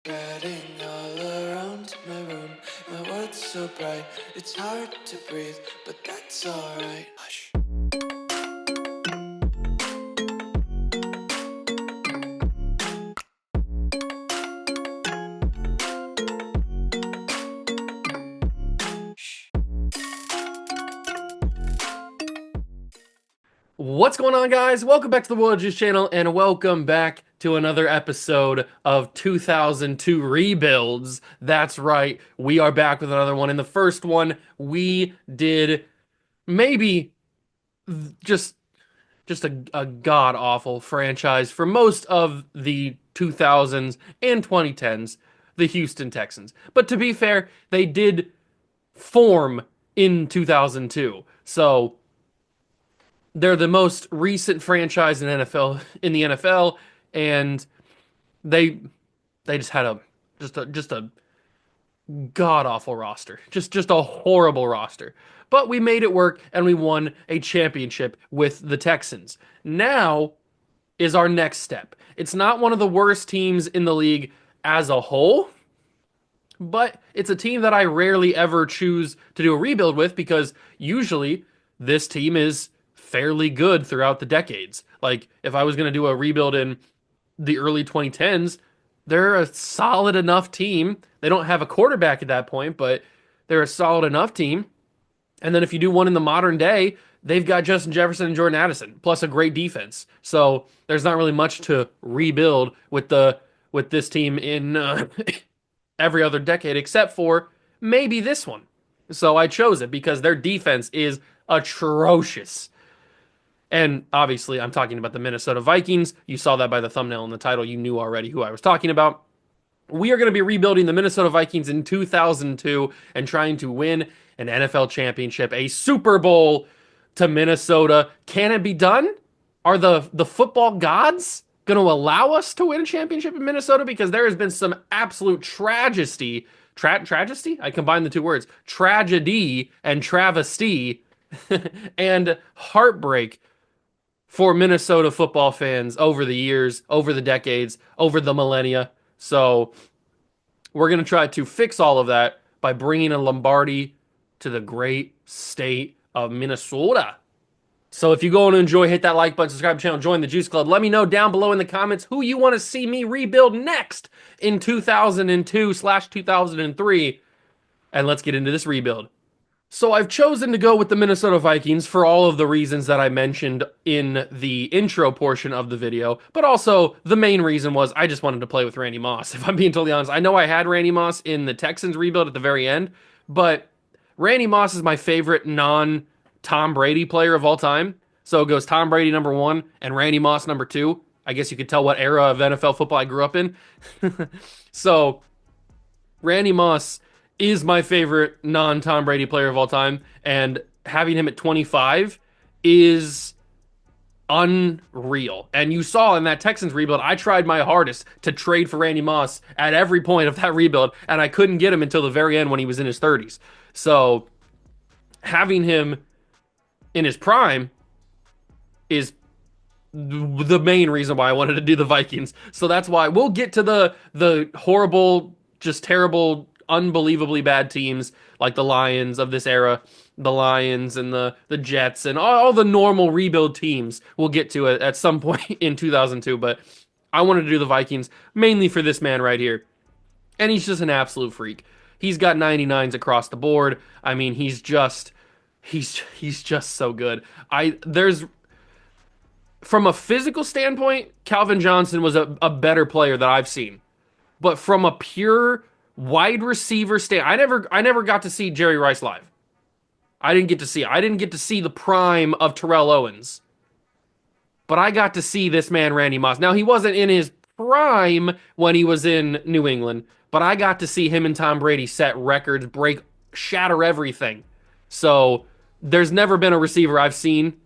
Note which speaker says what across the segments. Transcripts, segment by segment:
Speaker 1: Spreading all around my room, my world's so bright, it's hard to breathe, but that's alright. Hush.
Speaker 2: What's going on, guys? Welcome back to the World Juice channel, and welcome back to another episode of 2002 Rebuilds. That's right, we are back with another one. In the first one, we did maybe just a god-awful franchise for most of the 2000s and 2010s, the Houston Texans. But to be fair, they did form in 2002. So they're the most recent franchise in the NFL, and they they just had a god awful roster, just a horrible roster. But we made it work, and we won a championship with the Texans. Now is our next step. It's not one of the worst teams in the league as a whole, but it's a team that I rarely ever choose to do a rebuild with because usually this team is fairly good throughout the decades. Like, if I was going to do a rebuild in the early 2010s, they're a solid enough team. They don't have a quarterback at that point, but they're a solid enough team. And then if you do one in the modern day, they've got Justin Jefferson and Jordan Addison, plus a great defense. So there's not really much to rebuild with this team in every other decade except for maybe this one. So I chose it because their defense is atrocious. And obviously, I'm talking about the Minnesota Vikings. You saw that by the thumbnail and the title. You knew already who I was talking about. We are going to be rebuilding the Minnesota Vikings in 2002 and trying to win an NFL championship, a Super Bowl to Minnesota. Can it be done? Are the football gods going to allow us to win a championship in Minnesota? Because there has been some absolute tragedy. Tragedy? I combined the two words. Tragedy and travesty and heartbreak for Minnesota football fans over the years, over the decades, over the millennia. So we're going to try to fix all of that by bringing a Lombardi to the great state of Minnesota. So if you go and enjoy, hit that like button, subscribe to the channel, join the Juice Club. Let me know down below in the comments who you want to see me rebuild next in 2002/2003. And let's get into this rebuild. So I've chosen to go with the Minnesota Vikings for all of the reasons that I mentioned in the intro portion of the video, but also the main reason was I just wanted to play with Randy Moss. If I'm being totally honest, I know I had Randy Moss in the Texans rebuild at the very end, but Randy Moss is my favorite non-Tom Brady player of all time. So it goes Tom Brady number one and Randy Moss number two. I guess you could tell what era of NFL football I grew up in. So Randy Moss is my favorite non-Tom Brady player of all time, and having him at 25 is unreal. And you saw in that Texans rebuild, I tried my hardest to trade for Randy Moss at every point of that rebuild, and I couldn't get him until the very end when he was in his 30s. So having him in his prime is the main reason why I wanted to do the Vikings. So that's why we'll get to the horrible, just terrible, unbelievably bad teams like the Lions of this era, the Lions and the Jets and all the normal rebuild teams we'll get to it at some point in 2002. But I wanted to do the Vikings mainly for this man right here. And he's just an absolute freak. He's got 99s across the board. I mean, he's just so good. There's from a physical standpoint, Calvin Johnson was a better player that I've seen. But from a pure wide receiver I never got to see Jerry Rice live. I didn't get to see the prime of Terrell Owens. But I got to see this man Randy Moss. Now he wasn't in his prime when he was in New England, but I got to see him and Tom Brady set records, shatter everything. So there's never been a receiver I've seen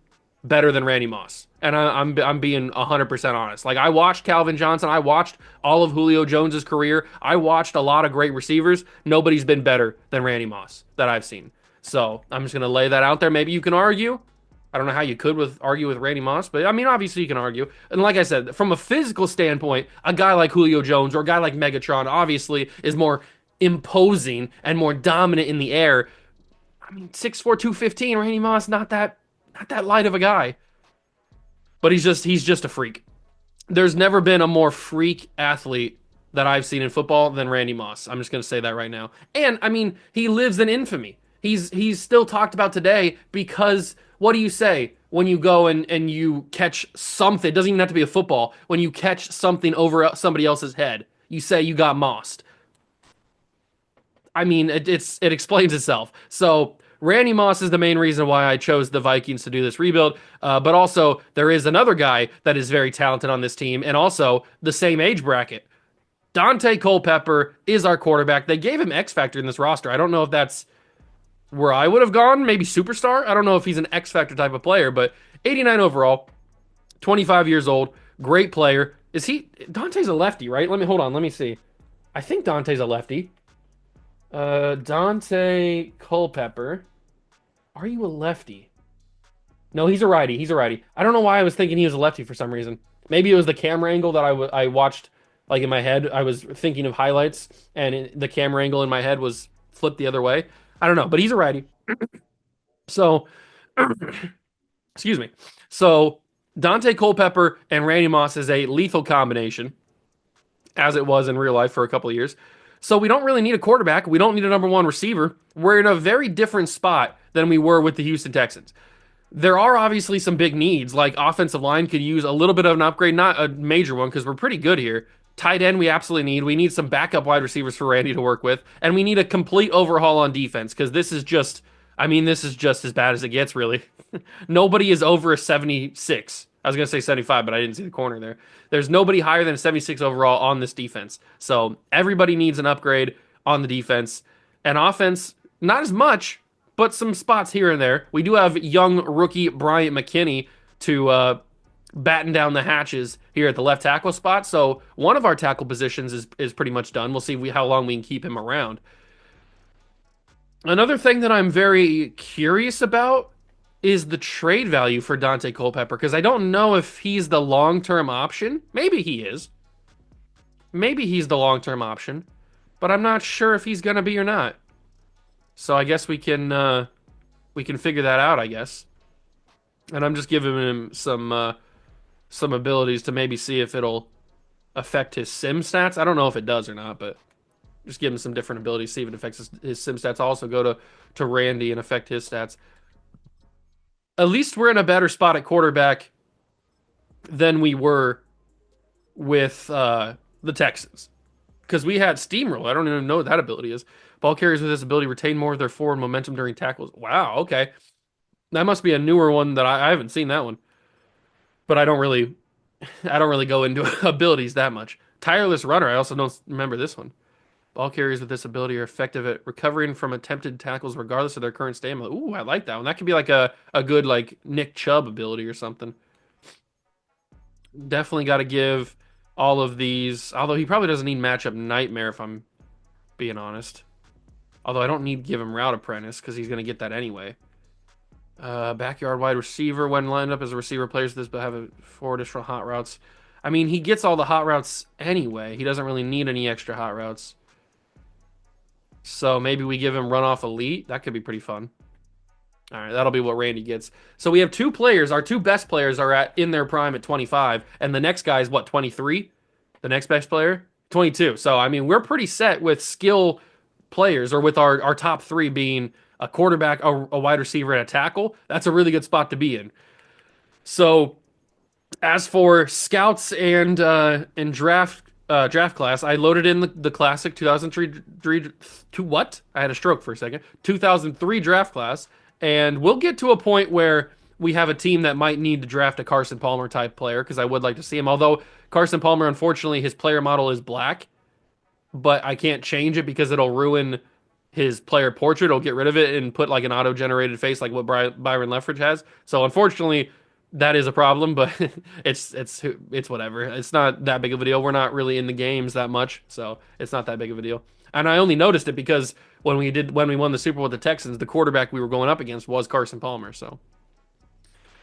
Speaker 2: better than Randy Moss. And I'm being 100% honest. Like, I watched Calvin Johnson. I watched all of Julio Jones's career. I watched a lot of great receivers. Nobody's been better than Randy Moss that I've seen. So I'm just going to lay that out there. Maybe you can argue. I don't know how you could argue with Randy Moss, but I mean, obviously you can argue. And like I said, from a physical standpoint, a guy like Julio Jones or a guy like Megatron obviously is more imposing and more dominant in the air. I mean, 6'4", 215, Randy Moss, not that light of a guy, but he's just a freak. There's never been a more freak athlete that I've seen in football than Randy Moss. I'm just going to say that right now. And I mean, he lives in infamy. He's still talked about today because what do you say when you go and you catch something? It doesn't even have to be a football. When you catch something over somebody else's head, you say you got mossed. I mean, it explains itself. So Randy Moss is the main reason why I chose the Vikings to do this rebuild. But also there is another guy that is very talented on this team, and also the same age bracket. Dante Culpepper is our quarterback. They gave him X Factor in this roster. I don't know if that's where I would have gone. Maybe superstar. I don't know if he's an X Factor type of player, but 89 overall, 25 years old, great player. Is he? Dante's a lefty, right? Let me hold on. Let me see. I think Dante's a lefty. Dante Culpepper. Are you a lefty? No, he's a righty. He's a righty. I don't know why I was thinking he was a lefty for some reason. Maybe it was the camera angle that I watched like in my head. I was thinking of highlights and the camera angle in my head was flipped the other way. I don't know, but he's a righty. So, excuse me. So, Dante Culpepper and Randy Moss is a lethal combination, as it was in real life for a couple of years. So we don't really need a quarterback. We don't need a number one receiver. We're in a very different spot than we were with the Houston Texans. There are obviously some big needs, like offensive line could use a little bit of an upgrade, not a major one because we're pretty good here. Tight end, we absolutely need. We need some backup wide receivers for Randy to work with, and we need a complete overhaul on defense because this is just, I mean, this is just as bad as it gets, really. Nobody is over a 76. I was going to say 75, but I didn't see the corner there. There's nobody higher than a 76 overall on this defense. So everybody needs an upgrade on the defense. And offense, not as much, but some spots here and there. We do have young rookie Bryant McKinney to batten down the hatches here at the left tackle spot. So one of our tackle positions is pretty much done. We'll see how long we can keep him around. Another thing that I'm very curious about is the trade value for Dante Culpepper because I don't know if he's the long-term option. Maybe he is. Maybe he's the long-term option, but I'm not sure if he's gonna be or not. So I guess we can figure that out, I guess. And I'm just giving him some abilities to maybe see if it'll affect his sim stats. I don't know if it does or not, but just give him some different abilities, see if it affects his sim stats. I'll also go to Randy and affect his stats. At least we're in a better spot at quarterback than we were with the Texans. Because we had steamroll. I don't even know what that ability is. Ball carriers with this ability retain more of their forward momentum during tackles. Wow, okay. That must be a newer one that I haven't seen that one. But I don't really go into abilities that much. Tireless runner, I also don't remember this one. Ball carriers with this ability are effective at recovering from attempted tackles regardless of their current stamina. Ooh, I like that one. That could be like a good like Nick Chubb ability or something. Definitely got to give all of these, although he probably doesn't need matchup nightmare if I'm being honest. Although I don't need to give him route apprentice because he's going to get that anyway. Backyard wide receiver when lined up as a receiver, players this but have 4 additional hot routes. I mean, he gets all the hot routes anyway. He doesn't really need any extra hot routes. So maybe we give him run off elite. That could be pretty fun. All right, that'll be what Randy gets. So we have two players. Our two best players are in their prime at 25, and the next guy is what, 23? The next best player, 22. So I mean, we're pretty set with skill players, or with our top three being a quarterback, a wide receiver, and a tackle. That's a really good spot to be in. So as for scouts and draft class, I loaded in the classic 2003 to what? I had a stroke for a second. 2003 draft class, and we'll get to a point where we have a team that might need to draft a Carson Palmer type player because I would like to see him. Although Carson Palmer, unfortunately, his player model is black, but I can't change it because it'll ruin his player portrait. It'll get rid of it and put like an auto-generated face like what Byron Leftwich has. So unfortunately, that is a problem, but it's whatever. It's not that big of a deal. We're not really in the games that much, so it's not that big of a deal. And I only noticed it because when we won the Super Bowl with the Texans, the quarterback we were going up against was Carson Palmer. So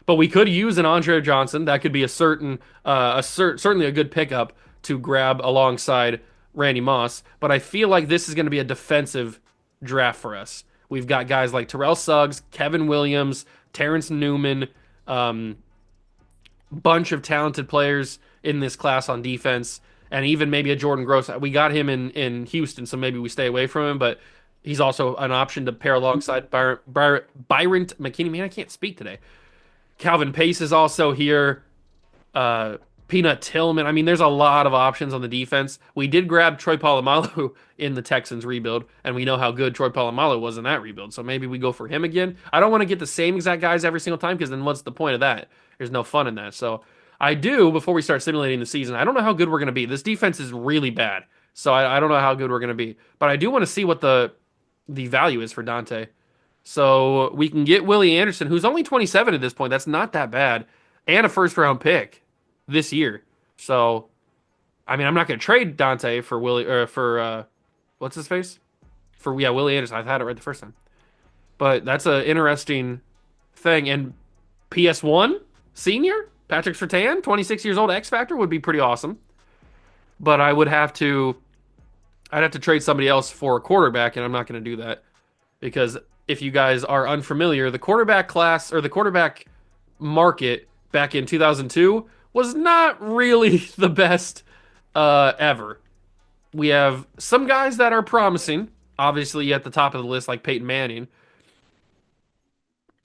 Speaker 2: But we could use an Andre Johnson. That could be certainly a good pickup to grab alongside Randy Moss. But I feel like this is going to be a defensive draft for us. We've got guys like Terrell Suggs, Kevin Williams, Terrence Newman, um, bunch of talented players in this class on defense, and even maybe a Jordan Gross. We got him in Houston, so maybe we stay away from him, but he's also an option to pair alongside Byron McKinney. Man, I can't speak today. Calvin Pace is also here. Uh, Peanut Tillman. I mean, there's a lot of options on the defense. We did grab Troy Polamalu in the Texans rebuild, and we know how good Troy Polamalu was in that rebuild. So maybe we go for him again. I don't want to get the same exact guys every single time because then what's the point of that? There's no fun in that. So I do, before we start simulating the season, I don't know how good we're going to be. This defense is really bad. So I don't know how good we're going to be. But I do want to see what the value is for Dante. So we can get Willie Anderson, who's only 27 at this point. That's not that bad. And a first round pick this year. So, I mean, I'm not going to trade Dante for Willie or for what's his face? For yeah, Willie Anderson. I've had it right the first time. But that's an interesting thing. And PS1 senior Patrick Surtain, 26 years old, X Factor would be pretty awesome. But I'd have to trade somebody else for a quarterback, and I'm not going to do that because if you guys are unfamiliar, the quarterback class or the quarterback market back in 2002 was not really the best ever. We have some guys that are promising, obviously at the top of the list, like Peyton Manning,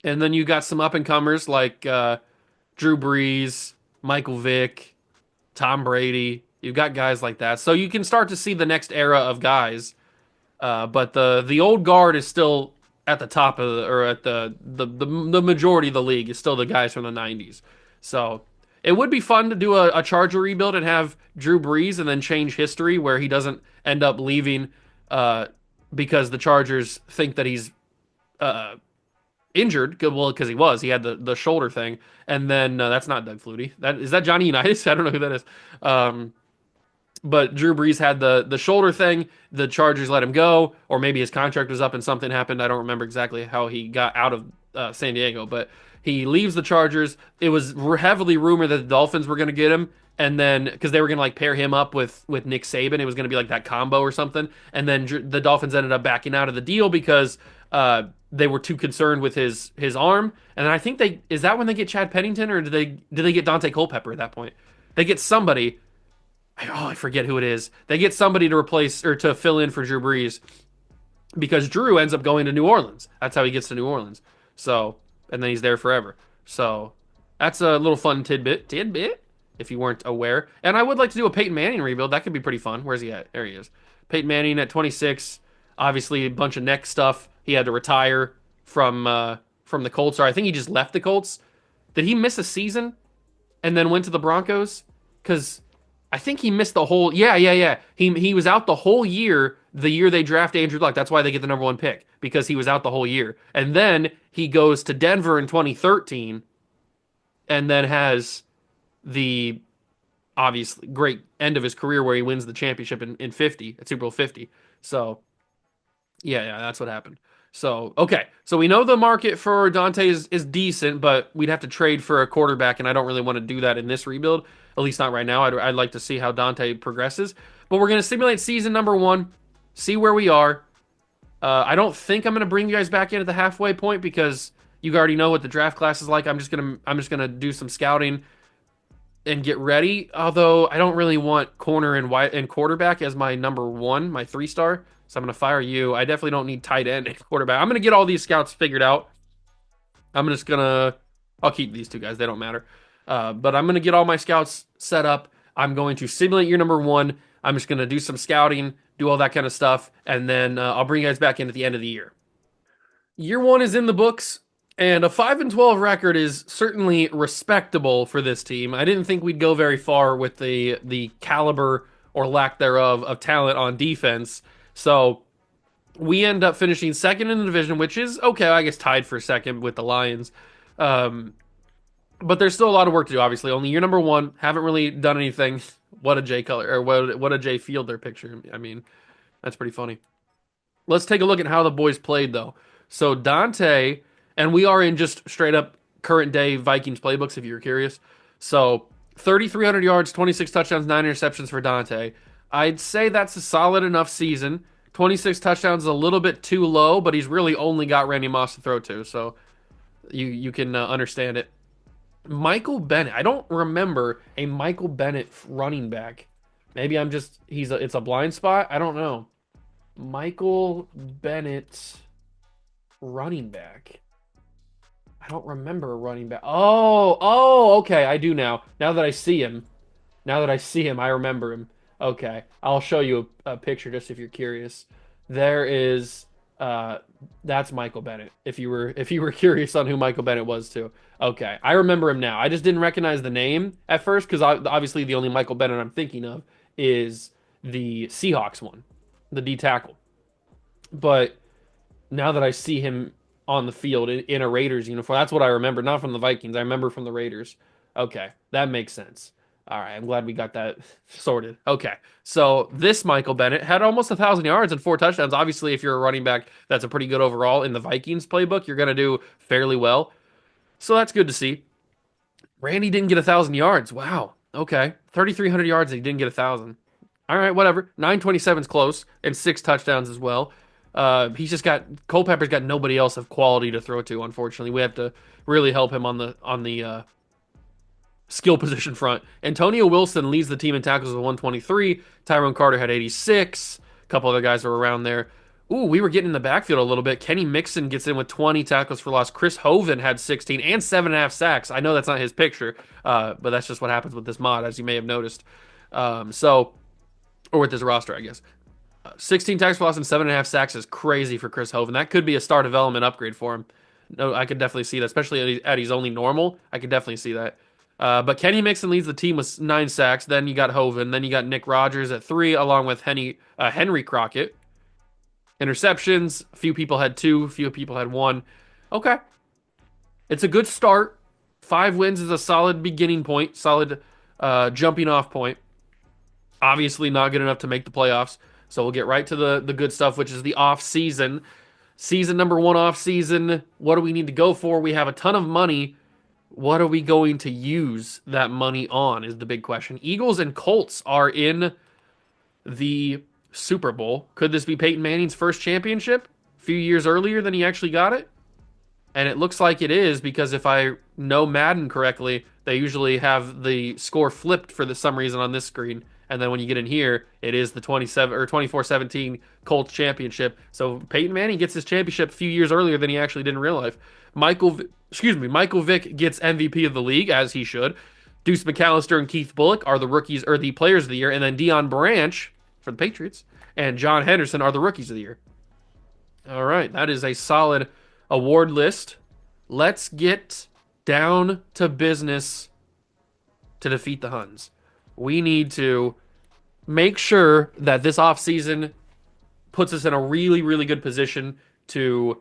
Speaker 2: and then you got some up and comers like Drew Brees, Michael Vick, Tom Brady. You've got guys like that, so you can start to see the next era of guys. But the old guard is still at the top of or at the majority of the league is still the guys from the 90s. So it would be fun to do a Charger rebuild and have Drew Brees and then change history where he doesn't end up leaving because the Chargers think that he's uh, injured. Good, well, because he was. He had the shoulder thing, and then that's not Doug Flutie. That is that Johnny Unitas. I don't know who that is. But Drew Brees had the shoulder thing. The Chargers let him go, or maybe his contract was up and something happened. I don't remember exactly how he got out of San Diego, but he leaves the Chargers. It was heavily rumored that the Dolphins were going to get him, and then because they were going to like pair him up with Nick Saban, it was going to be like that combo or something. And then the Dolphins ended up backing out of the deal because they were too concerned with his arm. And then I think they is that when they get Chad Pennington, or did they get Dante Culpepper at that point? They get somebody. Oh, I forget who it is. They get somebody to replace or to fill in for Drew Brees because Drew ends up going to New Orleans. That's how he gets to New Orleans. So, and then he's there forever. So, that's a little fun tidbit, if you weren't aware. And I would like to do a Peyton Manning rebuild. That could be pretty fun. Where's he at? There he is. Peyton Manning at 26. Obviously, a bunch of neck stuff. He had to retire from the Colts, or I think he just left the Colts. Did he miss a season and then went to the Broncos? Because I think he missed the whole. Yeah. He was out the whole year. The year they draft Andrew Luck. That's why they get the number one pick because he was out the whole year. And then he goes to Denver in 2013, and then has the obviously great end of his career where he wins the championship in 50 at Super Bowl 50. So yeah, that's what happened. So, okay. So we know the market for Dante is decent, but we'd have to trade for a quarterback, and I don't really want to do that in this rebuild, at least not right now. I'd like to see how Dante progresses. But we're going to simulate season number 1, see where we are. I don't think I'm going to bring you guys back in at the halfway point because you already know what the draft class is like. I'm just gonna do some scouting and get ready. Although I don't really want corner and quarterback as my number 1, my 3-star. So I'm going to fire you. I definitely don't need tight end and quarterback. I'm going to get all these scouts figured out. I'll keep these 2 guys. They don't matter. But I'm going to get all my scouts set up. I'm going to simulate year number 1. I'm just going to do some scouting, do all that kind of stuff. And then I'll bring you guys back in at the end of the year. Year 1 is in the books. And a 5-12 record is certainly respectable for this team. I didn't think we'd go very far with the caliber or lack thereof of talent on defense. So we end up finishing second in the division, which is okay, I guess tied for second with the Lions. But there's still a lot of work to do, obviously. Only year number 1, haven't really done anything. What a Jay Cutler, or what a Jay Fielder picture. I mean, that's pretty funny. Let's take a look at how the boys played, though. So Dante, and we are in just straight up current day Vikings playbooks if you were curious. So 3,300 yards, 26 touchdowns, 9 interceptions for Dante. I'd say that's a solid enough season. 26 touchdowns is a little bit too low, but he's really only got Randy Moss to throw to, so you can understand it. Michael Bennett. I don't remember a Michael Bennett running back. Maybe I'm just it's a blind spot. I don't know. Michael Bennett running back. I don't remember a running back. Oh, okay. I do now. Now that I see him, I remember him. Okay, I'll show you a picture just if you're curious. There is uh that's Michael Bennett. If you were curious on who Michael Bennett was too. Okay, I remember him now. I just didn't recognize the name at first because obviously the only Michael Bennett I'm thinking of is the Seahawks one, the D tackle. But now that I see him on the field in a Raiders uniform, that's what I remember, not from the Vikings. I remember from the Raiders. Okay, that makes sense. All right, I'm glad we got that sorted. Okay, so this Michael Bennett had almost 1,000 yards and 4 touchdowns. Obviously, if you're a running back, that's a pretty good overall in the Vikings playbook. You're gonna do fairly well, so that's good to see. Randy didn't get 1,000 yards. Wow. Okay, 3,300 yards and he didn't get 1,000. All right, whatever. 927's close and 6 touchdowns as well. He's just got Culpepper's got nobody else of quality to throw to. Unfortunately, we have to really help him on the skill position front. Antonio Wilson leads the team in tackles with 123. Tyrone Carter had 86. A couple other guys were around there. Ooh, we were getting in the backfield a little bit. Kenny Mixon gets in with 20 tackles for loss. Chris Hoven had 16 and 7.5 sacks. I know that's not his picture, but that's just what happens with this mod, as you may have noticed. Or with this roster, I guess. 16 tackles for loss and 7.5 sacks is crazy for Chris Hoven. That could be a star development upgrade for him. No, I could definitely see that, especially at his only normal. I could definitely see that. But Kenny Mixon leads the team with 9 sacks. Then you got Hoven. Then you got Nick Rogers at 3, along with Henry Crockett. Interceptions. A few people had 2. A few people had 1. Okay. It's a good start. 5 wins is a solid beginning point. Solid jumping off point. Obviously not good enough to make the playoffs. So we'll get right to the good stuff, which is the off season. Season number 1 off season. What do we need to go for? We have a ton of money. What are we going to use that money on is the big question. Eagles and Colts are in the Super Bowl. Could this be Peyton Manning's first championship? A few years earlier than he actually got it? And it looks like it is because if I know Madden correctly, they usually have the score flipped for some reason on this screen. And then when you get in here, it is the 27 or 24-17 Colts championship. So Peyton Manning gets his championship a few years earlier than he actually did in real life. Michael Vick gets MVP of the league, as he should. Deuce McAllister and Keith Bullock are the rookies or the players of the year, and then Deion Branch for the Patriots and John Henderson are the rookies of the year. All right, that is a solid award list. Let's get down to business to defeat the Huns. We need to make sure that this offseason puts us in a really, really good position to,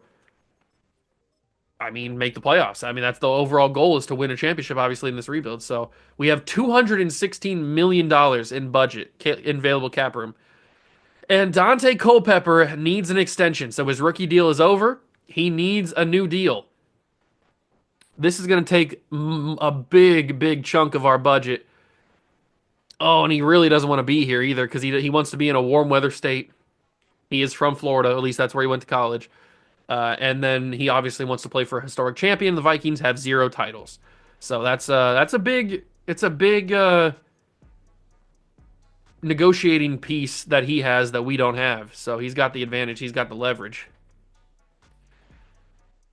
Speaker 2: make the playoffs. That's the overall goal is to win a championship, obviously, in this rebuild. So we have $216 million in budget, in available cap room. And Dante Culpepper needs an extension. So his rookie deal is over. He needs a new deal. This is going to take a big, big chunk of our budget. Oh, and he really doesn't want to be here either because he wants to be in a warm weather state. He is from Florida, at least that's where he went to college. And then he obviously wants to play for a historic champion. The Vikings have 0 titles, so that's a big negotiating piece that he has that we don't have. So he's got the advantage. He's got the leverage.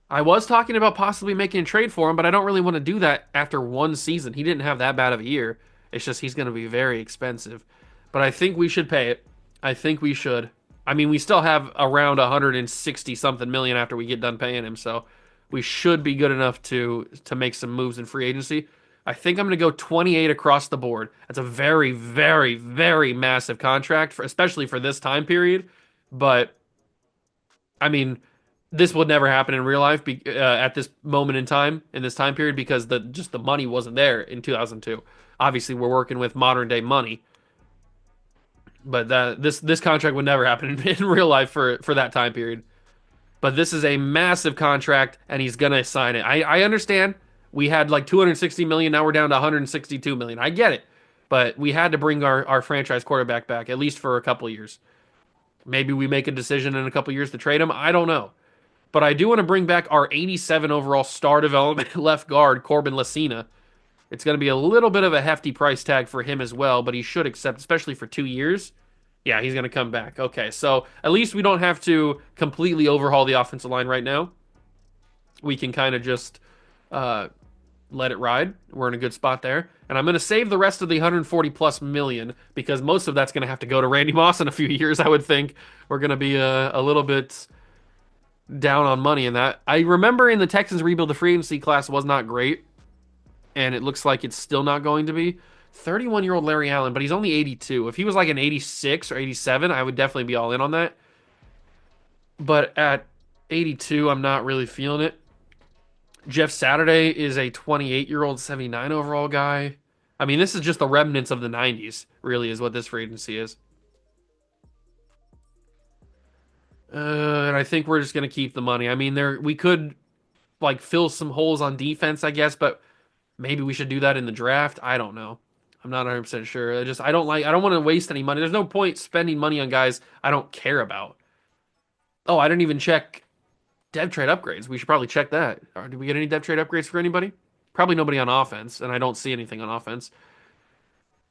Speaker 2: I was talking about possibly making a trade for him, but I don't really want to do that after one season. He didn't have that bad of a year. It's just he's going to be very expensive. But I think we should pay it. I think we should. We still have around 160 something million after we get done paying him, so we should be good enough to make some moves in free agency. I think I'm going to go 28 across the board. That's a very, very, very massive contract, especially for this time period. But this would never happen in real life at this moment in time, in this time period, because the money wasn't there in 2002. Obviously, we're working with modern day money, but this contract would never happen in real life for that time period. But this is a massive contract, and he's gonna sign it. I understand We had like 260 million, now we're down to 162 million. I get it, but we had to bring our franchise quarterback back at least for a couple years. Maybe we make a decision in a couple years to trade him. I don't know. But I do want to bring back our 87 overall star development left guard, Corbin Lasina. It's going to be a little bit of a hefty price tag for him as well, but he should accept, especially for 2 years. Yeah, he's going to come back. Okay, so at least we don't have to completely overhaul the offensive line right now. We can kind of just uh, let it ride. We're in a good spot there. And I'm going to save the rest of the 140 plus million because most of that's going to have to go to Randy Moss in a few years, I would think. We're going to be a little bit down on money in that. I remember in the Texans rebuild, the free agency class was not great, and it looks like it's still not going to be. 31-year-old Larry Allen, but he's only 82. If he was like an 86 or 87, I would definitely be all in on that. But at 82, I'm not really feeling it. Jeff Saturday is a 28-year-old 79 overall guy. I mean, this is just the remnants of the 90s, really, is what this free agency is. And I think we're just going to keep the money. I mean, we could like fill some holes on defense, I guess, but maybe we should do that in the draft. I don't know. I'm not 100% sure. I don't want to waste any money. There's no point spending money on guys I don't care about. Oh, I didn't even check dev trade upgrades. We should probably check that. Did we get any dev trade upgrades for anybody? Probably nobody on offense, and I don't see anything on offense.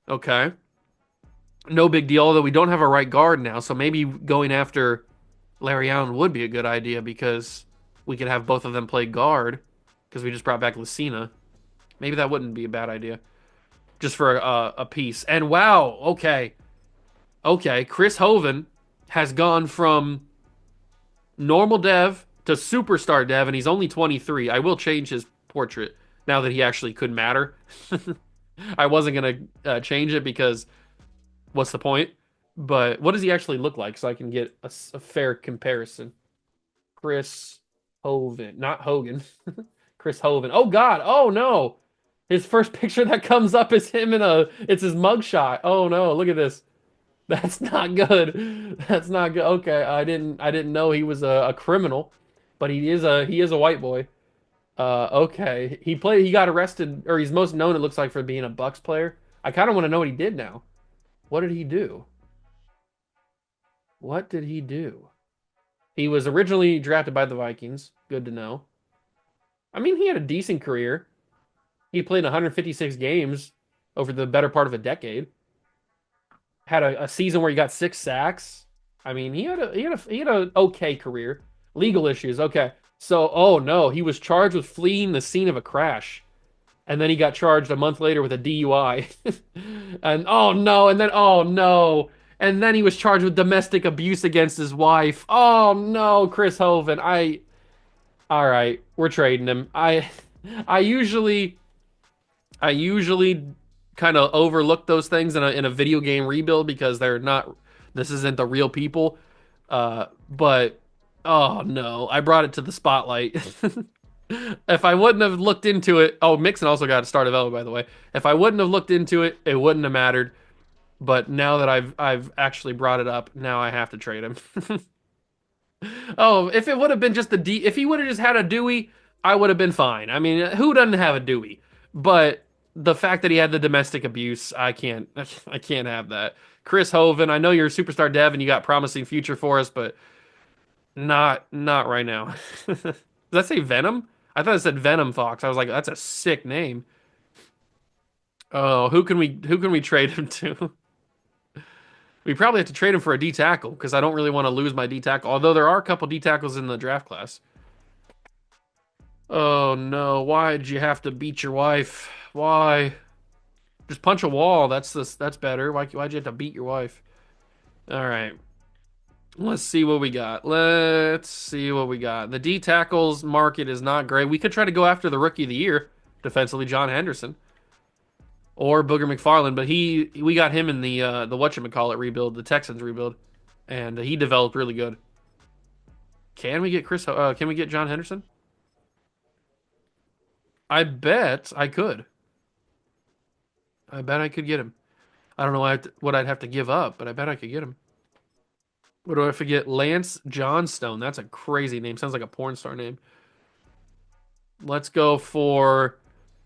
Speaker 2: Okay. No big deal, although we don't have a right guard now, so maybe going after Larry Allen would be a good idea because we could have both of them play guard because we just brought back Lucina. Maybe that wouldn't be a bad idea just for a piece. And wow, okay, Chris Hoven has gone from normal dev to superstar dev, and he's only 23. I will change his portrait now that he actually could matter. I wasn't gonna change it because what's the point? But what does he actually look like so I can get a fair comparison? Chris Hoven, not Hogan. Chris Hoven. Oh God. Oh no. His first picture that comes up is him it's his mugshot. Oh no, look at this. That's not good. That's not good. Okay, I didn't know he was a criminal, but he is a white boy. Okay. He got arrested, or he's most known, it looks like, for being a Bucks player. I kind of want to know what he did now. What did he do? What did he do? He was originally drafted by the Vikings. Good to know. I mean, he had a decent career. He played 156 games over the better part of a decade. Had a season where he got 6 sacks. I mean, he had a okay career. Legal issues. Okay. So, oh no, he was charged with fleeing the scene of a crash. And then he got charged a month later with a DUI. And oh no, and then oh no. And then he was charged with domestic abuse against his wife. Oh no, Chris Hoven. All right, we're trading him. I usually I usually kind of overlook those things in a video game rebuild because they're not. This isn't the real people. But oh no, I brought it to the spotlight. If I wouldn't have looked into it, oh, Mixon also got a star development, by the way. If I wouldn't have looked into it, it wouldn't have mattered. But now that I've actually brought it up, now I have to trade him. Oh, if it would have been just if he would have just had a Dewey, I would have been fine. I mean, who doesn't have a Dewey? But the fact that he had the domestic abuse, I can't have that. Chris Hoven, I know you're a superstar dev and you got promising future for us, but not right now. Does that say Venom? I thought it said Venom Fox. I was like, that's a sick name. Oh, who can we trade him to? We probably have to trade him for a D tackle because I don't really want to lose my D tackle. Although there are a couple D tackles in the draft class. Oh no, why'd you have to beat your wife? Why? Just punch a wall. That's better. Why'd you have to beat your wife? All right. Let's see what we got. Let's see what we got. The D tackles market is not great. We could try to go after the rookie of the year, defensively John Henderson or Booger McFarland, but we got him in the whatchamacallit rebuild, the Texans rebuild, and he developed really good. Can we get John Henderson? I bet I could. I bet I could get him. I don't know what I'd have to give up, but I bet I could get him. What do I forget? Lance Johnstone. That's a crazy name. Sounds like a porn star name. Let's go for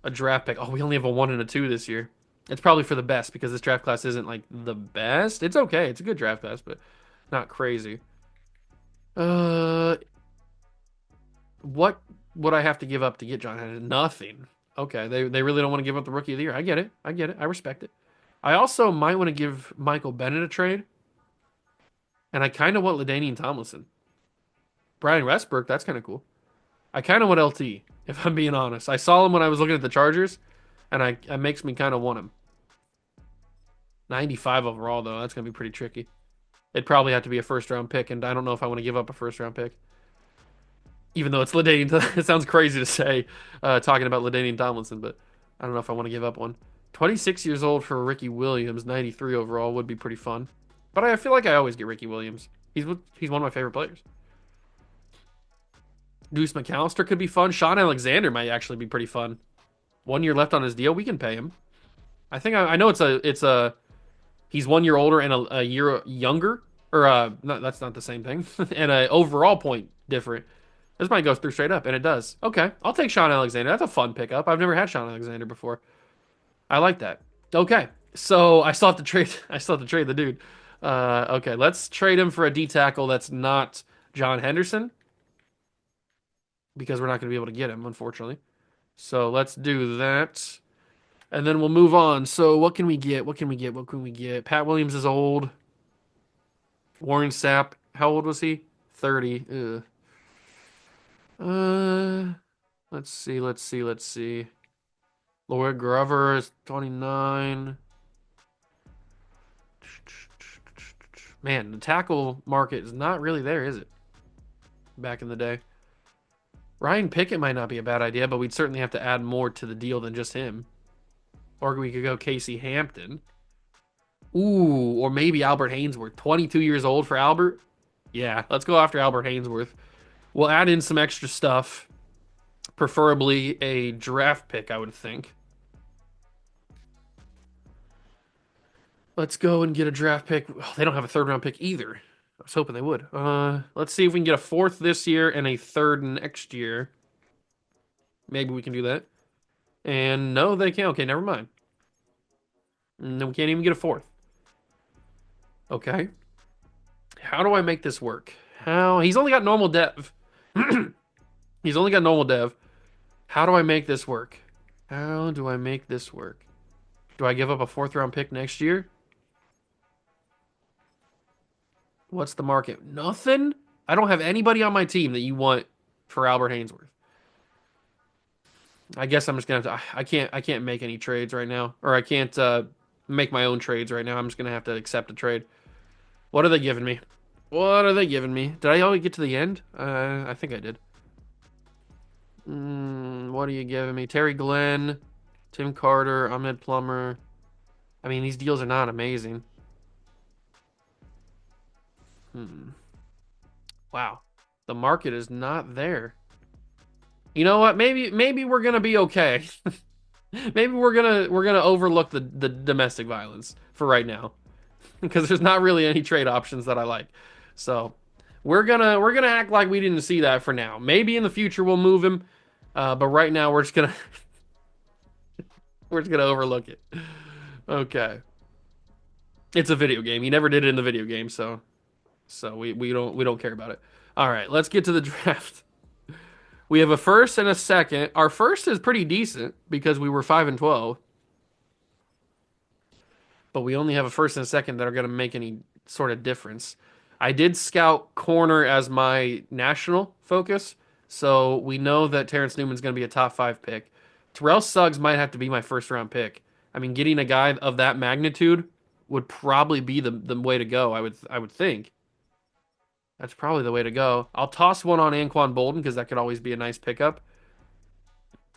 Speaker 2: A draft pick. Oh, we only have a 1 and a 2 this year. It's probably for the best because this draft class isn't like the best. It's okay. It's a good draft class, but not crazy. Uh, what would I have to give up to get John Henderson? Nothing. Okay, they really don't want to give up the rookie of the year. I get it. I get it. I respect it. I also might want to give Michael Bennett a trade, and I kind of want LaDainian Tomlinson. Brian Westbrook, that's kind of cool. I kind of want LT, if I'm being honest. I saw him when I was looking at the Chargers, and it makes me kind of want him. 95 overall, though. That's going to be pretty tricky. It'd probably have to be a first round pick, and I don't know if I want to give up a first round pick. Even though it's LaDainian, it sounds crazy to say, talking about LaDainian Tomlinson, but I don't know if I want to give up one. 26 years old for Ricky Williams, 93 overall would be pretty fun. But I feel like I always get Ricky Williams. He's one of my favorite players. Deuce McAllister could be fun. Sean Alexander might actually be pretty fun. 1 year left on his deal. We can pay him. I know it's a he's 1 year older and a year younger, or no, that's not the same thing, and a overall point different. This might go through straight up, and it does. Okay, I'll take Sean Alexander. That's a fun pickup. I've never had Sean Alexander before. I like that. Okay, so I still have to trade. I still have to trade the dude. Okay, let's trade him for a D tackle that's not John Henderson because we're not going to be able to get him, unfortunately. So let's do that. And then we'll move on. So what can we get? What can we get? What can we get? Pat Williams is old. Warren Sapp, how old was he? 30. Ugh. Uh, let's see, let's see, let's see. Lloyd Glover is 29. Man, the tackle market is not really there, is it? Back in the day. Ryan Pickett might not be a bad idea, but we'd certainly have to add more to the deal than just him. Or we could go Casey Hampton. Ooh, or maybe Albert Hainsworth. 22 years old for Albert? Yeah, let's go after Albert Hainsworth. We'll add in some extra stuff. Preferably a draft pick, I would think. Let's go and get a draft pick. Oh, they don't have a third round pick either. I was hoping they would. Let's see if we can get a fourth this year and a third next year. Maybe we can do that. And no, they can't. Okay, never mind. No, we can't even get a fourth. Okay. How do I make this work? How? He's only got normal dev. He's only got normal dev. How do I make this work? How do I make this work? Do I give up a fourth round pick next year? What's the market? Nothing? I don't have anybody on my team that you want for Albert Hainsworth. I guess I'm just gonna have to. I can't make any trades right now, or I can't make my own trades right now. I'm just gonna have to accept a trade. What are they giving me? What are they giving me? Did I already get to the end? I think I did. What are you giving me? Terry Glenn, Tim Carter, Ahmed Plummer. I mean, these deals are not amazing. Wow. The market is not there. You know what? Maybe we're gonna be okay. Maybe we're gonna overlook the domestic violence for right now. Because there's not really any trade options that I like. So we're gonna act like we didn't see that for now. Maybe in the future we'll move him. But right now we're just gonna we're just gonna overlook it. Okay. It's a video game. He never did it in the video game, so we don't care about it. All right, let's get to the draft. We have a first and a second. Our first is pretty decent because we were 5-12. But we only have a first and a second that are going to make any sort of difference. I did scout corner as my national focus, so we know that Terrence Newman's going to be a top 5 pick. Terrell Suggs might have to be my first round pick. I mean, getting a guy of that magnitude would probably be the way to go. I would think. That's probably the way to go. I'll toss one on Anquan Bolden because that could always be a nice pickup.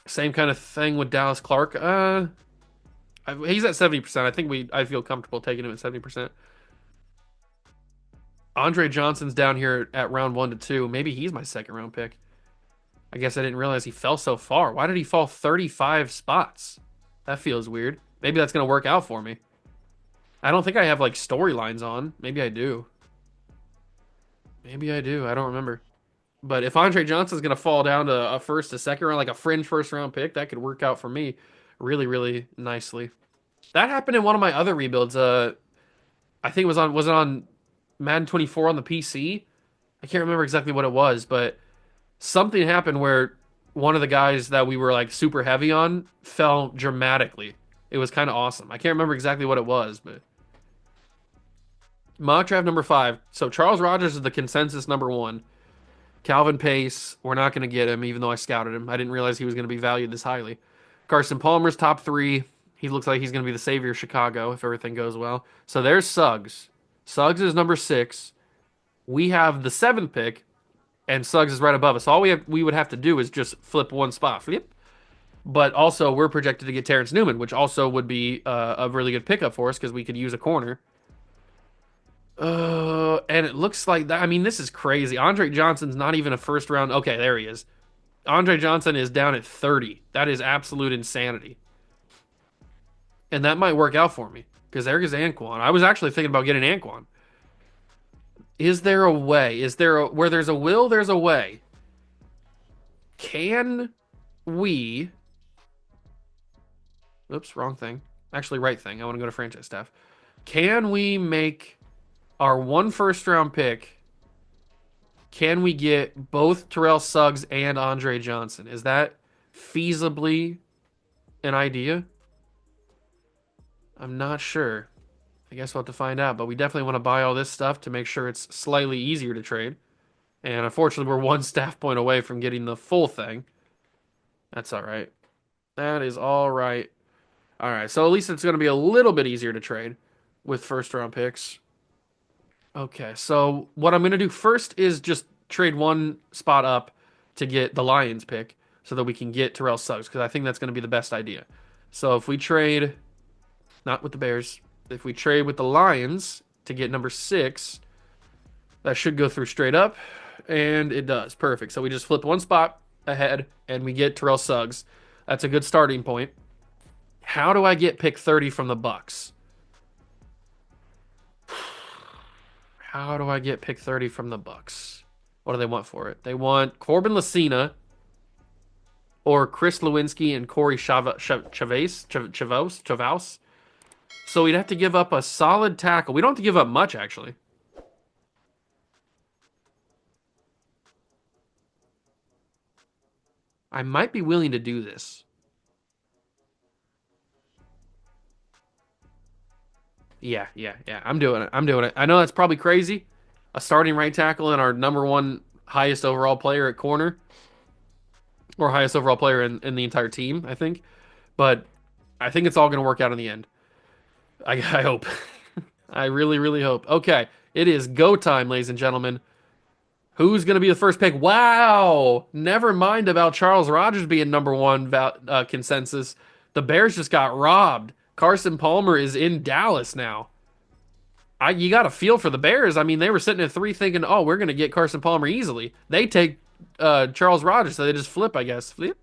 Speaker 2: Same kind of thing with Dallas Clark. He's at 70%. I feel comfortable taking him at 70%. Andre Johnson's down here at round 1 to 2. Maybe he's my second round pick. I guess I didn't realize he fell so far. Why did he fall 35 spots? That feels weird. Maybe that's going to work out for me. I don't think I have like storylines on. Maybe I do. Maybe I do. I don't remember. But if Andre Johnson's going to fall down to a first, a second round, like a fringe first round pick, that could work out for me really, really nicely. That happened in one of my other rebuilds. I think it was it on Madden 24 on the PC? I can't remember exactly what it was, but something happened where one of the guys that we were like super heavy on fell dramatically. It was kind of awesome. I can't remember exactly what it was, but mock draft number 5. So Charles Rogers is the consensus number 1. Calvin Pace, we're not going to get him, even though I scouted him. I didn't realize he was going to be valued this highly. Carson Palmer's top 3. He looks like he's going to be the savior of Chicago if everything goes well. So there's Suggs. Suggs is number 6. We have the 7th pick, and Suggs is right above us. All we would have to do is just flip one spot. Flip. But also, we're projected to get Terrence Newman, which also would be a really good pickup for us because we could use a corner. And it looks like that. I mean, this is crazy. Andre Johnson's not even a first round. Okay, there he is. Andre Johnson is down at 30. That is absolute insanity. And that might work out for me because there is Anquan. I was actually thinking about getting Anquan. Is there a way? Where there's a will, there's a way. Can we? Oops, wrong thing. Actually, right thing. I want to go to franchise staff. Can we make our one first round pick? Can we get both Terrell Suggs and Andre Johnson? Is that feasibly an idea? I'm not sure. I guess we'll have to find out, but we definitely want to buy all this stuff to make sure it's slightly easier to trade. And unfortunately, we're one staff point away from getting the full thing. That's all right. That is all right. All right, so at least it's going to be a little bit easier to trade with first round picks. Okay, so what I'm going to do first is just trade one spot up to get the Lions pick so that we can get Terrell Suggs because I think that's going to be the best idea. So if we trade, not with the Bears, if we trade with the Lions to get number 6, that should go through straight up, and it does. Perfect. So we just flip one spot ahead and we get Terrell Suggs. That's a good starting point. How do I get pick 30 from the Bucks? How do I get pick 30 from the Bucks? What do they want for it? They want Corbin Lucina or Chris Lewinsky and Corey Chavous. So we'd have to give up a solid tackle. We don't have to give up much, actually. I might be willing to do this. Yeah. I'm doing it. I know that's probably crazy. A starting right tackle and our number 1 highest overall player at corner, or highest overall player in the entire team, I think. But I think it's all going to work out in the end. I hope. I really, really hope. Okay, it is go time, ladies and gentlemen. Who's going to be the first pick? Wow! Never mind about Charles Rogers being number 1 consensus. The Bears just got robbed. Carson Palmer is in Dallas now. You got to feel for the Bears. I mean, they were sitting at 3 thinking, oh, we're going to get Carson Palmer easily. They take Charles Rogers, so they just flip, I guess. Flip.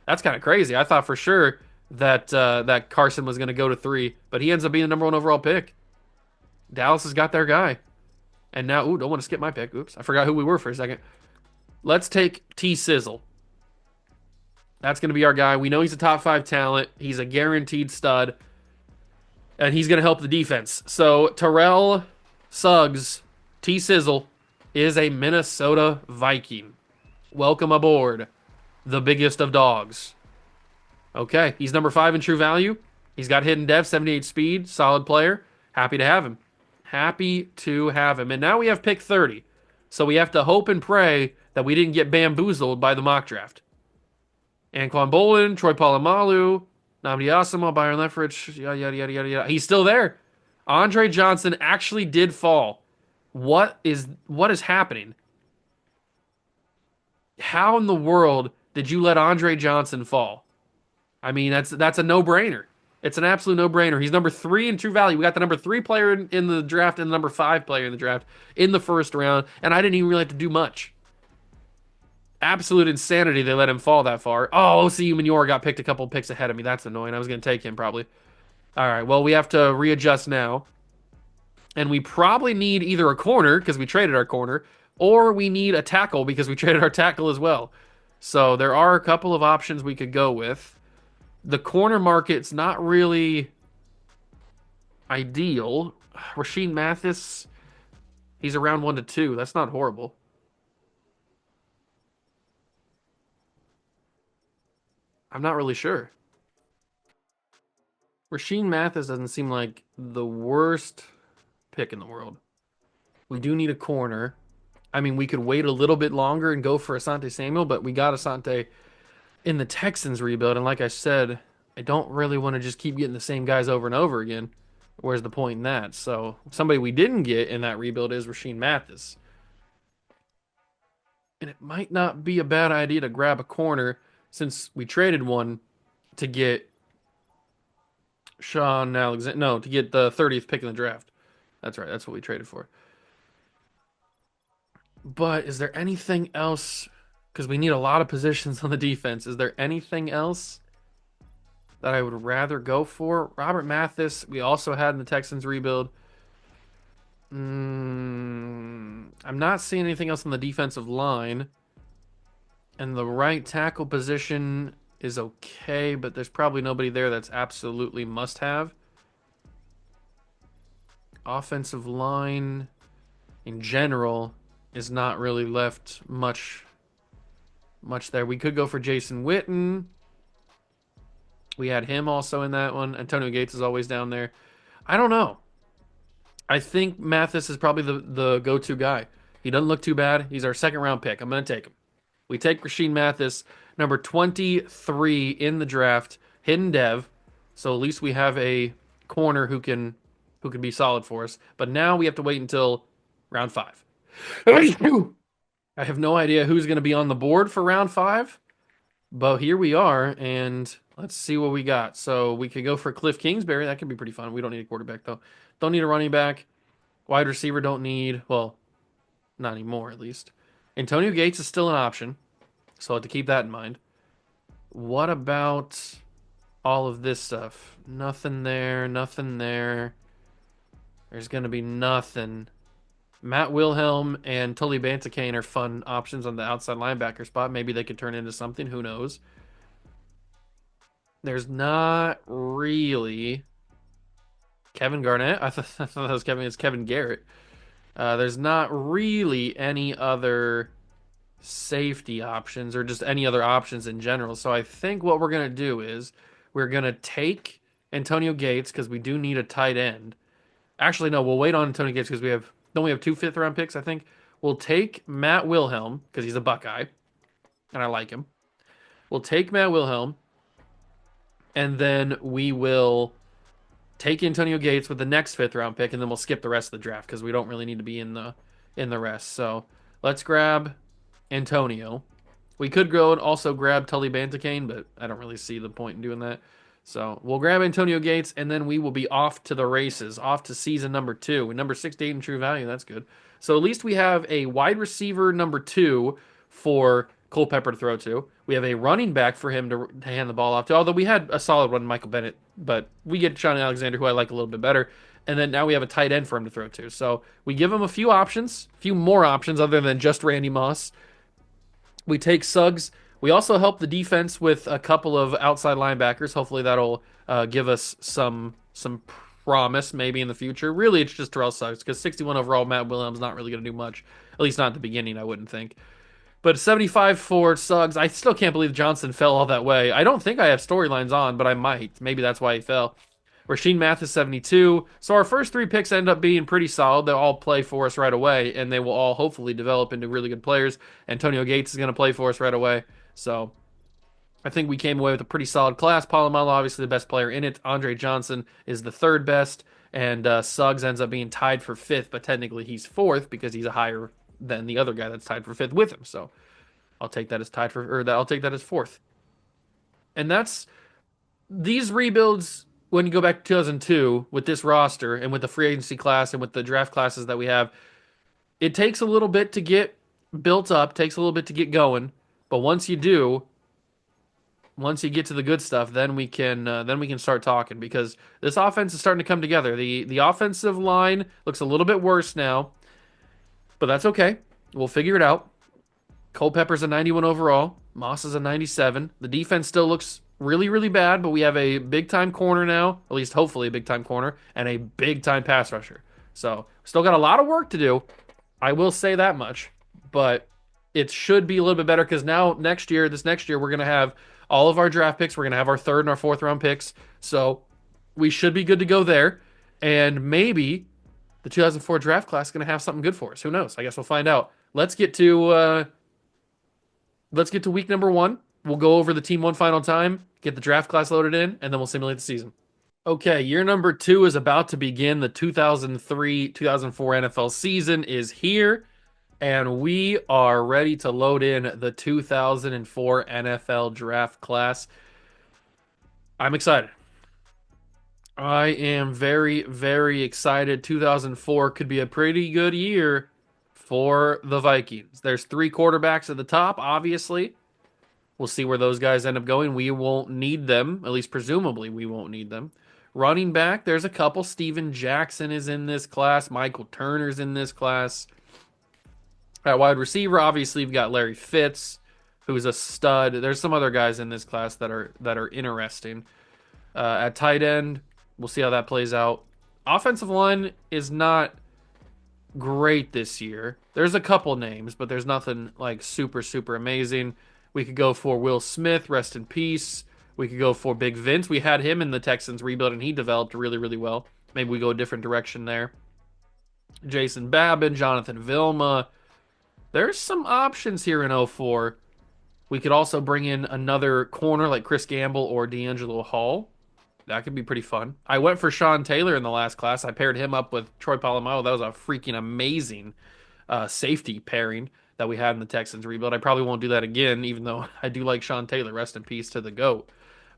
Speaker 2: That's kind of crazy. I thought for sure that Carson was going to go to 3, but he ends up being the number 1 overall pick. Dallas has got their guy. And now, don't want to skip my pick. Oops, I forgot who we were for a second. Let's take T Sizzle. That's going to be our guy. We know he's a top 5 talent. He's a guaranteed stud. And he's going to help the defense. So Terrell Suggs, T Sizzle, is a Minnesota Viking. Welcome aboard, the biggest of dogs. Okay, he's number 5 in true value. He's got hidden depth, 78 speed, solid player. Happy to have him. Happy to have him. And now we have pick 30. So we have to hope and pray that we didn't get bamboozled by the mock draft. Anquan Bolin, Troy Polamalu, Nnamdi Asomugha, Byron Leftwich, yada, yada, yada. He's still there. Andre Johnson actually did fall. What is happening? How in the world did you let Andre Johnson fall? I mean, that's a no-brainer. It's an absolute no-brainer. He's number 3 in true value. We got the number 3 player in the draft and the number 5 player in the draft in the first round, and I didn't even really have to do much. Absolute insanity they let him fall that far. Oh, OCU Manure got picked a couple picks ahead of me. That's annoying. I was going to take him probably. All right, well, we have to readjust now. And we probably need either a corner, because we traded our corner, or we need a tackle because we traded our tackle as well. So there are a couple of options we could go with. The corner market's not really ideal. Rasheed Mathis, he's around 1 to 2. That's not horrible. I'm not really sure. Rasheed Mathis doesn't seem like the worst pick in the world. We do need a corner. I mean, we could wait a little bit longer and go for Asante Samuel, but we got Asante in the Texans rebuild. And like I said, I don't really want to just keep getting the same guys over and over again. Where's the point in that? So somebody we didn't get in that rebuild is Rasheed Mathis. And it might not be a bad idea to grab a corner since we traded one to get Sean Alexander. No, to get the 30th pick in the draft. That's right. That's what we traded for. But is there anything else? Because we need a lot of positions on the defense. Is there anything else that I would rather go for? Robert Mathis, we also had in the Texans rebuild. I'm not seeing anything else on the defensive line. And the right tackle position is okay, but there's probably nobody there that's absolutely must have. Offensive line in general is not really left much there. We could go for Jason Witten. We had him also in that one. Antonio Gates is always down there. I don't know. I think Mathis is probably the go-to guy. He doesn't look too bad. He's our second round pick. I'm going to take him. We take Rasheed Mathis, number 23 in the draft, hidden dev. So at least we have a corner who can be solid for us. But now we have to wait until round 5. I have no idea who's going to be on the board for round 5, but here we are, and let's see what we got. So we could go for Cliff Kingsbury. That could be pretty fun. We don't need a quarterback, though. Don't need a running back. Wide receiver don't need, well, not anymore, at least. Antonio Gates is still an option, so I'll have to keep that in mind. What about all of this stuff? Nothing there, nothing there. There's going to be nothing. Matt Wilhelm and Tully Bantakane are fun options on the outside linebacker spot. Maybe they could turn into something. Who knows? There's not really Kevin Garnett. I thought that was Kevin. It's Kevin Garrett. There's not really any other safety options or just any other options in general. So I think what we're gonna do is we're gonna take Antonio Gates because we do need a tight end. Actually, no, we'll wait on Antonio Gates because we have 2 5th-round picks, I think. We'll take Matt Wilhelm because he's a Buckeye, and I like him. We'll take Matt Wilhelm, and then we will take Antonio Gates with the next 5th-round pick, and then we'll skip the rest of the draft because we don't really need to be in the rest. So let's grab Antonio. We could go and also grab Tully Bantakane, but I don't really see the point in doing that. So we'll grab Antonio Gates, and then we will be off to the races, off to season number 2. Number 68 in true value, that's good. So at least we have a wide receiver number 2 for Culpepper to throw to. We have a running back for him to hand the ball off to, although we had a solid one, Michael Bennett, but we get Sean Alexander, who I like a little bit better. And then now we have a tight end for him to throw to. So we give him a few options, a few more options other than just Randy Moss. We take Suggs. We also help the defense with a couple of outside linebackers. Hopefully that'll give us some promise maybe in the future. Really, it's just Terrell Suggs because 61 overall, Matt Williams not really going to do much. At least not at the beginning, I wouldn't think. But 75 for Suggs. I still can't believe Johnson fell all that way. I don't think I have storylines on, but I might. Maybe that's why he fell. Rasheed Mathis, 72. So our first 3 picks end up being pretty solid. They'll all play for us right away, and they will all hopefully develop into really good players. Antonio Gates is going to play for us right away. So I think we came away with a pretty solid class. Polamalu, obviously the best player in it. Andre Johnson is the 3rd best, and Suggs ends up being tied for 5th, but technically he's 4th because he's a higher than the other guy that's tied for 5th with him. So I'll take that as I'll take that as 4th. And that's these rebuilds. When you go back to 2002 with this roster and with the free agency class and with the draft classes that we have, it takes a little bit to get built up, takes a little bit to get going. But once you do, once you get to the good stuff, then we can start talking because this offense is starting to come together. The offensive line looks a little bit worse now, but that's okay. We'll figure it out. Culpepper's a 91 overall. Moss is a 97. The defense still looks really, really bad, but we have a big time corner now, at least hopefully a big time corner, and a big time pass rusher. So, still got a lot of work to do. I will say that much, but it should be a little bit better because now this next year, we're going to have all of our draft picks. We're going to have our third and our fourth round picks. So, we should be good to go there. And maybe the 2004 draft class is going to have something good for us. Who knows? I guess we'll find out. Let's get to week number one. We'll go over the team one final time, get the draft class loaded in, and then we'll simulate the season. Okay, year number two is about to begin. The 2003-2004 NFL season is here, and we are ready to load in the 2004 NFL draft class. I'm excited. I am very, very excited. 2004 could be a pretty good year for the Vikings. There's three quarterbacks at the top, obviously. We'll see where those guys end up going. We won't need them, at least presumably we won't need them. Running back, there's a couple. Steven Jackson is in this class. Michael Turner's in this class. At wide receiver, obviously we've got Larry Fitz, who's a stud. There's some other guys in this class that are interesting. At tight end, we'll see how that plays out. Offensive line is not great this year. There's a couple names, but there's nothing like super, super amazing. We could go for Will Smith, rest in peace. We could go for Big Vince. We had him in the Texans rebuild, and he developed really, really well. Maybe we go a different direction there. Jason Babin, Jonathan Vilma. There's some options here in 04. We could also bring in another corner like Chris Gamble or D'Angelo Hall. That could be pretty fun. I went for Sean Taylor in the last class. I paired him up with Troy Polamalu. That was a freaking amazing safety pairing that we had in the Texans rebuild. I probably won't do that again, even though I do like Sean Taylor. Rest in peace to the GOAT.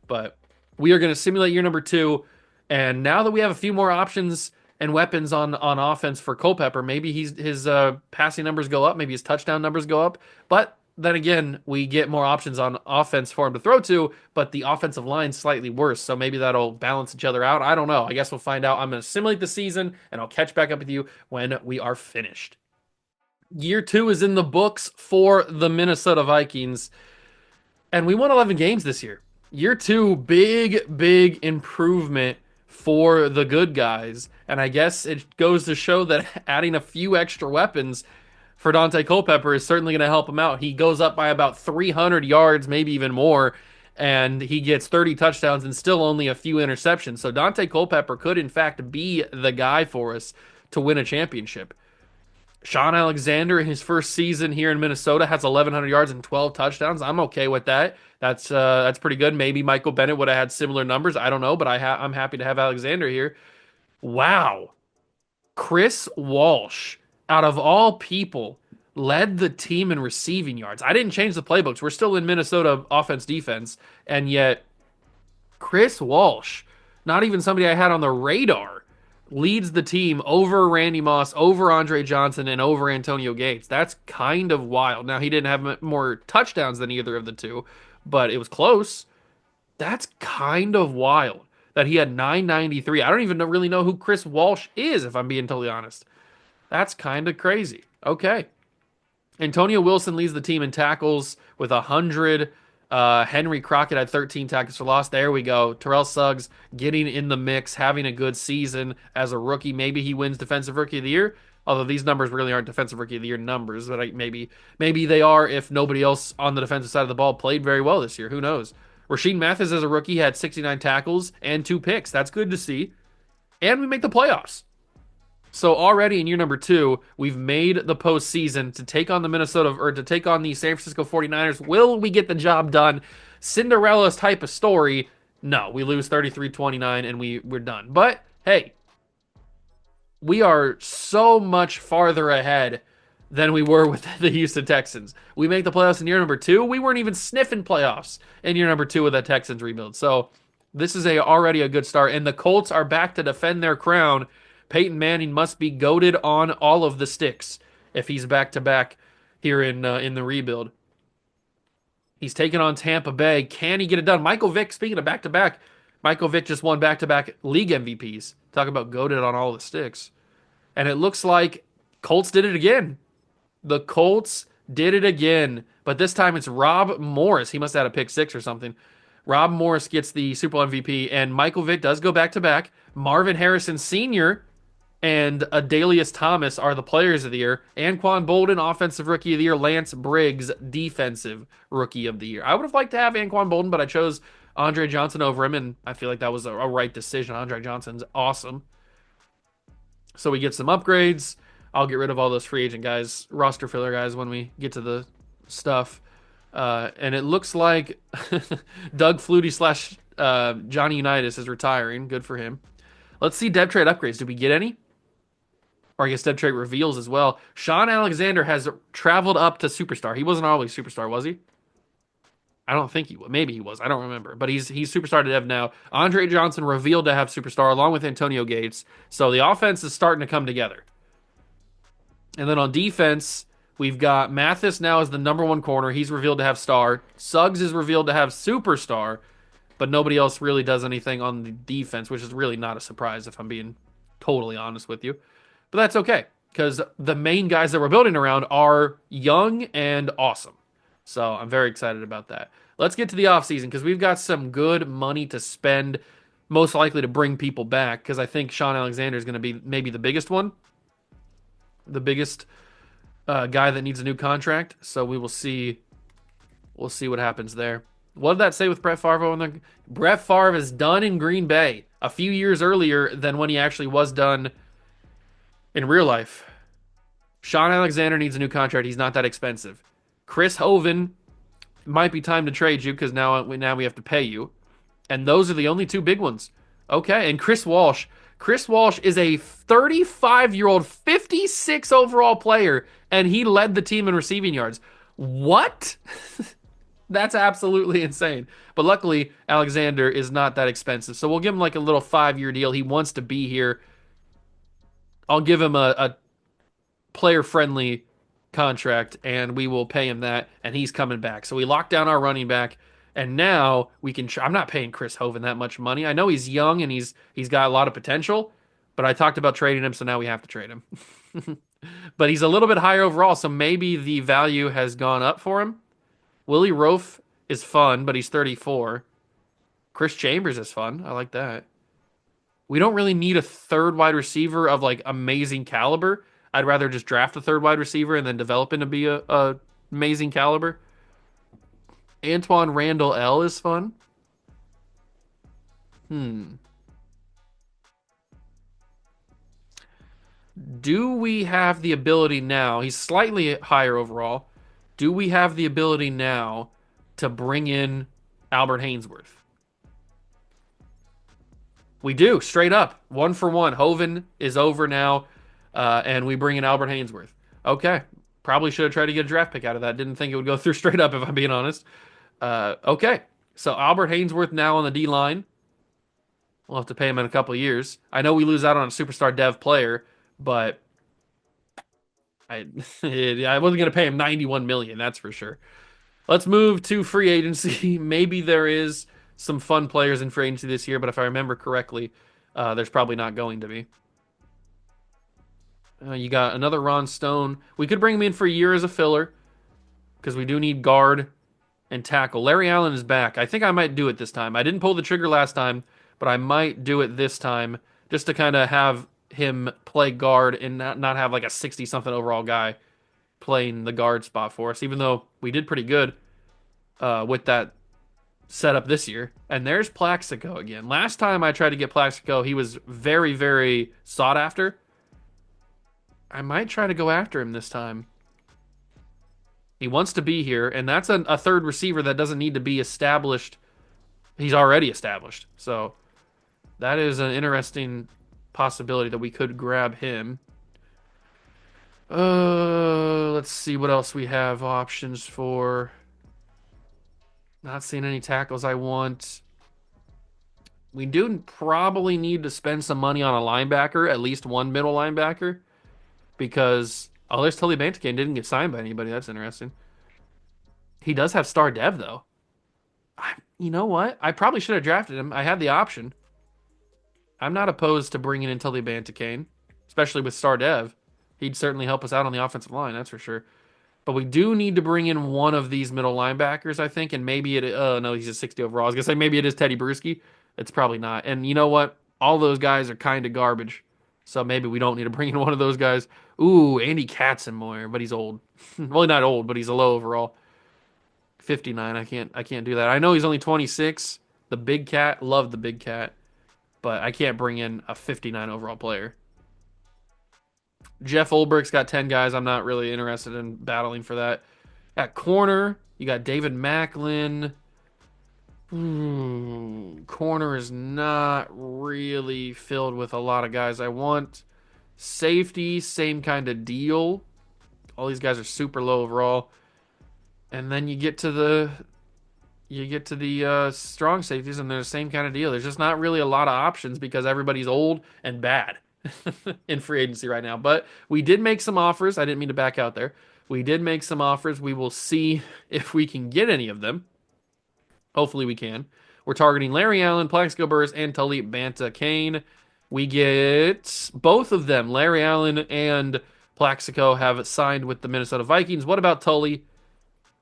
Speaker 2: But we are going to simulate year number two. And now that we have a few more options and weapons on offense for Culpepper, maybe his passing numbers go up, maybe his touchdown numbers go up. But then again, we get more options on offense for him to throw to, but the offensive line's slightly worse. So maybe that'll balance each other out. I don't know. I guess we'll find out. I'm going to simulate the season, and I'll catch back up with you when we are finished. Year two is in the books for the Minnesota Vikings, and we won 11 games this year. Year two, big, big improvement for the good guys. And I guess it goes to show that adding a few extra weapons for Dante Culpepper is certainly going to help him out. He goes up by about 300 yards, maybe even more, and he gets 30 touchdowns and still only a few interceptions. So Dante Culpepper could, in fact, be the guy for us to win a championship. Sean Alexander in his first season here in Minnesota has 1,100 yards and 12 touchdowns. I'm okay with that. That's pretty good. Maybe Michael Bennett would have had similar numbers. I don't know, but I'm happy to have Alexander here. Wow, Chris Walsh, out of all people, led the team in receiving yards. I didn't change the playbooks. We're still in Minnesota offense defense, and yet Chris Walsh, not even somebody I had on the radar, leads the team over Randy Moss, over Andre Johnson, and over Antonio Gates. That's kind of wild. Now, he didn't have more touchdowns than either of the two, but it was close. That's kind of wild that he had 993. I don't even really know who Chris Walsh is, if I'm being totally honest. That's kind of crazy. Okay. Antonio Wilson leads the team in tackles with 100. Henry Crockett had 13 tackles for loss. There we go. Terrell Suggs getting in the mix, having a good season as a rookie. Maybe he wins Defensive Rookie of the Year. Although these numbers really aren't Defensive Rookie of the Year numbers, but maybe they are if nobody else on the defensive side of the ball played very well this year. Who knows? Rasheed Mathis as a rookie had 69 tackles and 2 picks. That's good to see. And we make the playoffs. So already in year number two, we've made the postseason to take on to take on the San Francisco 49ers. Will we get the job done? Cinderella's type of story. No, we lose 33-29 and we're done. But hey, we are so much farther ahead than we were with the Houston Texans. We make the playoffs in year number two. We weren't even sniffing playoffs in year number two with that Texans rebuild. So this is already a good start. And the Colts are back to defend their crown. Peyton Manning must be goated on all of the sticks if he's back to back here in the rebuild. He's taking on Tampa Bay. Can he get it done? Michael Vick, speaking of back to back, Michael Vick just won back to back league MVPs. Talk about goated on all the sticks. And it looks like Colts did it again. The Colts did it again, but this time it's Rob Morris. He must have had a pick six or something. Rob Morris gets the Super Bowl MVP, and Michael Vick does go back to back. Marvin Harrison Sr. and Adalius Thomas are the players of the year. Anquan Bolden, offensive rookie of the year. Lance Briggs, defensive rookie of the year. I would have liked to have Anquan Bolden, but I chose Andre Johnson over him, and I feel like that was a right decision. Andre Johnson's awesome. So we get some upgrades. I'll get rid of all those free agent guys, roster filler guys, when we get to the stuff. And it looks like Doug Flutie slash Johnny Unitas is retiring. Good for him. Let's see depth trade upgrades. Did we get any? Or I guess depth trade reveals as well. Sean Alexander has traveled up to superstar. He wasn't always superstar, was he? I don't think he was. Maybe he was. I don't remember. But he's superstar to dev now. Andre Johnson revealed to have superstar along with Antonio Gates. So the offense is starting to come together. And then on defense, we've got Mathis now as the number one corner. He's revealed to have star. Suggs is revealed to have superstar, but nobody else really does anything on the defense, which is really not a surprise if I'm being totally honest with you. But that's okay because the main guys that we're building around are young and awesome. So I'm very excited about that. Let's get to the offseason because we've got some good money to spend, most likely to bring people back because I think Sean Alexander is going to be maybe the biggest one, the biggest guy that needs a new contract. So we will see. We'll see what happens there. What did that say with Brett Favre? Brett Favre is done in Green Bay a few years earlier than when he actually was done in real life. Sean Alexander needs a new contract. He's not that expensive. Chris Hovan, might be time to trade you because now we have to pay you. And those are the only two big ones. Okay, and Chris Walsh. Chris Walsh is a 35-year-old, 56 overall player, and he led the team in receiving yards. What? That's absolutely insane. But luckily, Alexander is not that expensive. So we'll give him like a little 5-year deal. He wants to be here. I'll give him a player-friendly contract, and we will pay him that, and he's coming back. So we locked down our running back, and now we can. I'm not paying Chris Hovan that much money. I know he's young and he's got a lot of potential, but I talked about trading him, so now we have to trade him. But he's a little bit higher overall, so maybe the value has gone up for him. Willie Roaf is fun, but he's 34. Chris Chambers is fun. I like that. We don't really need a third wide receiver of like amazing caliber. I'd rather just draft a third wide receiver and then develop him to be a amazing caliber. Antoine Randall L is fun. Do we have the ability now? He's slightly higher overall. Do we have the ability now to bring in Albert Hainsworth? We do, straight up. 1-for-1. Hovan is over now, and we bring in Albert Hainsworth. Okay. Probably should have tried to get a draft pick out of that. Didn't think it would go through straight up, if I'm being honest. Okay. So Albert Hainsworth now on the D line. We'll have to pay him in a couple of years. I know we lose out on a superstar dev player, but I wasn't going to pay him $91 million, that's for sure. Let's move to free agency. Maybe there is some fun players in free agency this year, but if I remember correctly, there's probably not going to be. You got another Ron Stone. We could bring him in for a year as a filler because we do need guard and tackle. Larry Allen is back. I think I might do it this time. I didn't pull the trigger last time, but I might do it this time just to kind of have him play guard and not have like a 60-something overall guy playing the guard spot for us, even though we did pretty good with that setup this year. And there's Plaxico again. Last time I tried to get Plaxico, he was very, very sought after. I might try to go after him this time. He wants to be here, and that's a third receiver that doesn't need to be established. He's already established. So that is an interesting possibility that we could grab him. Let's see what else we have options for. Not seeing any tackles I want. We do probably need to spend some money on a linebacker, at least one middle linebacker, because there's Tully Bantacane didn't get signed by anybody. That's interesting. He does have star dev though. You know what? I probably should have drafted him. I had the option. I'm not opposed to bringing in Tully Bantacane, especially with star dev. He'd certainly help us out on the offensive line, that's for sure. But we do need to bring in one of these middle linebackers, I think, and maybe it. Oh no, he's a 60 overall. I was gonna say maybe it is Teddy Bruschi. It's probably not. And you know what? All those guys are kind of garbage. So maybe we don't need to bring in one of those guys. Ooh, Andy Katzenmoyer, but he's old. Well, not old, but he's a low overall. 59. I can't do that. I know he's only 26. The big cat, love the big cat, but I can't bring in a 59 overall player. Jeff Ulbricht's got 10 guys. I'm not really interested in battling for that. At corner, you got David Macklin. Corner is not really filled with a lot of guys I want. Safety, same kind of deal. All these guys are super low overall. And then you get to the strong safeties, and they're the same kind of deal. There's just not really a lot of options because everybody's old and bad in free agency right now. But we did make some offers. I didn't mean to back out there. We did make some offers. We will see if we can get any of them. Hopefully we can. We're targeting Larry Allen, Plaxico Burress, and Talib Banta Kane. We get both of them. Larry Allen and Plaxico have signed with the Minnesota Vikings. What about Tully?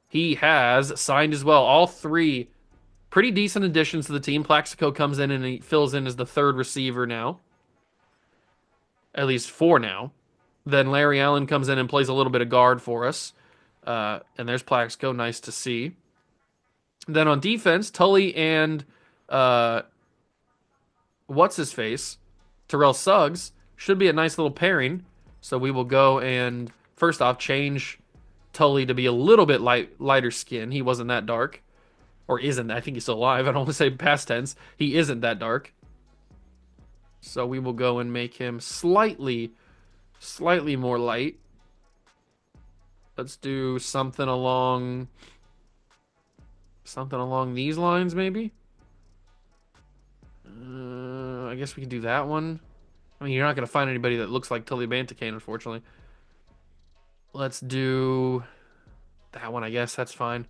Speaker 2: He has signed as well. All three pretty decent additions to the team. Plaxico comes in and he fills in as the third receiver now, at least for now. Then Larry Allen comes in and plays a little bit of guard for us. And there's Plaxico. Nice to see. Then on defense, Tully and what's his face, Terrell Suggs should be a nice little pairing. So we will go and first off change Tully to be a little bit lighter skin. He wasn't that dark, or isn't. I think he's still alive. I don't want to say past tense. He isn't that dark. So we will go and make him slightly more light. Let's do something along these lines, maybe. I guess we can do that one. I mean, you're not going to find anybody that looks like Tully Bantakane, unfortunately. Let's do that one, I guess. That's fine.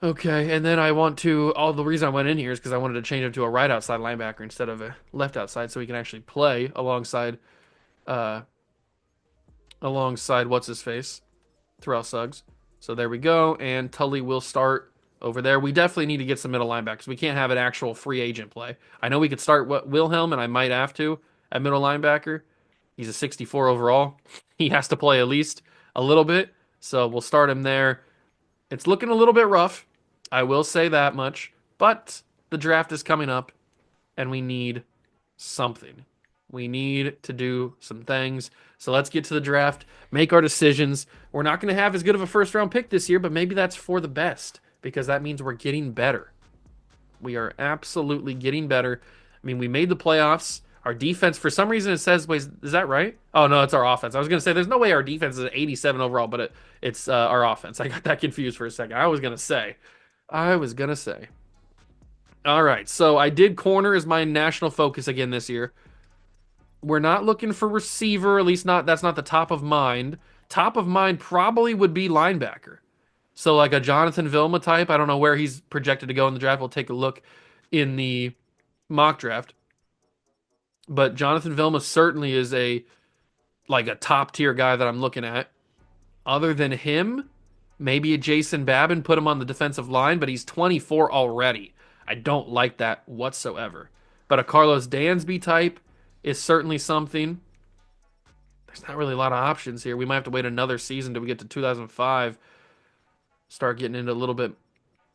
Speaker 2: Okay, and then I want to. All the reason I went in here is because I wanted to change him to a right outside linebacker instead of a left outside, so he can actually play alongside what's his face, Terrell Suggs. So there we go, and Tully will start over there. We definitely need to get some middle linebackers. We can't have an actual free agent play. I know we could start Wilhelm, and I might have to at middle linebacker. He's a 64 overall. He has to play at least a little bit, so we'll start him there. It's looking a little bit rough. I will say that much. But the draft is coming up, and we need something. We need to do some things. So let's get to the draft, make our decisions. We're not going to have as good of a first round pick this year, but maybe that's for the best because that means we're getting better. We are absolutely getting better. I mean, we made the playoffs. Our defense, for some reason, it says, wait, is that right? Oh, no, it's our offense. I was going to say, there's no way our defense is an 87 overall, but it's our offense. I got that confused for a second. I was going to say. All right, so I did corner as my national focus again this year. We're not looking for receiver, at least that's not the top of mind. Top of mind probably would be linebacker. So like a Jonathan Vilma type. I don't know where he's projected to go in the draft. We'll take a look in the mock draft. But Jonathan Vilma certainly is a top tier guy that I'm looking at. Other than him, maybe a Jason Babin, put him on the defensive line, but he's 24 already. I don't like that whatsoever. But a Carlos Dansby type is certainly something. There's not really a lot of options here. We might have to wait another season till we get to 2005. Start getting into a little bit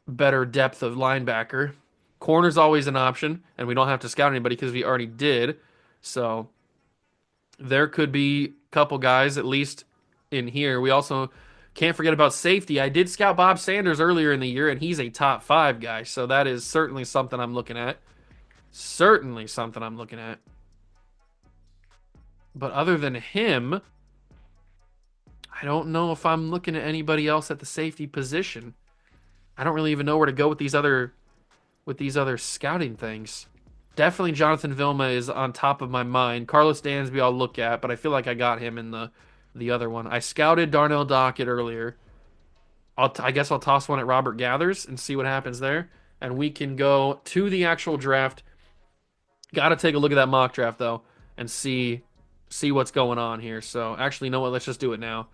Speaker 2: better depth of linebacker. Corner's always an option, and we don't have to scout anybody because we already did. So there could be a couple guys at least in here. We also can't forget about safety. I did scout Bob Sanders earlier in the year, and he's a top 5 guy. So that is certainly something I'm looking at. But other than him, I don't know if I'm looking at anybody else at the safety position. I don't really even know where to go with these other scouting things. Definitely Jonathan Vilma is on top of my mind. Carlos Dansby I'll look at, but I feel like I got him in the other one. I scouted Darnell Dockett earlier. I guess I'll toss one at Robert Gathers and see what happens there. And we can go to the actual draft. Got to take a look at that mock draft, though, and see see what's going on here. So actually, you know what? Let's just do it now.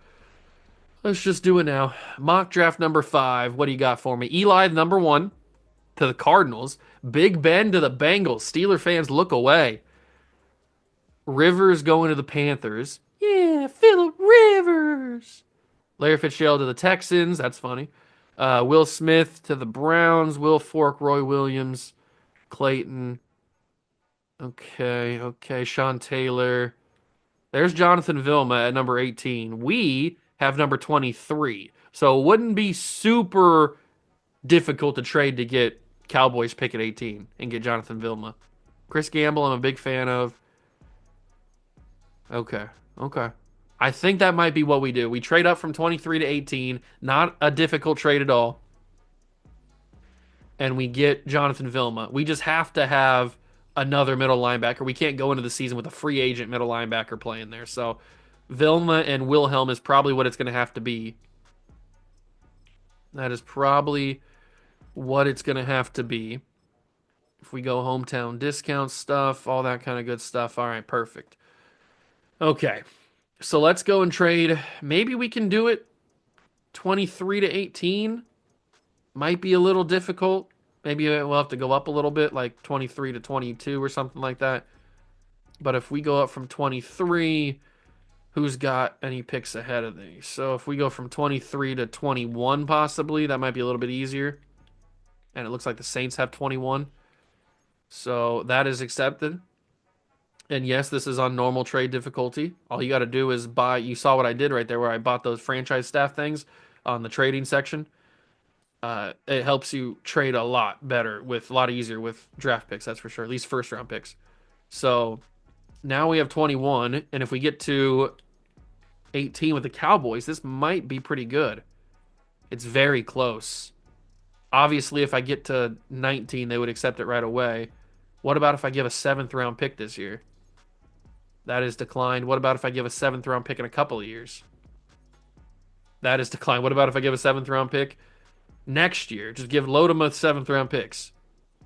Speaker 2: Let's just do it now. Mock draft number 5. What do you got for me? Eli number 1 to the Cardinals. Big Ben to the Bengals. Steeler fans look away. Rivers going to the Panthers. Yeah, Philip Rivers. Larry Fitzgerald to the Texans. That's funny. Will Smith to the Browns. Will Fork, Roy Williams, Clayton. Okay. Sean Taylor. There's Jonathan Vilma at number 18. We have number 23. So it wouldn't be super difficult to trade to get Cowboys pick at 18 and get Jonathan Vilma. Chris Gamble, I'm a big fan of. Okay. Okay. I think that might be what we do. We trade up from 23 to 18. Not a difficult trade at all. And we get Jonathan Vilma. We just have to have another middle linebacker. We can't go into the season with a free agent middle linebacker playing there. So Vilma and Wilhelm is probably what it's going to have to be. That is probably what it's going to have to be. If we go hometown discount stuff, all that kind of good stuff. All right, perfect. Okay. So let's go and trade. Maybe we can do it 23 to 18. Might be a little difficult. Maybe we'll have to go up a little bit, like 23 to 22 or something like that. But if we go up from 23, who's got any picks ahead of these? So if we go from 23 to 21, possibly, that might be a little bit easier. And it looks like the Saints have 21. So that is accepted. And yes, this is on normal trade difficulty. All you got to do is buy. You saw what I did right there where I bought those franchise staff things on the trading section. It helps you trade a lot better with a lot easier with draft picks, that's for sure. At least first round picks. So now we have 21. And if we get to 18 with the Cowboys, this might be pretty good. It's very close. Obviously, if I get to 19, they would accept it right away. What about if I give a 7th round pick this year? That is declined. What about if I give a 7th round pick in a couple of years? That is declined. What about if I give a 7th round pick next year? Just load them with 7th round picks.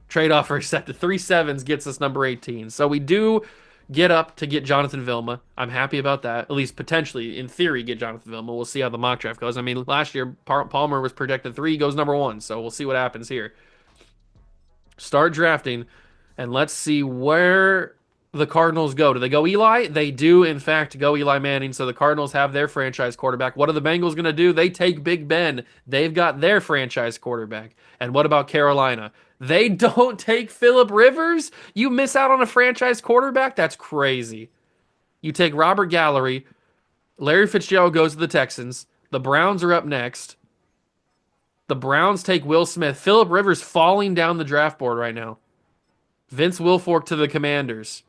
Speaker 2: Trade offer accepted. 3 sevens gets us number 18. So we do get up to get Jonathan Vilma. I'm happy about that. At least potentially, in theory, get Jonathan Vilma. We'll see how the mock draft goes. I mean, last year, Palmer was projected 3, goes number 1. So we'll see what happens here. Start drafting, and let's see where the Cardinals go. Do they go Eli? They do, in fact, go Eli Manning. So the Cardinals have their franchise quarterback. What are the Bengals going to do? They take Big Ben. They've got their franchise quarterback. And what about Carolina? They don't take Philip Rivers? You miss out on a franchise quarterback? That's crazy. You take Robert Gallery. Larry Fitzgerald goes to the Texans. The Browns are up next. The Browns take Will Smith. Philip Rivers falling down the draft board right now. Vince Wilfork to the Commanders.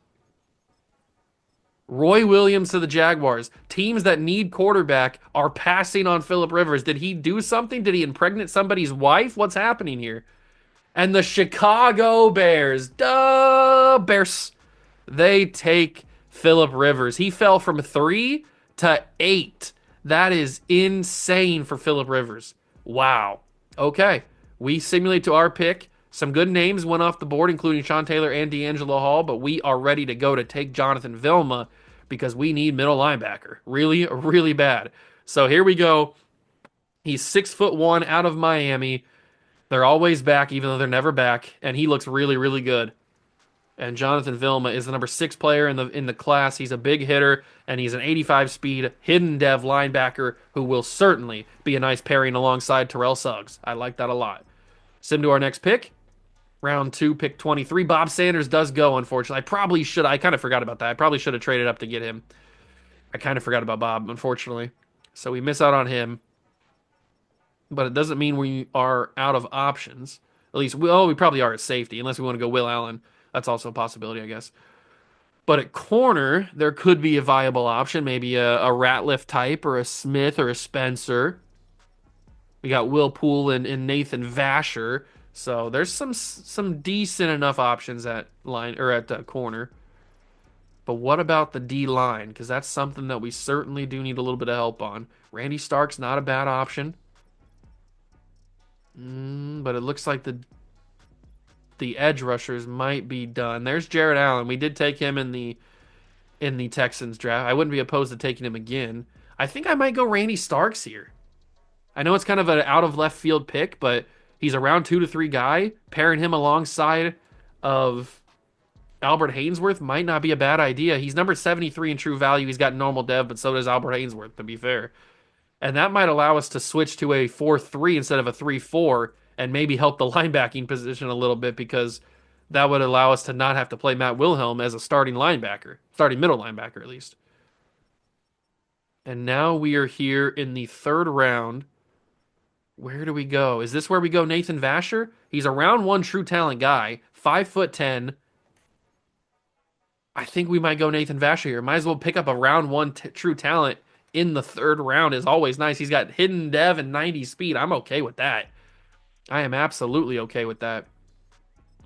Speaker 2: Roy Williams to the Jaguars. Teams that need quarterback are passing on Philip Rivers. Did he do something? Did he impregnate somebody's wife? What's happening here? And the Chicago Bears. Duh, Bears. They take Philip Rivers. He fell from 3 to 8. That is insane for Philip Rivers. Wow. Okay. We simulate to our pick. Some good names went off the board, including Sean Taylor and D'Angelo Hall, but we are ready to go to take Jonathan Vilma because we need middle linebacker. Really, really bad. So here we go. He's 6'1" out of Miami. They're always back, even though they're never back, and he looks really, really good. And Jonathan Vilma is the number 6 player in the class. He's a big hitter, and he's an 85 speed hidden dev linebacker who will certainly be a nice pairing alongside Terrell Suggs. I like that a lot. Sim to our next pick. Round 2, pick 23. Bob Sanders does go, unfortunately. I kind of forgot about that. I probably should have traded up to get him. I kind of forgot about Bob, unfortunately. So we miss out on him. But it doesn't mean we are out of options. At least, we probably are at safety, unless we want to go Will Allen. That's also a possibility, I guess. But at corner, there could be a viable option. Maybe a Ratliff type, or a Smith, or a Spencer. We got Will Poole and Nathan Vasher. So there's some decent enough options at line or at corner. But what about the D line? Because that's something that we certainly do need a little bit of help on. Randy Stark's not a bad option. But it looks like the edge rushers might be done. There's Jared Allen. We did take him in in the Texans draft. I wouldn't be opposed to taking him again. I think I might go Randy Starks here. I know it's kind of an out of left field pick, but he's a round 2 to 3 guy. Pairing him alongside of Albert Hainsworth might not be a bad idea. He's number 73 in true value. He's got normal dev, but so does Albert Hainsworth, to be fair. And that might allow us to switch to a 4-3 instead of a 3-4 and maybe help the linebacking position a little bit because that would allow us to not have to play Matt Wilhelm as a starting linebacker, starting middle linebacker at least. And now we are here in the third round. Where do we go? Is this where we go Nathan Vasher? He's a round one true talent guy, 5'10". I think we might go Nathan Vasher here. Might as well pick up a round one true talent in the third round is always nice. He's got hidden dev and 90 speed. I'm okay with that. I am absolutely okay with that.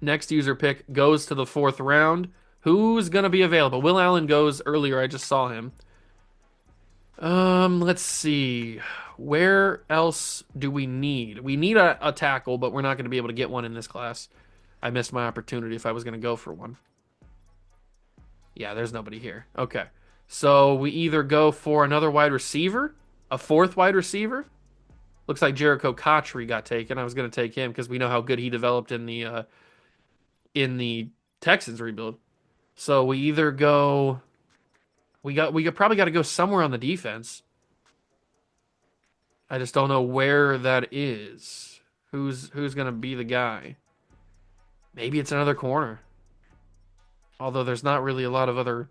Speaker 2: Next user pick goes to the fourth round. Who's going to be available? Will Allen goes earlier. I just saw him. Let's see. Where else do we need? We need a tackle, but we're not going to be able to get one in this class. I missed my opportunity if I was going to go for one. Yeah, there's nobody here. Okay. So we either go for another wide receiver, a fourth wide receiver. Looks like Jericho Cotchery got taken. I was going to take him because we know how good he developed in the Texans rebuild. So we either go. We probably got to go somewhere on the defense. I just don't know where that is. Who's going to be the guy? Maybe it's another corner. Although there's not really a lot of other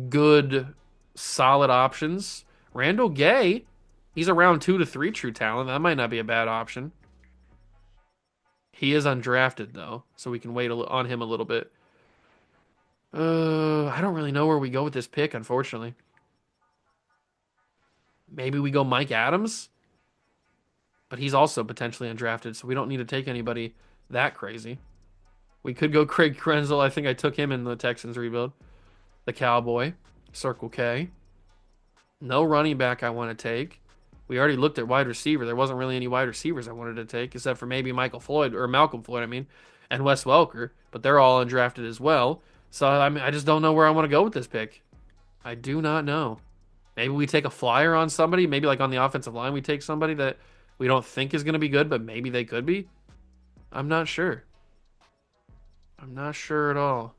Speaker 2: good, solid options. Randall Gay, he's a round 2 to 3 true talent. That might not be a bad option. He is undrafted though, so we can wait on him a little bit. I don't really know where we go with this pick, unfortunately. Maybe we go Mike Adams, but he's also potentially undrafted, so we don't need to take anybody that crazy. We could go Craig Krenzel. I think I took him in the Texans rebuild. The Cowboy, Circle K. No running back I want to take. We already looked at wide receiver. There wasn't really any wide receivers I wanted to take, except for maybe Malcolm Floyd, and Wes Welker, but they're all undrafted as well. So I just don't know where I want to go with this pick. I do not know. Maybe we take a flyer on somebody. Maybe like on the offensive line, we take somebody that we don't think is going to be good, but maybe they could be. I'm not sure. I'm not sure at all.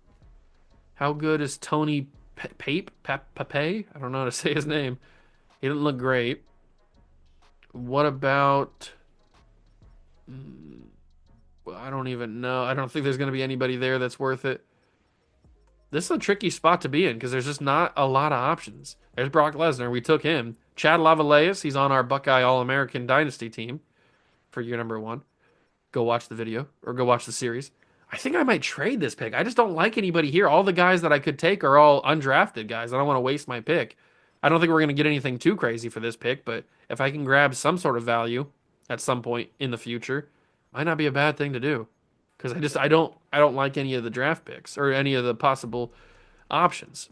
Speaker 2: How good is Tony Pape? Pape? I don't know how to say his name. He didn't look great. What about... Well, I don't even know. I don't think there's going to be anybody there that's worth it. This is a tricky spot to be in because there's just not a lot of options. There's Brock Lesnar. We took him. Chad Lavalaeus. He's on our Buckeye All-American Dynasty team for year number 1. Go watch the video or go watch the series. I think I might trade this pick. I just don't like anybody here. All the guys that I could take are all undrafted guys. I don't want to waste my pick. I don't think we're going to get anything too crazy for this pick, but if I can grab some sort of value at some point in the future, might not be a bad thing to do. Because I don't like any of the draft picks or any of the possible options.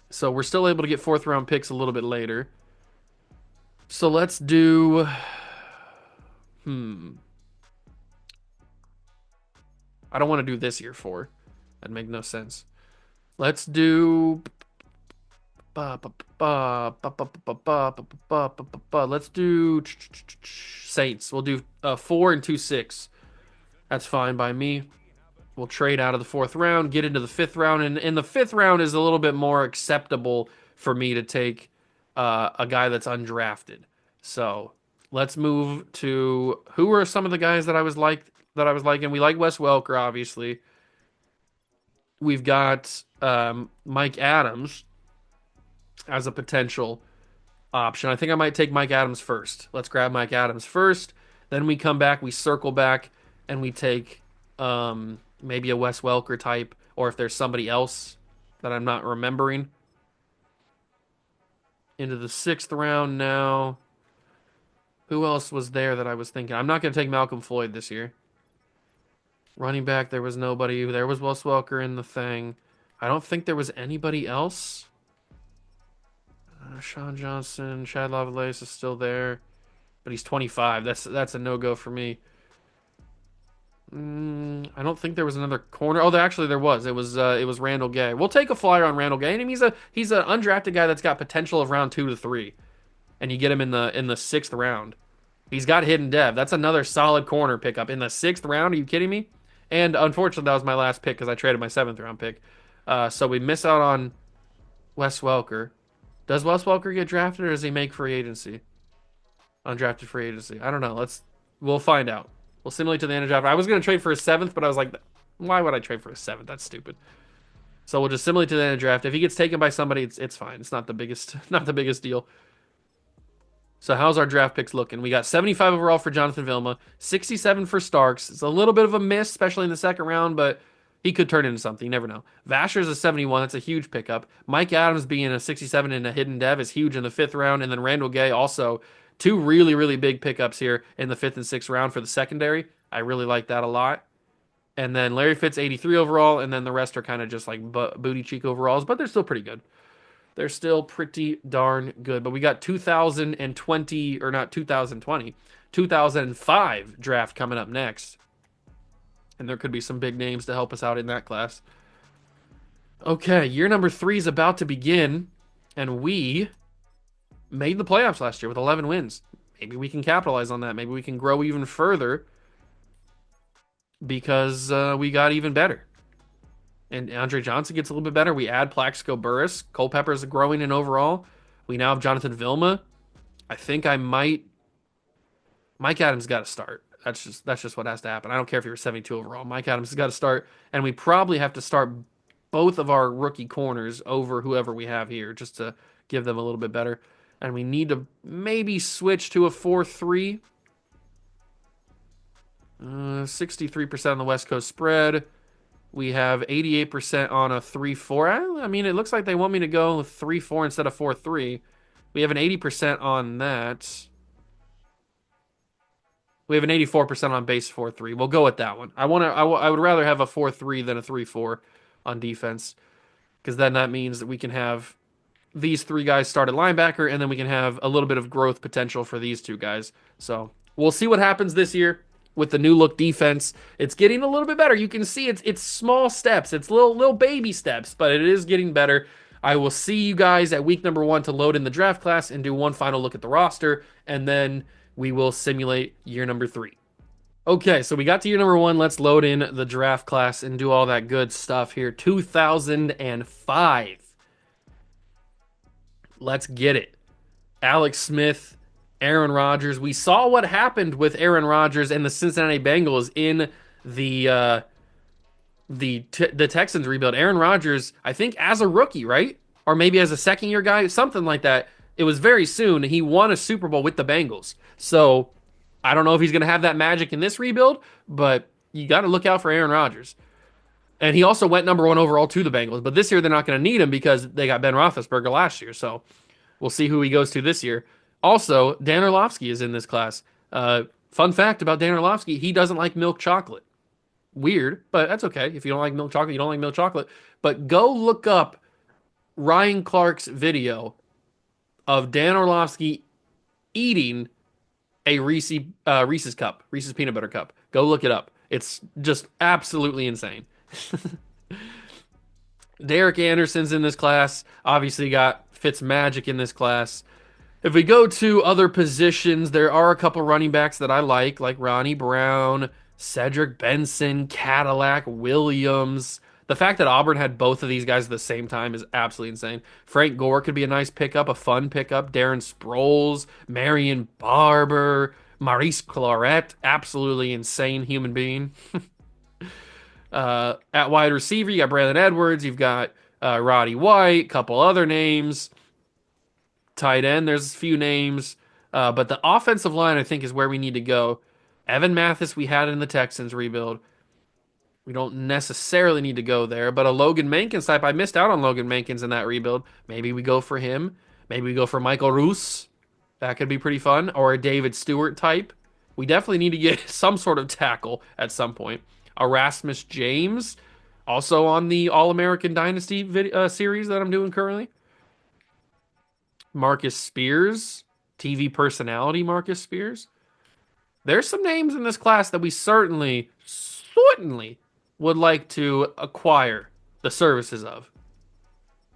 Speaker 2: So we're still able to get fourth round picks a little bit later. So let's do I don't want to do this year 4. That'd make no sense. Let's do let's do Saints. We'll do 4 and 2-6. That's fine by me. We'll trade out of the fourth round, get into the fifth round, and in the fifth round is a little bit more acceptable for me to take a guy that's undrafted. So let's move to who are some of the guys that I was liking. We like Wes Welker, obviously. We've got Mike Adams as a potential option. I think I might take Mike Adams first. Let's grab Mike Adams first. Then we come back, we circle back, and we take maybe a Wes Welker type, or if there's somebody else that I'm not remembering. Into the sixth round now. Who else was there that I was thinking? I'm not going to take Malcolm Floyd this year. Running back, there was nobody. There was Wes Welker in the thing. I don't think there was anybody else. Sean Johnson, Chad Lavalace is still there, but he's 25. That's a no-go for me. I don't think there was another corner. Oh, actually there was. It was Randall Gay. We'll take a flyer on Randall Gay, and he's an undrafted guy that's got potential of round 2 to 3, and you get him in the sixth round. He's got hidden dev. That's another solid corner pickup in the sixth round. Are you kidding me? And unfortunately, that was my last pick because I traded my seventh round pick. So we miss out on Wes Welker. Does Wes Welker get drafted or does he make free agency? Undrafted free agency. I don't know. We'll find out. We'll simulate to the end of draft. I was gonna trade for a seventh, but I was like, why would I trade for a seventh? That's stupid. So we'll just simulate to the end of draft. If he gets taken by somebody, it's fine. It's not the biggest not the biggest deal. So how's our draft picks looking? We got 75 overall for Jonathan Vilma, 67 for Starks. It's a little bit of a miss, especially in the second round, but he could turn into something. You never know. Vasher's a 71. That's a huge pickup. Mike Adams being a 67 in a hidden dev is huge in the fifth round. And then Randall Gay also two really, really big pickups here in the fifth and sixth round for the secondary. I really like that a lot. And then Larry Fitz, 83 overall. And then the rest are kind of just like booty cheek overalls, but they're still pretty good. They're still pretty darn good. But we got 2020, or not 2020, 2005 draft coming up next. And there could be some big names to help us out in that class. Okay, year number 3 is about to begin. And we made the playoffs last year with 11 wins. Maybe we can capitalize on that. Maybe we can grow even further because we got even better. And Andre Johnson gets a little bit better. We add Plaxico Burris. Culpepper is growing in overall. We now have Jonathan Vilma. I think I might. Mike Adams got to start. That's just what has to happen. I don't care if he was 72 overall. Mike Adams has got to start, and we probably have to start both of our rookie corners over whoever we have here just to give them a little bit better. And we need to maybe switch to a 4-3. 63% on the West Coast spread. We have 88% on a 3-4. I mean, it looks like they want me to go 3-4 instead of 4-3. We have an 80% on that. We have an 84% on base 4-3. We'll go with that one. I would rather have a 4-3 than a 3-4 on defense, because then that means that we can have these three guys start at linebacker, and then we can have a little bit of growth potential for these two guys. So we'll see what happens this year with the new look defense. It's getting a little bit better. You can see it's small steps. It's little baby steps, but it is getting better. I will see you guys at week number 1 to load in the draft class and do one final look at the roster, and then we will simulate year number 3. Okay, so we got to year number 1. Let's load in the draft class and do all that good stuff here. 2005. Let's get it. Alex Smith, Aaron Rodgers. We saw what happened with Aaron Rodgers and the Cincinnati Bengals in the Texans rebuild. Aaron Rodgers, I think as a rookie, right? Or maybe as a second year guy, something like that. It was very soon. He won a Super Bowl with the Bengals. So I don't know if he's going to have that magic in this rebuild, but you got to look out for Aaron Rodgers. And he also went number 1 overall to the Bengals. But this year they're not going to need him because they got Ben Roethlisberger last year. So we'll see who he goes to this year. Also, Dan Orlovsky is in this class. Fun fact about Dan Orlovsky, he doesn't like milk chocolate. Weird, but that's okay. If you don't like milk chocolate, you don't like milk chocolate. But go look up Ryan Clark's video of Dan Orlovsky eating a Reese's cup, Reese's peanut butter cup. Go look it up. It's just absolutely insane. Derek Anderson's in this class. Obviously got Fitzmagic in this class. If we go to other positions, there are a couple running backs that I like Ronnie Brown, Cedric Benson, Cadillac, Williams. The fact that Auburn had both of these guys at the same time is absolutely insane. Frank Gore could be a nice pickup, a fun pickup. Darren Sproles, Marion Barber, Maurice Claret, absolutely insane human being. At wide receiver, you got Braylon Edwards, you've got Roddy White, couple other names. Tight end, there's a few names. But the offensive line, I think, is where we need to go. Evan Mathis, we had in the Texans rebuild. We don't necessarily need to go there, but a Logan Mankins type, I missed out on Logan Mankins in that rebuild. Maybe we go for him. Maybe we go for Michael Roos. That could be pretty fun. Or a David Stewart type. We definitely need to get some sort of tackle at some point. Erasmus James, also on the All-American Dynasty series that I'm doing currently. Marcus Spears, TV personality Marcus Spears. There's some names in this class that we certainly certainly would like to acquire the services of.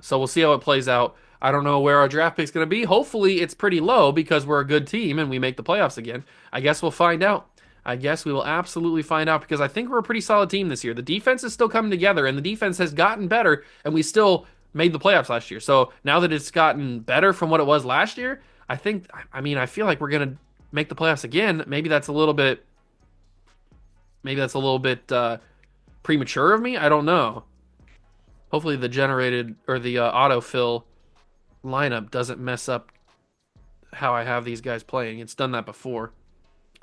Speaker 2: So we'll see how it plays out. I don't know where our draft pick's going to be. Hopefully, it's pretty low because we're a good team and we make the playoffs again. I guess we'll find out. I guess we will absolutely find out because I think we're a pretty solid team this year. The defense is still coming together and the defense has gotten better, and we still made the playoffs last year. So now that it's gotten better from what it was last year, I feel like we're going to make the playoffs again. Maybe that's a little bit premature of me. I don't know. Hopefully the generated or the autofill lineup doesn't mess up how I have these guys playing. It's done that before.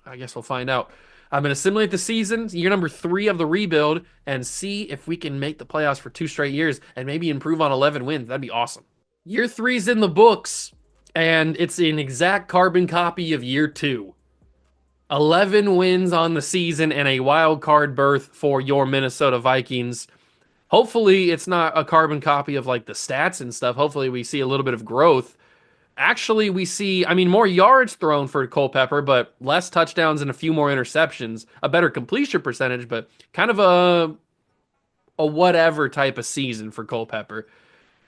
Speaker 2: I guess we'll find out. I'm going to simulate the season, year number 3 of the rebuild, and see if we can make the playoffs for 2 straight years and maybe improve on 11 wins. That'd be awesome. Year 3's in the books, and it's an exact carbon copy of year 2. 11 wins on the season and a wild card berth for your Minnesota Vikings. Hopefully, it's not a carbon copy of like the stats and stuff. Hopefully, we see a little bit of growth. Actually, we see, more yards thrown for Culpepper, but less touchdowns and a few more interceptions. A better completion percentage, but kind of a whatever type of season for Culpepper.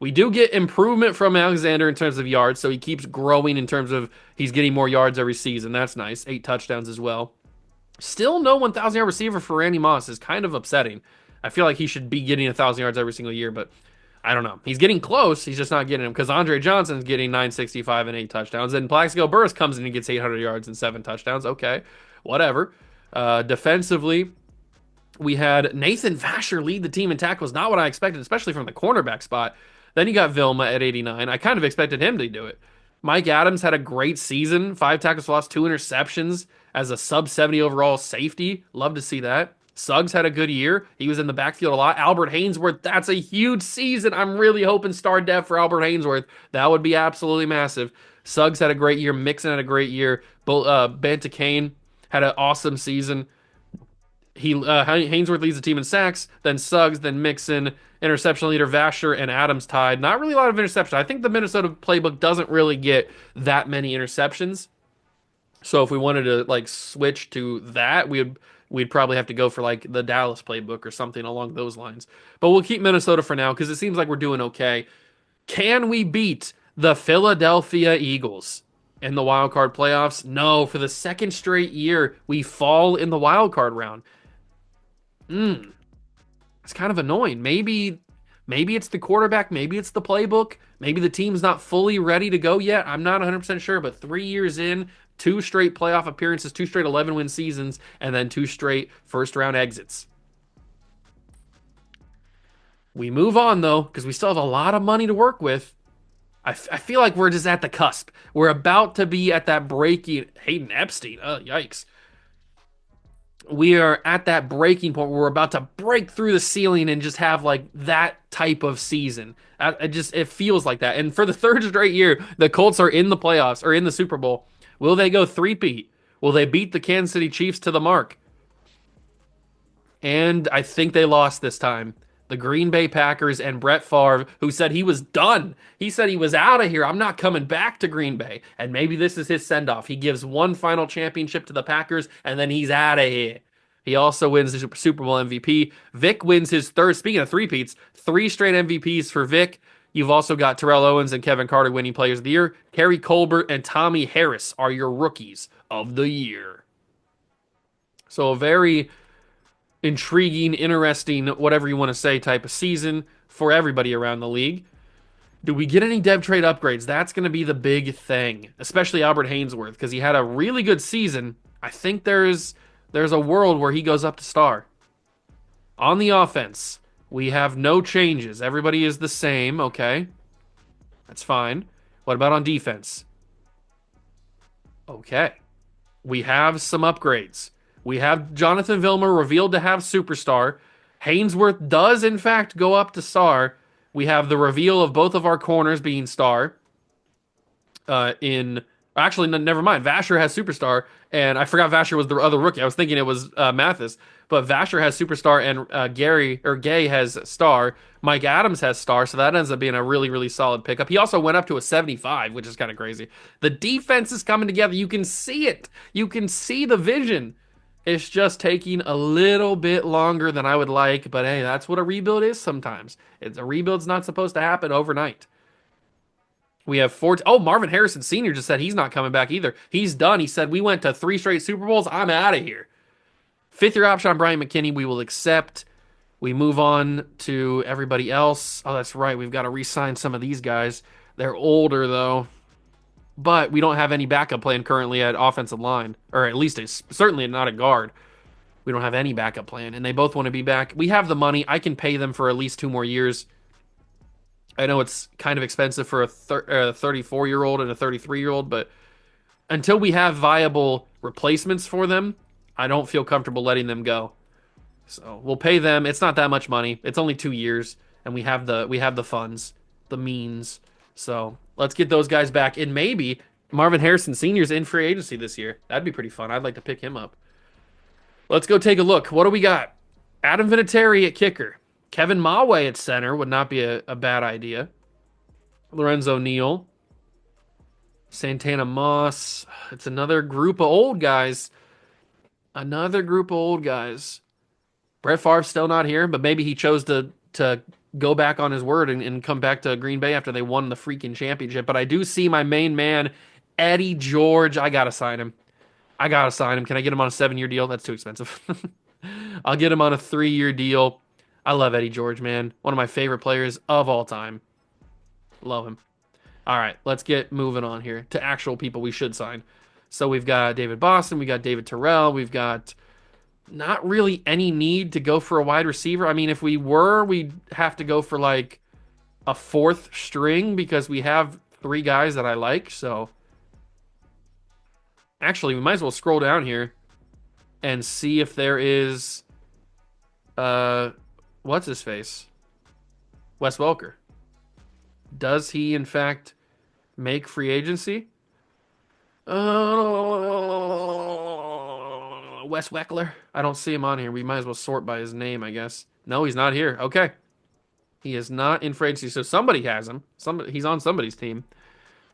Speaker 2: We do get improvement from Alexander in terms of yards, so he keeps growing in terms of he's getting more yards every season. That's nice. 8 touchdowns as well. Still no 1,000-yard receiver for Randy Moss is kind of upsetting. I feel like he should be getting 1,000 yards every single year, but I don't know. He's getting close. He's just not getting them because Andre Johnson's getting 965 and 8 touchdowns, and Plaxico Burress comes in and gets 800 yards and 7 touchdowns. Okay, whatever. Defensively, we had Nathan Vasher lead the team in tackles. Not what I expected, especially from the cornerback spot. Then you got Vilma at 89. I kind of expected him to do it. Mike Adams had a great season. 5 tackles for loss, 2 interceptions as a sub 70 overall safety. Love to see that. Suggs had a good year. He was in the backfield a lot. Albert Haynesworth, that's a huge season. I'm really hoping star dev for Albert Haynesworth. That would be absolutely massive. Suggs had a great year. Mixon had a great year. Banta Kane had an awesome season. Haynesworth leads the team in sacks, then Suggs, then Mixon, interception leader Vasher, and Adams tied. Not really a lot of interceptions. I think the Minnesota playbook doesn't really get that many interceptions. So if we wanted to like switch to that, we'd probably have to go for like the Dallas playbook or something along those lines. But we'll keep Minnesota for now because it seems like we're doing okay. Can we beat the Philadelphia Eagles in the wild card playoffs? No, for the second straight year, we fall in the wild card round. It's kind of annoying. Maybe it's the quarterback, maybe it's the playbook, maybe the team's not fully ready to go yet. I'm not 100% sure, but 3 years in, 2 straight playoff appearances, 2 straight 11-win seasons, and then 2 straight first-round exits. We move on, though, because we still have a lot of money to work with. I feel like we're just at the cusp. We're about to be at that breaking... Hayden Epstein, yikes. We are at that breaking point where we're about to break through the ceiling and just have like that type of season. It feels like that. And for the 3rd straight year, the Colts are in the playoffs or in the Super Bowl. Will they go three-peat? Will they beat the Kansas City Chiefs to the mark? And I think they lost this time. The Green Bay Packers and Brett Favre, who said he was done. He said he was out of here. I'm not coming back to Green Bay. And maybe this is his send-off. He gives one final championship to the Packers, and then he's out of here. He also wins the Super Bowl MVP. Vic wins his 3rd. Speaking of three-peats, 3 straight MVPs for Vic. You've also got Terrell Owens and Kevin Carter winning Players of the Year. Kerry Colbert and Tommy Harris are your Rookies of the Year. So a very intriguing, interesting, whatever you want to say, type of season for everybody around the league. Do we get any dev trade upgrades? That's going to be the big thing, especially Albert Haynesworth, because he had a really good season. I think there's a world where he goes up to star. On the offense, we have no changes. Everybody is the same, okay? That's fine. What about on defense? Okay. We have some upgrades. We have Jonathan Vilma revealed to have superstar. Haynesworth does, in fact, go up to star. We have the reveal of both of our corners being star. Actually, never mind. Vasher has superstar, and I forgot Vasher was the other rookie. I was thinking it was Mathis, but Vasher has superstar, and Gay has star. Mike Adams has star, so that ends up being a really, really solid pickup. He also went up to a 75, which is kind of crazy. The defense is coming together. You can see it. You can see the vision. It's just taking a little bit longer than I would like, but hey, that's what a rebuild is sometimes. A rebuild's not supposed to happen overnight. We have four. Oh, Marvin Harrison Sr. just said he's not coming back either. He's done. He said, we went to three straight Super Bowls. I'm out of here. Fifth year option on Brian McKinney, we will accept. We move on to everybody else. Oh, that's right. We've got to re sign some of these guys. They're older, though. But we don't have any backup plan currently at offensive line, or at least it's certainly not a guard. We don't have any backup plan, and they both want to be back. We have the money. I can pay them for at least 2 more years. I know it's kind of expensive for a 34-year-old and a 33-year-old, but until we have viable replacements for them, I don't feel comfortable letting them go. So we'll pay them. It's not that much money. It's only 2 years, and we have the funds, the means. So let's get those guys back, and maybe Marvin Harrison Sr.'s in free agency this year. That'd be pretty fun. I'd like to pick him up. Let's go take a look. What do we got? Adam Vinatieri at kicker. Kevin Mawe at center would not be a bad idea. Lorenzo Neal. Santana Moss. It's another group of old guys. Another group of old guys. Brett Favre's still not here, but maybe he chose to go back on his word and come back to Green Bay after they won the freaking championship. But I do see my main man, Eddie George. I gotta sign him. I gotta sign him. Can I get him on a 7-year deal? That's too expensive. I'll get him on a 3-year deal. I love Eddie George, man. One of my favorite players of all time. Love him. All right, let's get moving on here to actual people we should sign. So we've got David Boston, we got David Terrell, we've got not really any need to go for a wide receiver. I mean, if we were, we'd have to go for like a fourth string because we have three guys that I like. So actually, we might as well scroll down here and see if there is uh what's his face? Wes Welker. Does he in fact make free agency? Wes Weckler. I don't see him on here. We might as well sort by his name, I guess. No, he's not here. Okay. He is not in free agency, so somebody has him. He's on somebody's team.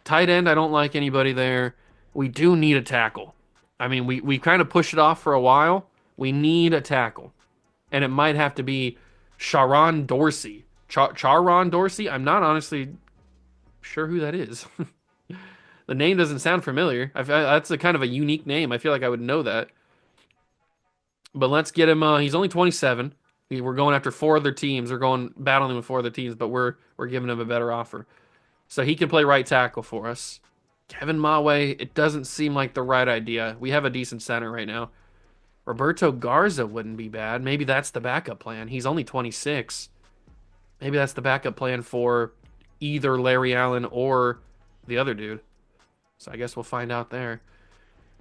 Speaker 2: Tight end, I don't like anybody there. We do need a tackle. I mean, we kind of pushed it off for a while. We need a tackle. And it might have to be Sharon Dorsey. Charon Dorsey? I'm not honestly sure who that is. The name doesn't sound familiar. That's a kind of a unique name. I feel like I would know that. But let's get him. He's only 27. We're going after four other teams. We're going battling with four other teams, but we're giving him a better offer. So he can play right tackle for us. Kevin Mawe, it doesn't seem like the right idea. We have a decent center right now. Roberto Garza wouldn't be bad. Maybe that's the backup plan. He's only 26. Maybe that's the backup plan for either Larry Allen or the other dude. So I guess we'll find out there.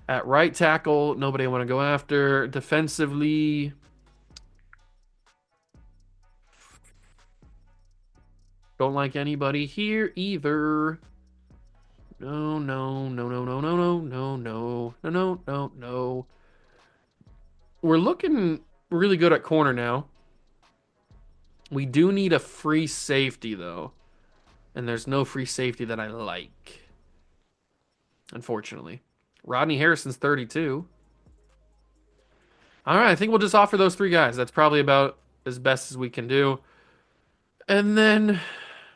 Speaker 2: At right tackle, nobody I want to go after. Defensively, don't like anybody here either. No, no, no, no, no, no, no, no, no, no, no, no, no. We're looking really good at corner now. We do need a free safety, though. And there's no free safety that I like. Unfortunately. Rodney Harrison's 32. All right, I think we'll just offer those three guys. That's probably about as best as we can do. And then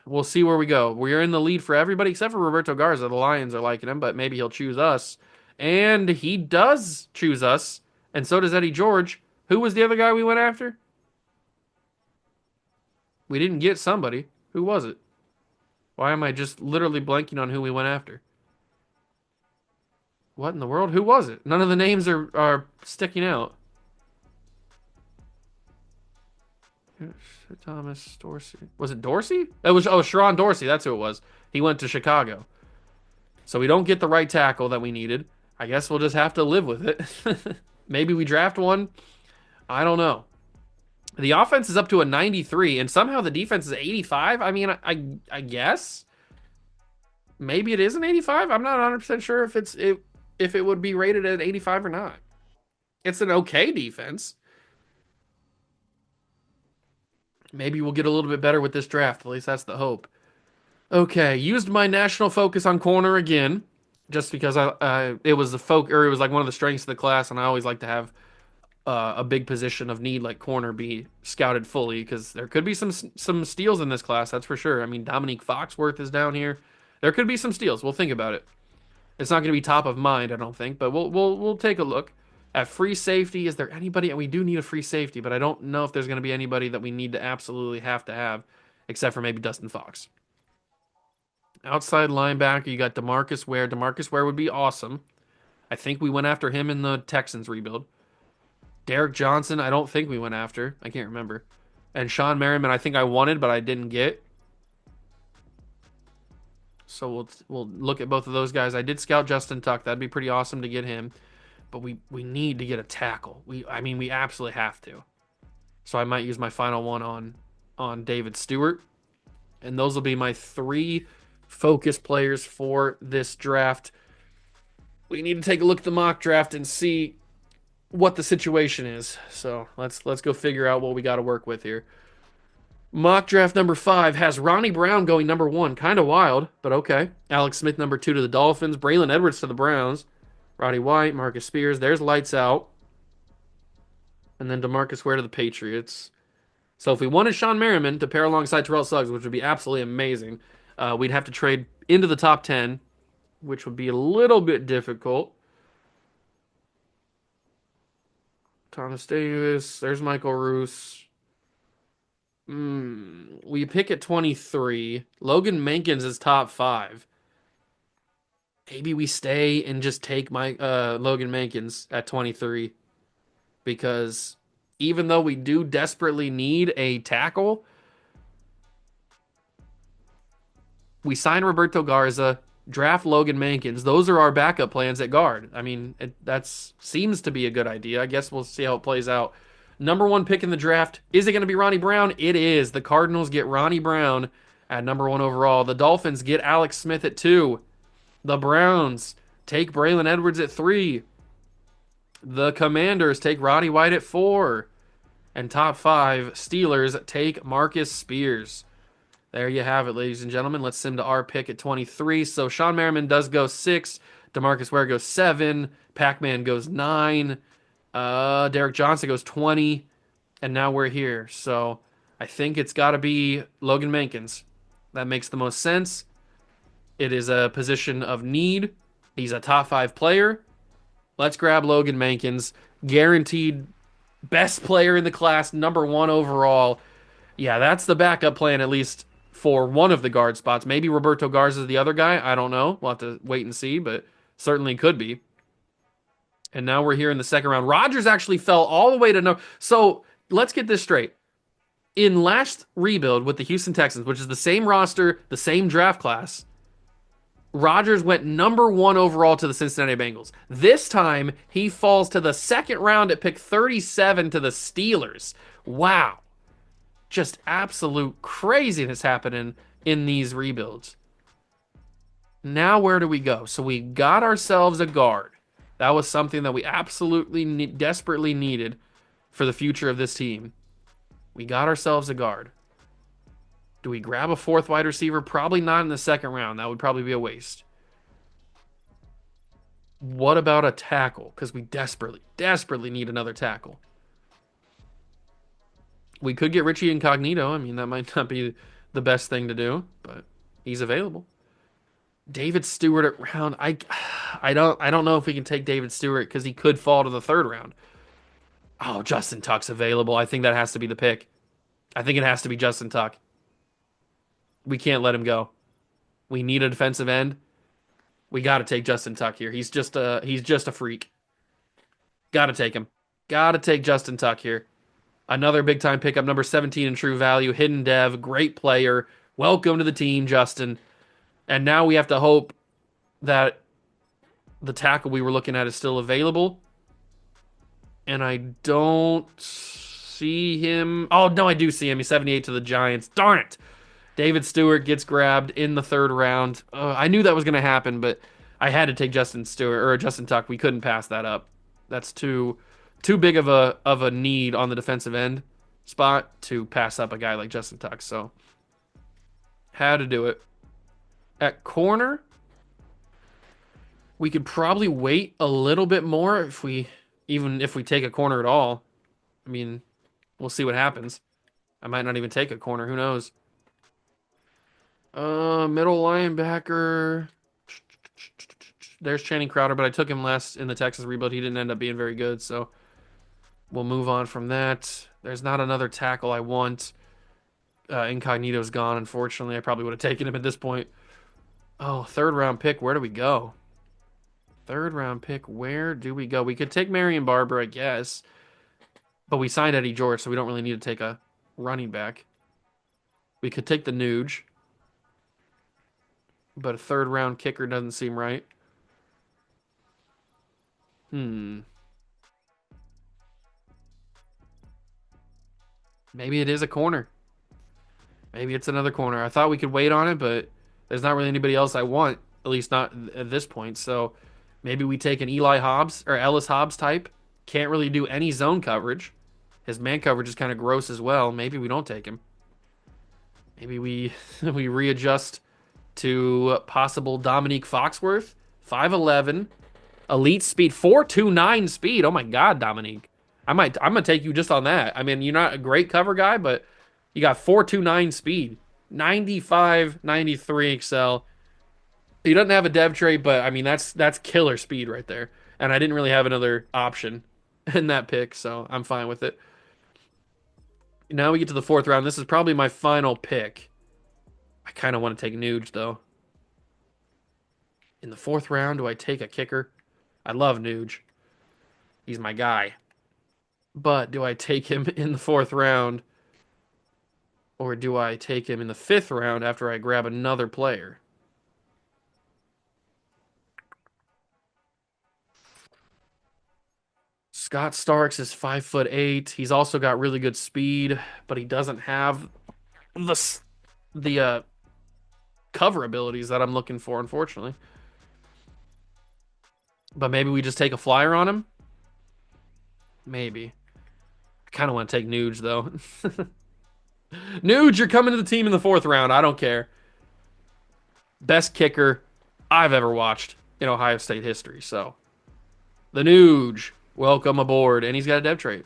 Speaker 2: we'll see where we go. We're in the lead for everybody except for Roberto Garza. The Lions are liking him, but maybe he'll choose us. And he does choose us. And so does Eddie George. Who was the other guy we went after? We didn't get somebody. Who was it? Why am I just literally blanking on who we went after? What in the world? Who was it? None of the names are sticking out. Thomas Dorsey. Was it Dorsey? It was Sharon Dorsey. That's who it was. He went to Chicago. So we don't get the right tackle that we needed. I guess we'll just have to live with it. Maybe we draft one. I don't know. The offense is up to a 93, and somehow the defense is 85. I mean, I guess maybe it is an 85. I'm not 100% sure if it would be rated at 85 or not. It's an okay defense. Maybe we'll get a little bit better with this draft. At least that's the hope. Okay, used my national focus on corner again, just because it was the it was like one of the strengths of the class, and I always like to have a big position of need like corner be scouted fully because there could be some steals in this class. That's for sure. I mean, Dominique Foxworth is down here. There could be some steals. We'll think about it. It's not going to be top of mind, I don't think, but we'll take a look at free safety. Is there anybody? We do need a free safety, but I don't know if there's going to be anybody that we need to absolutely have to have, except for maybe Dustin Fox. Outside linebacker, you got Demarcus Ware. Demarcus Ware would be awesome. I think we went after him in the Texans rebuild. Derek Johnson, I don't think we went after. I can't remember. And Sean Merriman, I think I wanted, but I didn't get. So we'll look at both of those guys. I did scout Justin Tuck. That'd be pretty awesome to get him. But we need to get a tackle. We absolutely have to. So I might use my final one on David Stewart. And those will be my 3 focus players for this draft. We need to take a look at the mock draft and see what the situation is. So let's go figure out what we got to work with here. Mock draft number 5 has Ronnie Brown going number 1. Kind of wild, but okay. Alex Smith number 2 to the Dolphins. Braylon Edwards to the Browns. Roddy White, Marcus Spears. There's lights out. And then DeMarcus Ware to the Patriots. So if we wanted Sean Merriman to pair alongside Terrell Suggs, which would be absolutely amazing, we'd have to trade into the top 10, which would be a little bit difficult. Thomas Davis. There's Michael Roos. We pick at 23. Logan Mankins is top 5. Maybe we stay and just take Logan Mankins at 23 because even though we do desperately need a tackle, we sign Roberto Garza, draft Logan Mankins. Those are our backup plans at guard. I mean, that seems to be a good idea. I guess we'll see how it plays out. Number 1 pick in the draft. Is it going to be Ronnie Brown? It is. The Cardinals get Ronnie Brown at number 1 overall. The Dolphins get Alex Smith at 2. The Browns take Braylon Edwards at 3. The Commanders take Roddy White at 4. And top 5, Steelers take Marcus Spears. There you have it, ladies and gentlemen. Let's send to our pick at 23. So Sean Merriman does go 6. DeMarcus Ware goes 7. Pac-Man goes 9. Derek Johnson goes 20. And now we're here. So I think it's got to be Logan Mankins. That makes the most sense. It is a position of need. He's a top 5 player. Let's grab Logan Mankins. Guaranteed best player in the class, number 1 overall. Yeah, that's the backup plan, at least for one of the guard spots. Maybe Roberto Garza is the other guy. I don't know. We'll have to wait and see, but certainly could be. And now we're here in the second round. Rodgers actually fell all the way to no. So let's get this straight. In last rebuild with the Houston Texans, which is the same roster, the same draft class, Rodgers went number 1 overall to the Cincinnati Bengals. This time, he falls to the second round at pick 37 to the Steelers. Wow. Just absolute craziness happening in these rebuilds. Now, where do we go? So we got ourselves a guard. That was something that we absolutely desperately needed for the future of this team. We got ourselves a guard. Do we grab a 4th wide receiver? Probably not in the second round. That would probably be a waste. What about a tackle? Because we desperately need another tackle. We could get Richie Incognito. I mean, that might not be the best thing to do, but he's available. David Stewart at round. I don't know if we can take David Stewart because he could fall to the 3rd round. Oh, Justin Tuck's available. I think that has to be the pick. I think it has to be Justin Tuck. We can't let him go. We need a defensive end. We got to take Justin Tuck here. He's just a freak. Got to take him. Got to take Justin Tuck here. Another big time pickup, number 17 in true value, hidden dev, great player. Welcome to the team, Justin. And now we have to hope that the tackle we were looking at is still available. And I don't see him. Oh, no, I do see him. He's 78 to the Giants. Darn it. David Stewart gets grabbed in the 3rd round. I knew that was going to happen, but I had to take Justin Tuck. We couldn't pass that up. That's too big of a need on the defensive end spot to pass up a guy like Justin Tuck. So had to do it. At corner, we could probably wait a little bit more if we even if we take a corner at all. I mean, we'll see what happens. I might not even take a corner. Who knows? Middle linebacker. There's Channing Crowder, but I took him last in the Texas rebuild. He didn't end up being very good, so we'll move on from that. There's not another tackle I want. Incognito's gone, unfortunately. I probably would have taken him at this point. Oh, third round pick. Where do we go? Third round pick. Where do we go? We could take Marion Barber, I guess. But we signed Eddie George, so we don't really need to take a running back. We could take the Nuge. But a third round kicker doesn't seem right. Hmm. Maybe it is a corner. Maybe it's another corner. I thought we could wait on it, but there's not really anybody else I want, at least not at this point. So maybe we take an Eli Hobbs or Ellis Hobbs type. Can't really do any zone coverage. His man coverage is kind of gross as well. Maybe we don't take him. Maybe we we readjust to possible Dominique Foxworth, 5'11", elite speed, 4.29 speed. Oh my God, Dominique. I'm gonna take you just on that. I mean, you're not a great cover guy, but you got 4.29 speed, 95, 93 excel. He doesn't have a dev trait, but I mean that's killer speed right there. And I didn't really have another option in that pick, so I'm fine with it. Now we get to the fourth round. This is probably my final pick. I kind of want to take Nuge though. In the fourth round, do I take a kicker? I love Nuge. He's my guy. But do I take him in the fourth round? Or do I take him in the fifth round after I grab another player? Scott Starks is 5'8". He's also got really good speed, but he doesn't have the cover abilities that I'm looking for, unfortunately. But maybe we just take a flyer on him? Maybe. I kind of want to take Nuge, though. Nuge, you're coming to the team in the fourth round. I don't care. Best kicker I've ever watched in Ohio State history. So, the Nuge, welcome aboard. And he's got a dev trait.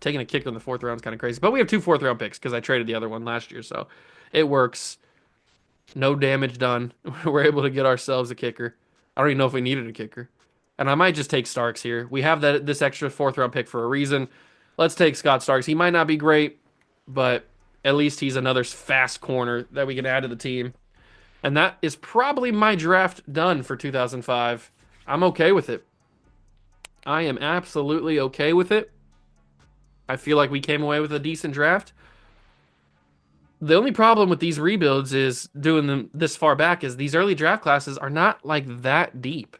Speaker 2: Taking a kick in the fourth round is kind of crazy. But we have 2 fourth round picks because I traded the other one last year. So, it works. No damage done. We're able to get ourselves a kicker. I don't even know if we needed a kicker. And I might just take Starks here. We have this extra fourth round pick for a reason. Let's take Scott Starks. He might not be great, but at least he's another fast corner that we can add to the team. And that is probably my draft done for 2005. I'm okay with it. I am absolutely okay with it. I feel like we came away with a decent draft. The only problem with these rebuilds is doing them this far back is these early draft classes are not like that deep.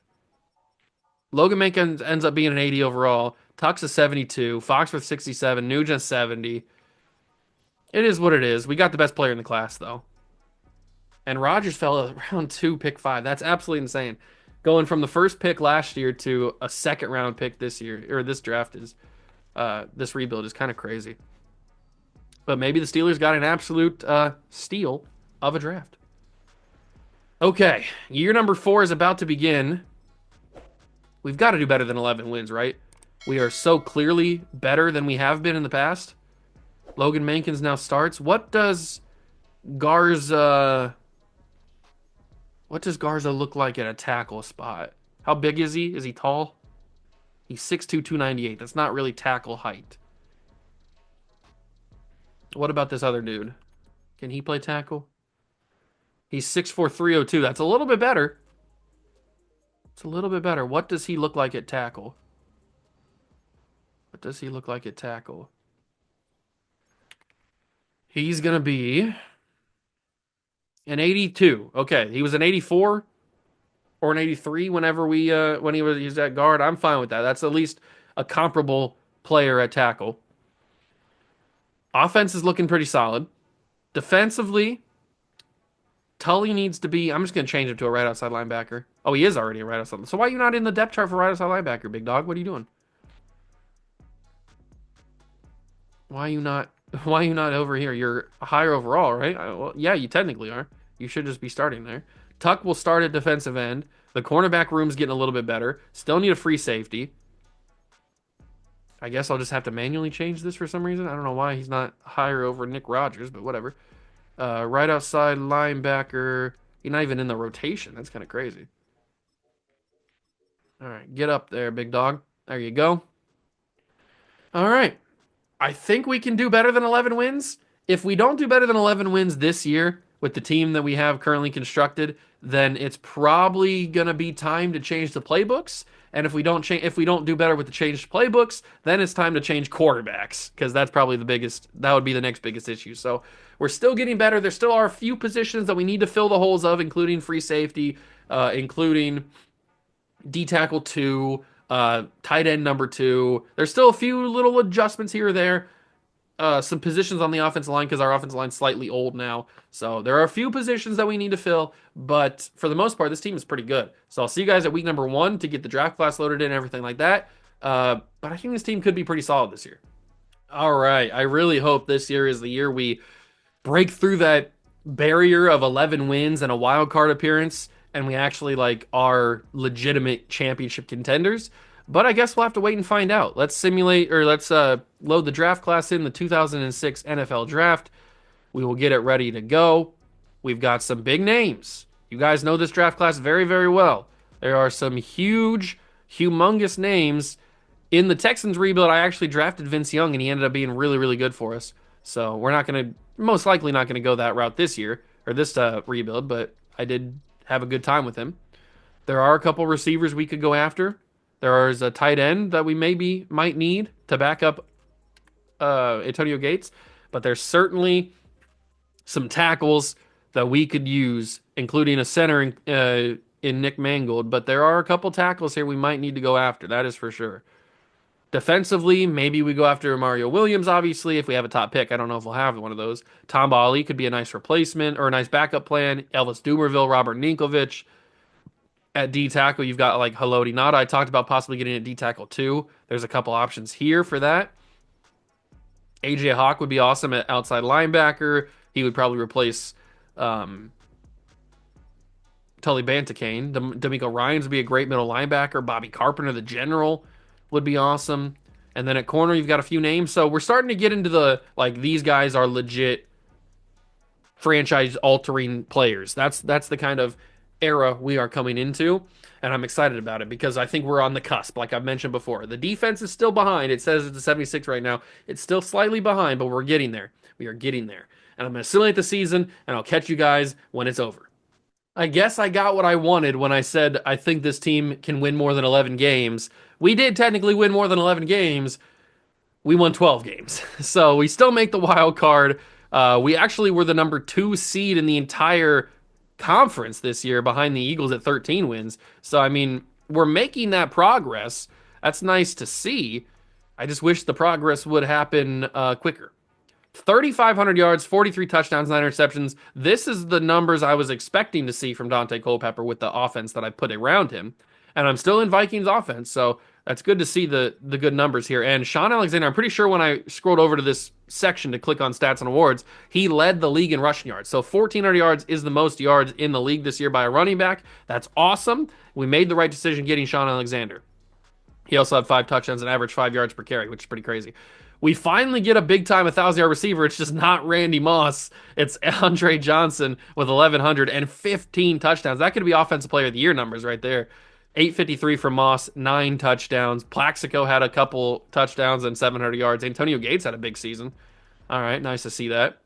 Speaker 2: Logan Mankins ends up being an 80 overall. Tux is 72. Foxworth 67. Nugent 70. It is what it is. We got the best player in the class, though. And Rodgers fell at round 2, pick 5. That's absolutely insane. Going from the first pick last year to a second round pick this year, or this draft is, this rebuild is kind of crazy. But maybe the Steelers got an absolute steal of a draft. Okay, year number 4 is about to begin. We've got to do better than 11 wins, right? We are so clearly better than we have been in the past. Logan Mankins now starts. What does Garza look like at a tackle spot? How big is he? Is he tall? He's 6'2", 298. That's not really tackle height. What about this other dude? Can he play tackle? He's 6'4", 302. That's a little bit better. It's a little bit better. What does he look like at tackle? What does he look like at tackle? He's going to be an 82. Okay, he was an 84 or an 83 whenever when he was at guard. I'm fine with that. That's at least a comparable player at tackle. Offense is looking pretty solid. Defensively, Tully needs to be. I'm just going to change him to a right outside linebacker. Oh, he is already a right outside. So why are you not in the depth chart for right outside linebacker, big dog? What are you doing? Why are you not? Why are you not over here? You're higher overall, right? Well, yeah, you technically are. You should just be starting there. Tuck will start at defensive end. The cornerback room's getting a little bit better. Still need a free safety. I guess I'll just have to manually change this for some reason. I don't know why he's not higher over Nick Rogers, but whatever. Right outside linebacker. He's not even in the rotation. That's kind of crazy. All right, get up there, big dog. There you go. All right. I think we can do better than 11 wins. If we don't do better than 11 wins this year with the team that we have currently constructed, then it's probably going to be time to change the playbooks. And if we don't do better with the changed playbooks, then it's time to change quarterbacks because that's probably the biggest that would be the next biggest issue. So, we're still getting better. There still are a few positions that we need to fill the holes of, including free safety, including D tackle 2, tight end number 2. There's still a few little adjustments here or there. Some positions on the offensive line because our offensive line's slightly old now. So there are a few positions that we need to fill, but for the most part, this team is pretty good. So I'll see you guys at week number 1 to get the draft class loaded in and everything like that. But I think this team could be pretty solid this year. All right. I really hope this year is the year we break through that barrier of 11 wins and a wild card appearance and we actually like are legitimate championship contenders. But I guess we'll have to wait and find out. Let's load the draft class in the 2006 NFL draft. We will get it ready to go. We've got some big names. You guys know this draft class very, very well. There are some humongous names. In the Texans rebuild, I actually drafted Vince Young, and he ended up being really, really good for us. So we're not going to, most likely not going to go that route this year, or this rebuild, but I did have a good time with him. There are a couple receivers we could go after. There is a tight end that we might need to back up Antonio Gates, but there's certainly some tackles that we could use, including a center in Nick Mangold. But there are a couple tackles here we might need to go after. That is for sure. Defensively, maybe we go after Mario Williams, obviously, if we have a top pick. I don't know if we'll have one of those. Tom Bali could be a nice replacement or a nice backup plan. Elvis Dumerville, Robert Ninkovich. At D tackle, you've got like Haloti Nada. I talked about possibly getting a D tackle too. There's a couple options here for that. AJ Hawk would be awesome at outside linebacker. He would probably replace Tully Bantakane. D'Amico Ryans would be a great middle linebacker. Bobby Carpenter, the general, would be awesome. And then at corner, you've got a few names. So we're starting to get into the, like, these guys are legit franchise-altering players. That's the kind of era we are coming into, and I'm excited about it because I think we're on the cusp, like I've mentioned before. The defense is still behind. It says it's a 76 right now. It's still slightly behind, but we're getting there. We are getting there. And I'm going to simulate the season, and I'll catch you guys when it's over. I guess I got what I wanted when I said I think this team can win more than 11 games. We did technically win more than 11 games. We won 12 games. So we still make the wild card. We actually were the number 2 seed in the entire conference this year behind the Eagles at 13 wins. So, I mean, we're making that progress. That's nice to see. I just wish the progress would happen quicker. 3,500 yards, 43 touchdowns, 9 interceptions. This is the numbers I was expecting to see from Dante Culpepper with the offense that I put around him. And I'm still in Vikings offense, so that's good to see the good numbers here. And Sean Alexander, I'm pretty sure when I scrolled over to this section to click on stats and awards, he led the league in rushing yards. So 1,400 yards is the most yards in the league this year by a running back. That's awesome. We made the right decision getting Sean Alexander. He also had 5 touchdowns and averaged 5 yards per carry, which is pretty crazy. We finally get a big time 1,000-yard receiver. It's just not Randy Moss. It's Andre Johnson with 1,115 touchdowns. That could be offensive player of the year numbers right there. 853 for Moss, 9 touchdowns. Plaxico had a couple touchdowns and 700 yards. Antonio Gates had a big season. All right, nice to see that.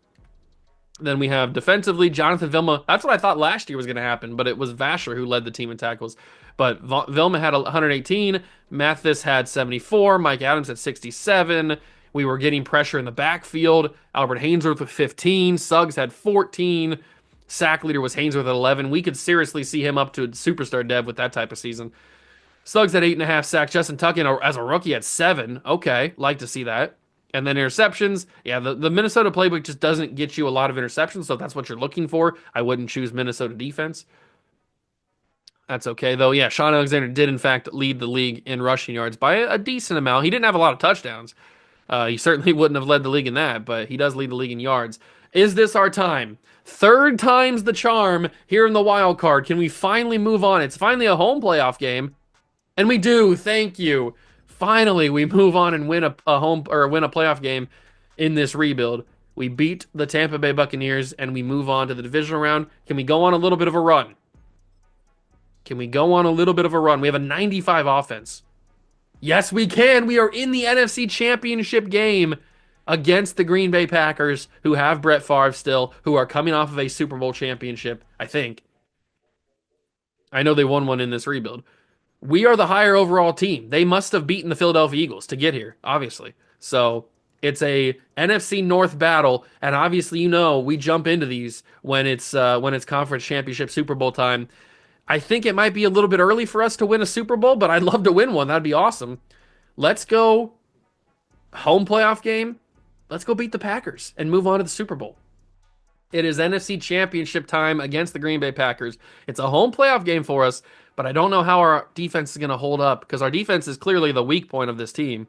Speaker 2: Then we have defensively, Jonathan Vilma. That's what I thought last year was going to happen, but it was Vasher who led the team in tackles. But Vilma had 118, Mathis had 74, Mike Adams had 67. We were getting pressure in the backfield. Albert Hainsworth with 15, Suggs had 14. Sack leader was Hainsworth at 11. We could seriously see him up to a superstar dev with that type of season. Suggs had 8.5 sacks. Justin Tucken, as a rookie, had 7. Okay, like to see that. And then interceptions. Yeah, the Minnesota playbook just doesn't get you a lot of interceptions, so if that's what you're looking for, I wouldn't choose Minnesota defense. That's okay, though. Yeah, Sean Alexander did, in fact, lead the league in rushing yards by a decent amount. He didn't have a lot of touchdowns. He certainly wouldn't have led the league in that, but he does lead the league in yards. Is this our time? Third time's the charm here in the wild card. Can we finally move on? It's finally a home playoff game. And we do. Thank you. Finally, we move on and win a home or win a playoff game in this rebuild. We beat the Tampa Bay Buccaneers and we move on to the divisional round. Can we go on a little bit of a run? Can we go on a little bit of a run? We have a 95 offense. Yes, we can. We are in the NFC Championship game against the Green Bay Packers, who have Brett Favre still, who are coming off of a Super Bowl championship, I think. I know they won one in this rebuild. We are the higher overall team. They must have beaten the Philadelphia Eagles to get here, obviously. So it's a NFC North battle, and obviously, we jump into these when it's conference championship Super Bowl time. I think it might be a little bit early for us to win a Super Bowl, but I'd love to win one. That'd be awesome. Let's go home playoff game. Let's go beat the Packers and move on to the Super Bowl. It is NFC Championship time against the Green Bay Packers. It's a home playoff game for us, but I don't know how our defense is going to hold up because our defense is clearly the weak point of this team.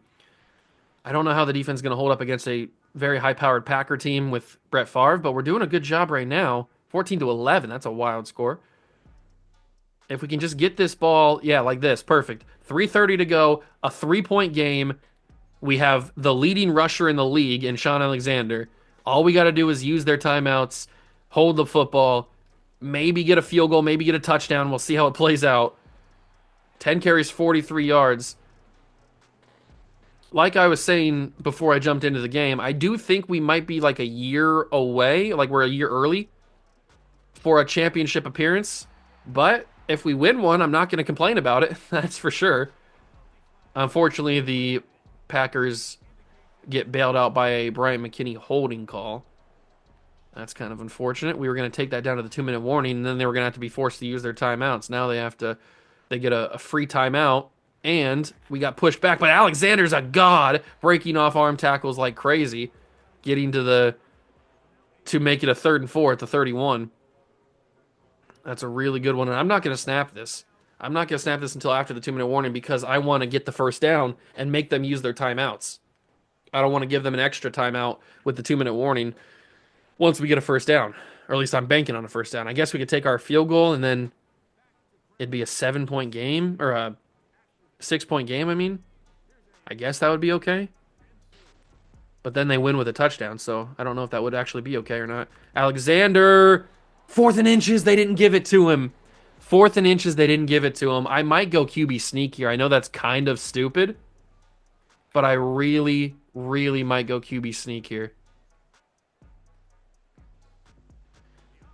Speaker 2: I don't know how the defense is going to hold up against a very high-powered Packer team with Brett Favre, but we're doing a good job right now. 14-11, that's a wild score. If we can just get this ball, yeah, like this, perfect. 3:30 to go, a 3-point game. We have the leading rusher in the league in Sean Alexander. All we got to do is use their timeouts, hold the football, maybe get a field goal, maybe get a touchdown. We'll see how it plays out. 10 carries, 43 yards. Like I was saying before I jumped into the game, I do think we might be like a year away, like we're a year early for a championship appearance. But if we win one, I'm not going to complain about it. That's for sure. Unfortunately, the Packers get bailed out by a Bryant McKinney holding call. That's kind of unfortunate. We were going to take that down to the 2-minute warning, and then they were going to have to be forced to use their timeouts. Now they get a free timeout, and we got pushed back. But Alexander's a god, breaking off arm tackles like crazy, getting to make it a 3rd and 4 at the 31. That's a really good one, and I'm not going to snap this. I'm not going to snap this until after the 2-minute warning because I want to get the first down and make them use their timeouts. I don't want to give them an extra timeout with the 2-minute warning once we get a first down. Or at least I'm banking on a first down. I guess we could take our field goal and then it'd be a 7-point game or a 6-point game, I mean. I guess that would be okay. But then they win with a touchdown, so I don't know if that would actually be okay or not. Alexander, 4th and inches, they didn't give it to him. 4th and inches, they didn't give it to him. I might go QB sneak here. I know that's kind of stupid, but I really, really might go QB sneak here.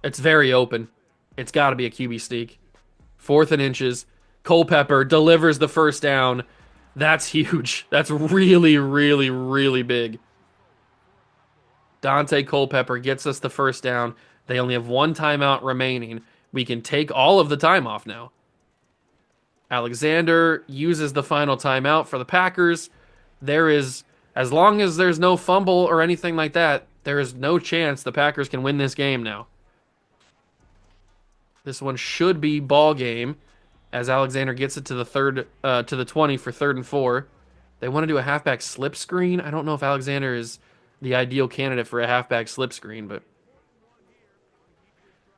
Speaker 2: It's very open. It's got to be a QB sneak. 4th and inches. Culpepper delivers the first down. That's huge. That's really, really, really big. Dante Culpepper gets us the first down. They only have one timeout remaining. We can take all of the time off now. Alexander uses the final timeout for the Packers. As long as there's no fumble or anything like that, there is no chance the Packers can win this game now. This one should be ball game as Alexander gets it to the 20 for 3rd and 4. They want to do a halfback slip screen. I don't know if Alexander is the ideal candidate for a halfback slip screen, but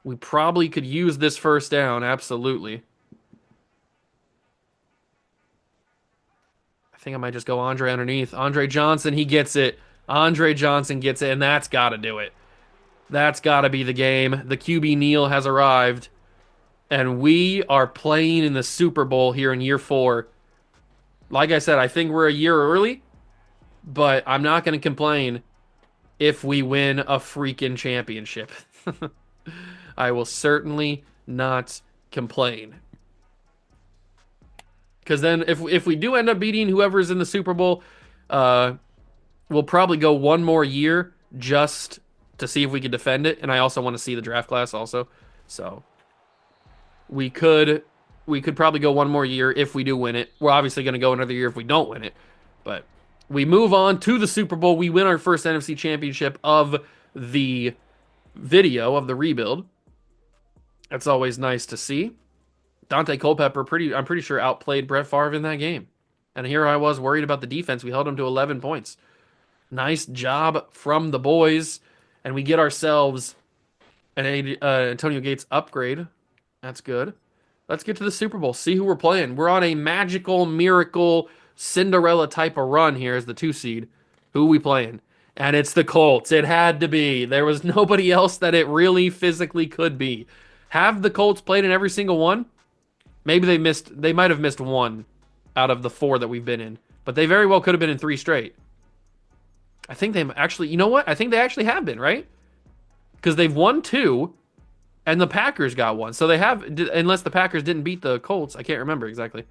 Speaker 2: we probably could use this first down, absolutely. I think I might just go Andre underneath. Andre Johnson, he gets it. Andre Johnson gets it, and that's got to do it. That's got to be the game. The QB Neal has arrived, and we are playing in the Super Bowl here in year 4. Like I said, I think we're a year early, but I'm not going to complain if we win a freaking championship. I will certainly not complain. Because then if we do end up beating whoever's in the Super Bowl, we'll probably go one more year just to see if we can defend it. And I also want to see the draft class also. So we could probably go one more year if we do win it. We're obviously going to go another year if we don't win it. But we move on to the Super Bowl. We win our first NFC championship of the video of the rebuild. That's always nice to see. Dante Culpepper, I'm pretty sure outplayed Brett Favre in that game. And here I was worried about the defense. We held him to 11 points. Nice job from the boys. And we get ourselves an Antonio Gates upgrade. That's good. Let's get to the Super Bowl. See who we're playing. We're on a magical, miracle, Cinderella type of run here as the 2 seed. Who we playing? And it's the Colts. It had to be. There was nobody else that it really physically could be. Have the Colts played in every single one? Maybe they might have missed one out of the 4 that we've been in. But they very well could have been in 3 straight. I think they actually, you know what? I think they actually have been, right? Because they've won 2 and the Packers got 1. So they have, unless the Packers didn't beat the Colts. I can't remember exactly.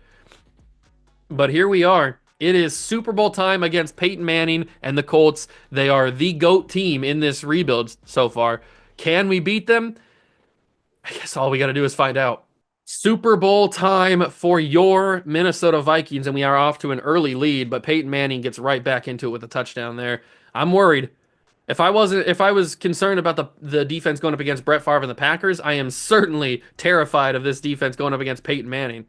Speaker 2: But here we are. It is Super Bowl time against Peyton Manning and the Colts. They are the GOAT team in this rebuild so far. Can we beat them? I guess all we got to do is find out. Super Bowl time for your Minnesota Vikings, and we are off to an early lead, but Peyton Manning gets right back into it with a touchdown there. I'm worried. If I was concerned about the defense going up against Brett Favre and the Packers, I am certainly terrified of this defense going up against Peyton Manning.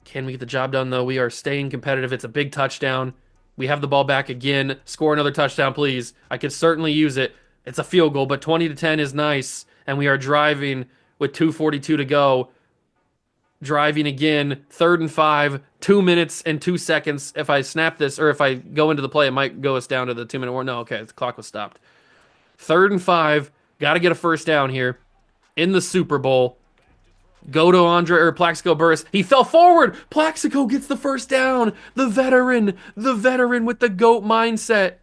Speaker 2: Can we get the job done though? We are staying competitive. It's a big touchdown. We have the ball back again. Score another touchdown, please. I could certainly use it. It's a field goal, but 20-10 is nice, and we are driving with 2:42 to go. Driving again, 3rd and 5, 2 minutes and 2 seconds. If I snap this, or if I go into the play, it might go us down to the 2-minute warning. No, okay, the clock was stopped. 3rd and 5, got to get a first down here in the Super Bowl. Go to Andre or Plaxico Burress. He fell forward. Plaxico gets the first down. The veteran with the GOAT mindset.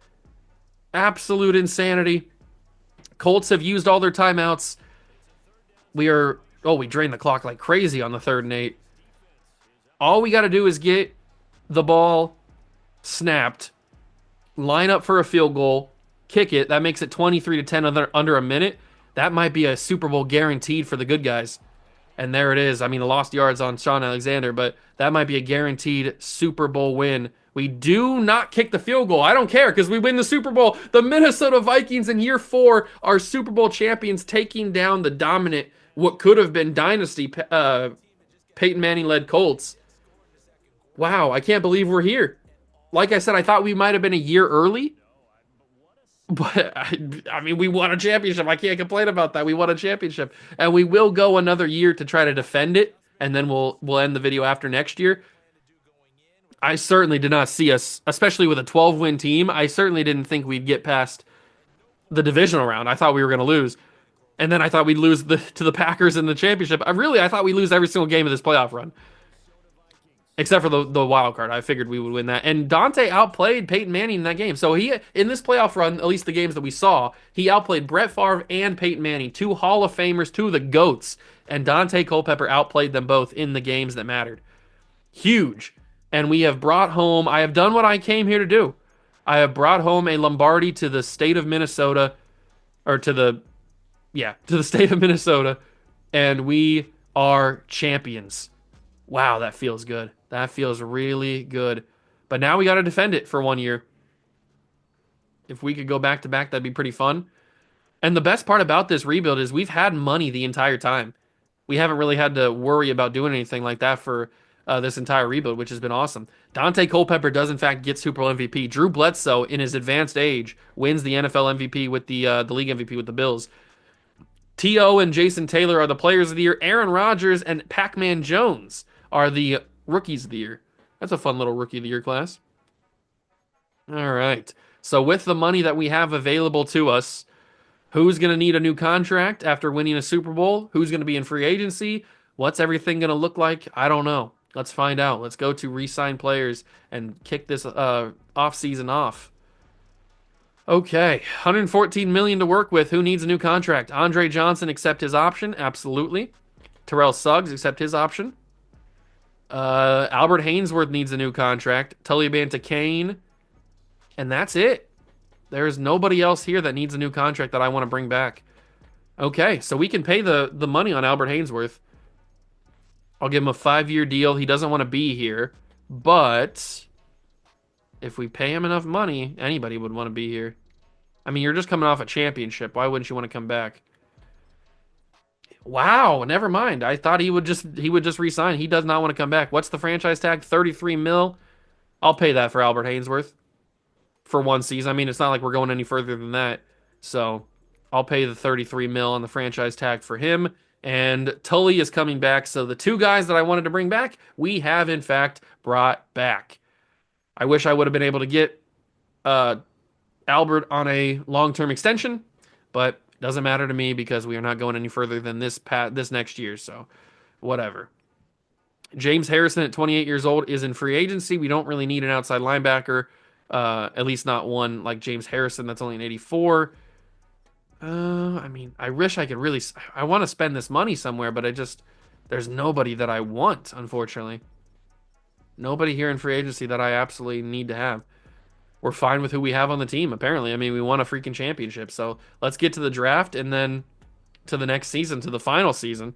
Speaker 2: Absolute insanity. Colts have used all their timeouts. We drained the clock like crazy on the 3rd and 8. All we got to do is get the ball snapped, line up for a field goal, kick it. That makes it 23-10 under a minute. That might be a Super Bowl guaranteed for the good guys. And there it is. I mean, the lost yards on Sean Alexander, but that might be a guaranteed Super Bowl win. We do not kick the field goal. I don't care because we win the Super Bowl. The Minnesota Vikings in year 4 are Super Bowl champions, taking down the dominant, what could have been dynasty Peyton Manning-led Colts. Wow, I can't believe we're here. Like I said, I thought we might have been a year early. But I mean, we won a championship. I can't complain about that. We won a championship, and we will go another year to try to defend it, and then we'll end the video after next year. I certainly did not see us, especially with a 12-win team. I certainly didn't think we'd get past the divisional round. I thought we were going to lose, and then I thought we'd lose to the Packers in the championship. I thought we'd lose every single game of this playoff run. Except for the wild card. I figured we would win that. And Dante outplayed Peyton Manning in that game. So he, in this playoff run, at least the games that we saw, he outplayed Brett Favre and Peyton Manning, 2 Hall of Famers, 2 of the GOATs. And Dante Culpepper outplayed them both in the games that mattered. Huge. And we have brought home, I have done what I came here to do. I have brought home a Lombardi to the state of Minnesota, or to the state of Minnesota. And we are champions. Wow, that feels good. That feels really good. But now we got to defend it for 1 year. If we could go back to back, that'd be pretty fun. And the best part about this rebuild is we've had money the entire time. We haven't really had to worry about doing anything like that for this entire rebuild, which has been awesome. Dante Culpepper does, in fact, get Super Bowl MVP. Drew Bledsoe, in his advanced age, wins the NFL MVP with the league MVP with the Bills. T.O. and Jason Taylor are the players of the year. Aaron Rodgers and Pac-Man Jones are the rookies of the year. That's a fun little rookie of the year class. All right. So with the money that we have available to us, who's going to need a new contract after winning a Super Bowl? Who's going to be in free agency? What's everything going to look like? I don't know. Let's find out. Let's go to re-sign players and kick this off-season off. Okay, $114 million to work with. Who needs a new contract? Andre Johnson, accept his option? Absolutely. Terrell Suggs, accept his option. Albert Hainsworth needs a new contract. Tully Banta-Kane. And that's it. There's nobody else here that needs a new contract that I want to bring back. Okay, so we can pay the money on Albert Hainsworth. I'll give him a 5-year deal. He doesn't want to be here. But if we pay him enough money, anybody would want to be here. I mean, you're just coming off a championship. Why wouldn't you want to come back? Wow, never mind. I thought he would just resign. He does not want to come back. What's the franchise tag? 33 mil. I'll pay that for Albert Hainsworth for 1 season. I mean, it's not like we're going any further than that. So I'll pay the 33 mil on the franchise tag for him. And Tully is coming back. So the two guys that I wanted to bring back, we have in fact brought back. I wish I would have been able to get uh, Albert on a long-term extension, but it doesn't matter to me because we are not going any further than this next year. So whatever. James Harrison at 28 years old is in free agency. We don't really need an outside linebacker, at least not one like James Harrison that's only an 84. I mean, I wish I could really. I want to spend this money somewhere, but there's nobody that I want, unfortunately. Nobody here in free agency that I absolutely need to have. We're fine with who we have on the team, apparently. I mean, we won a freaking championship. So let's get to the draft and then to the next season, to the final season,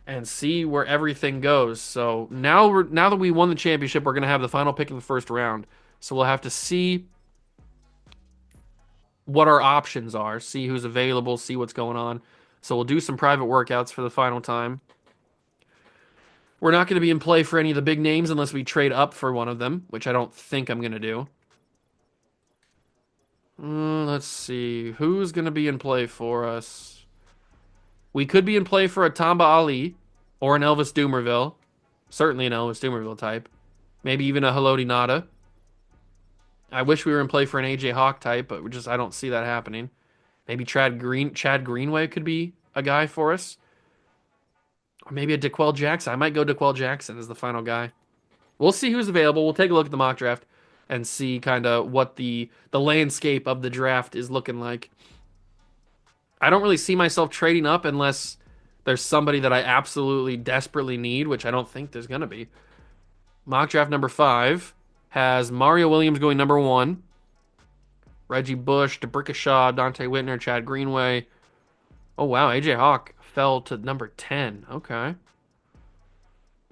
Speaker 2: and see where everything goes. So now that we won the championship, we're gonna have the final pick in the first round. So we'll have to see what our options are, see who's available, see what's going on. So we'll do some private workouts for the final time. We're not going to be in play for any of the big names unless we trade up for one of them, which I don't think I'm going to do. Let's see. Who's going to be in play for us? We could be in play for a Tamba Ali or an Elvis Doomerville. Certainly an Elvis Doomerville type. Maybe even a Haloti Nada. I wish we were in play for an AJ Hawk type, but I don't see that happening. Maybe Chad Greenway could be a guy for us. Or maybe a DeQuell Jackson. I might go DeQuell Jackson as the final guy. We'll see who's available. We'll take a look at the mock draft and see kind of what the landscape of the draft is looking like. I don't really see myself trading up unless there's somebody that I absolutely desperately need, which I don't think there's going to be. Mock draft number 5 has Mario Williams going number 1, Reggie Bush, DeBrickashaw, Dante Whitner, Chad Greenway. Oh, wow. AJ Hawk fell to number 10. Okay.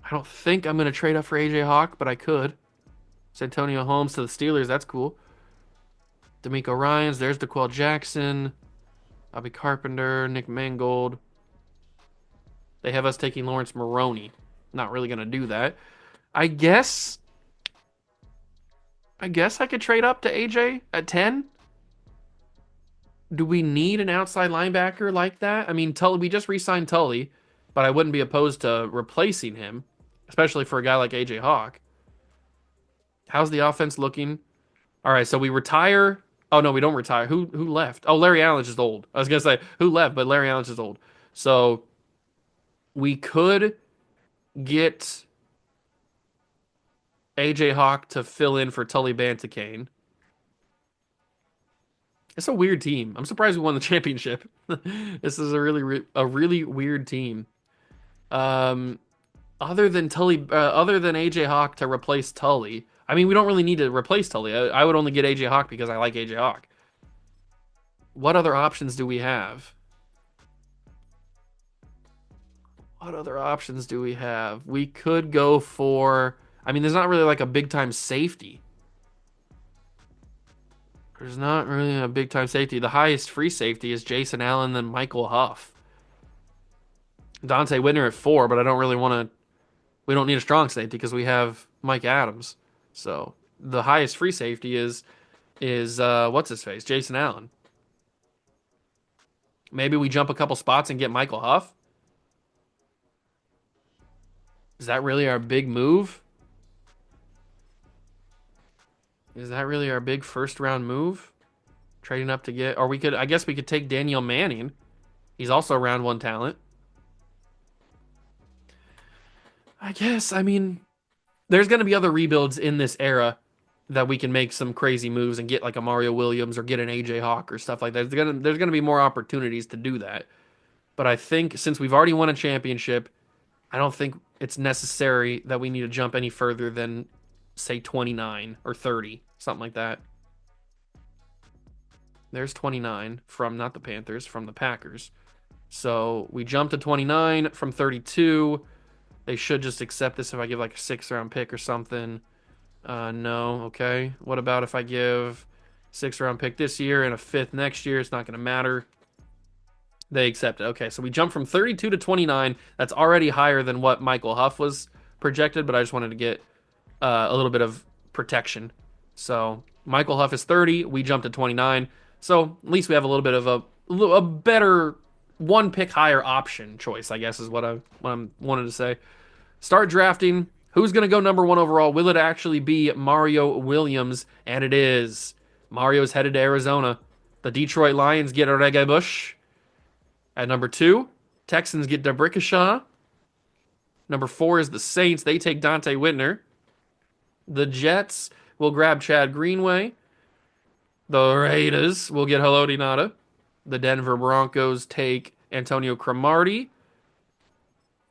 Speaker 2: I don't think I'm going to trade up for AJ Hawk, but I could. Santonio Holmes to the Steelers. That's cool. D'Amico Ryans. There's DeQuell Jackson. Bobby Carpenter. Nick Mangold. They have us taking Lawrence Maroney. Not really going to do that. I guess I could trade up to AJ at 10. Do we need an outside linebacker like that? I mean, Tully, we just re-signed Tully, but I wouldn't be opposed to replacing him, especially for a guy like AJ Hawk. How's the offense looking? All right, so we retire. Oh no, we don't retire. Who left? Oh, Larry Allen's just old. I was gonna say who left, but Larry Allen's just old. So we could get AJ Hawk to fill in for Tully Bantakane. It's a weird team. I'm surprised we won the championship. This is a really weird team. Um, other than AJ Hawk to replace Tully. I mean, we don't really need to replace Tully. I would only get AJ Hawk because I like AJ Hawk. What other options do we have? What other options do we have? We could go for. I mean, there's not really like a big time safety. There's not really a big time safety. The highest free safety is Jason Allen, then Michael Huff. Dante Whitner at 4, but I don't really want to. We don't need a strong safety because we have Mike Adams. So the highest free safety is what's his face? Jason Allen. Maybe we jump a couple spots and get Michael Huff. Is that really our big move? Is that really our big first round move? Trading up to get, or I guess we could take Daniel Manning. He's also round 1 talent. I mean, there's going to be other rebuilds in this era that we can make some crazy moves and get like a Mario Williams or get an AJ Hawk or stuff like that. There's gonna be more opportunities to do that. But I think since we've already won a championship, I don't think it's necessary that we need to jump any further than, say, 29 or 30, something like that. There's 29 from not the Panthers, from the Packers. So we jump to 29 from 32. They should just accept this if I give like a 6th round pick or something. No, okay. What about if I give 6th round pick this year and a 5th next year? It's not going to matter. They accept it. Okay, so we jump from 32 to 29. That's already higher than what Michael Huff was projected, but I just wanted to get a little bit of protection. So Michael Huff is 30. We jump to 29. So at least we have a little bit of a better one pick higher option choice, I guess is what I'm wanting to say. Start drafting. Who's going to go number one overall? Will it actually be Mario Williams? And it is. Mario's headed to Arizona. The Detroit Lions get Reggae Bush at number two. Texans get DeBrickashaw. Number four is the Saints. They take Dante Whitner. The Jets will grab Chad Greenway. The Raiders will get Haloti Nada. The Denver Broncos take Antonio Cromartie.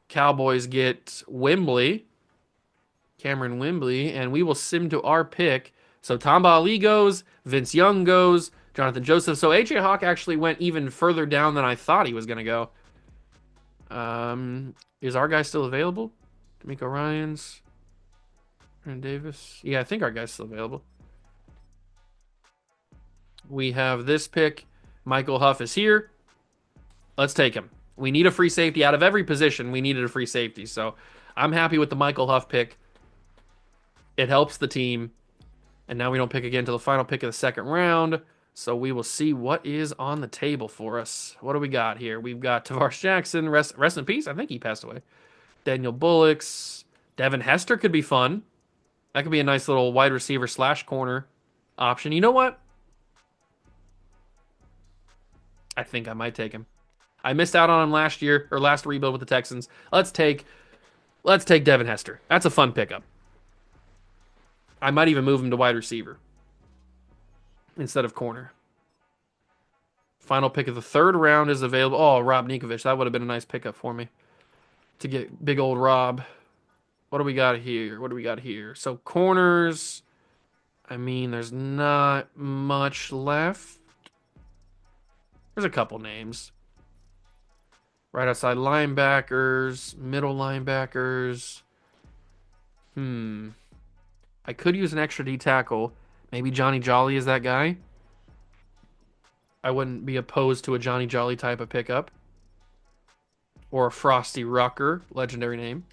Speaker 2: Cowboys get Wembley, Cameron Wembley, and we will sim to our pick. So Tamba Ali goes, Vince Young goes, Jonathan Joseph. So AJ Hawk actually went even further down than I thought he was going to go. Is our guy still available? D'Amico Ryans, Aaron Davis. Yeah, I think our guy's still available. We have this pick. Michael Huff is here. Let's take him. We need a free safety. Out of every position, we needed a free safety. So I'm happy with the Michael Huff pick. It helps the team. And now we don't pick again until the final pick of the second round. So we will see what is on the table for us. What do we got here? We've got Tavares Jackson. Rest in peace. I think he passed away. Daniel Bullocks. Devin Hester could be fun. That could be a nice little wide receiver / corner option. You know what? I think I might take him. I missed out on him last year or last rebuild with the Texans. Let's take Devin Hester. That's a fun pickup. I might even move him to wide receiver instead of corner. Final pick of the third round is available. Oh, Rob Ninkovich. That would have been a nice pickup for me to get big old Rob. What do we got here? What do we got here? So corners. I mean, there's not much left. There's a couple names. Right outside linebackers, middle linebackers. I could use an extra D tackle. Maybe Johnny Jolly is that guy. I wouldn't be opposed to a Johnny Jolly type of pickup. Or a Frosty Rucker, legendary name.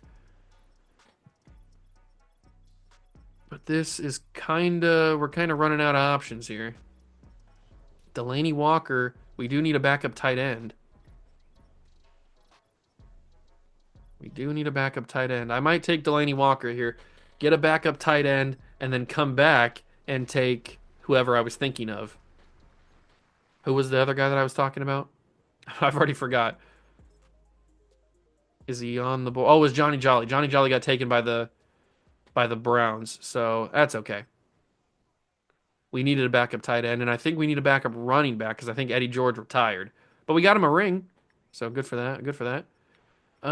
Speaker 2: But this is we're kind of running out of options here. Delaney Walker, we do need a backup tight end. We do need a backup tight end. I might take Delaney Walker here, get a backup tight end, and then come back and take whoever I was thinking of. Who was the other guy that I was talking about? I've already forgot. Is he on the board? Oh, it was Johnny Jolly. Johnny Jolly got taken by the Browns, so that's okay. We needed a backup tight end, and I think we need a backup running back because I think Eddie George retired. But we got him a ring, so good for that. Good for that. I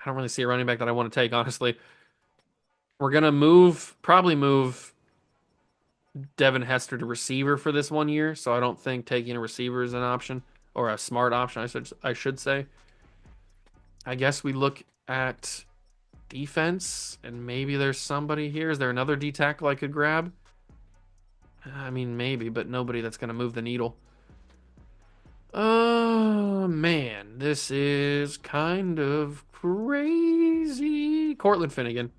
Speaker 2: don't really see a running back that I want to take, honestly. We're gonna probably move Devin Hester to receiver for this 1 year, so I don't think taking a receiver is an option or a smart option. I should say. I guess we look at defense, and maybe there's somebody here. Is there another D tackle I could grab? I mean, maybe, but nobody that's gonna move the needle. Oh, man, this is kind of crazy. Cortland Finnegan.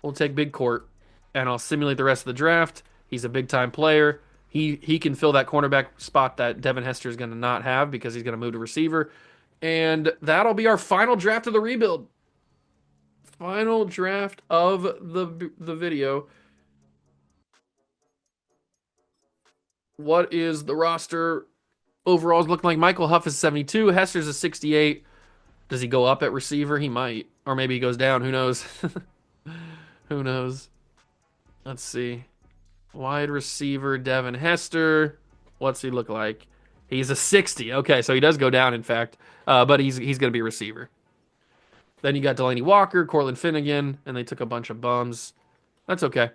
Speaker 2: We'll take Big Court, and I'll simulate the rest of the draft. He's a big-time player. He can fill that cornerback spot that Devin Hester is going to not have because he's going to move to receiver. And that'll be our final draft of the rebuild. Final draft of the video. What is the roster overalls looking like? Michael Huff is 72. Hester's a 68. Does he go up at receiver? He might. Or maybe he goes down. Who knows? Who knows? Let's see. Wide receiver, Devin Hester. What's he look like? He's a 60. Okay, so he does go down, in fact. But he's going to be a receiver. Then you got Delaney Walker, Cortland Finnegan, and they took a bunch of bums. That's okay.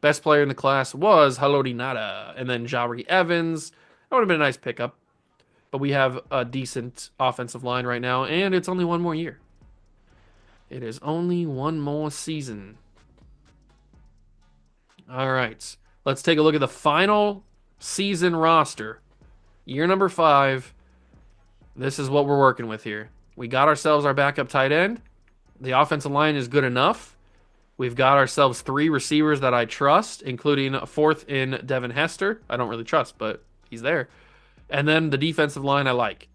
Speaker 2: Best player in the class was Haloti Nada. And then Jari Evans. That would have been a nice pickup. But we have a decent offensive line right now, and it's only one more year. It is only one more season. All right. Let's take a look at the final season roster. Year number 5. This is what we're working with here. We got ourselves our backup tight end. The offensive line is good enough. We've got ourselves 3 receivers that I trust, including a 4th in Devin Hester. I don't really trust, but he's there. And then the defensive line I like.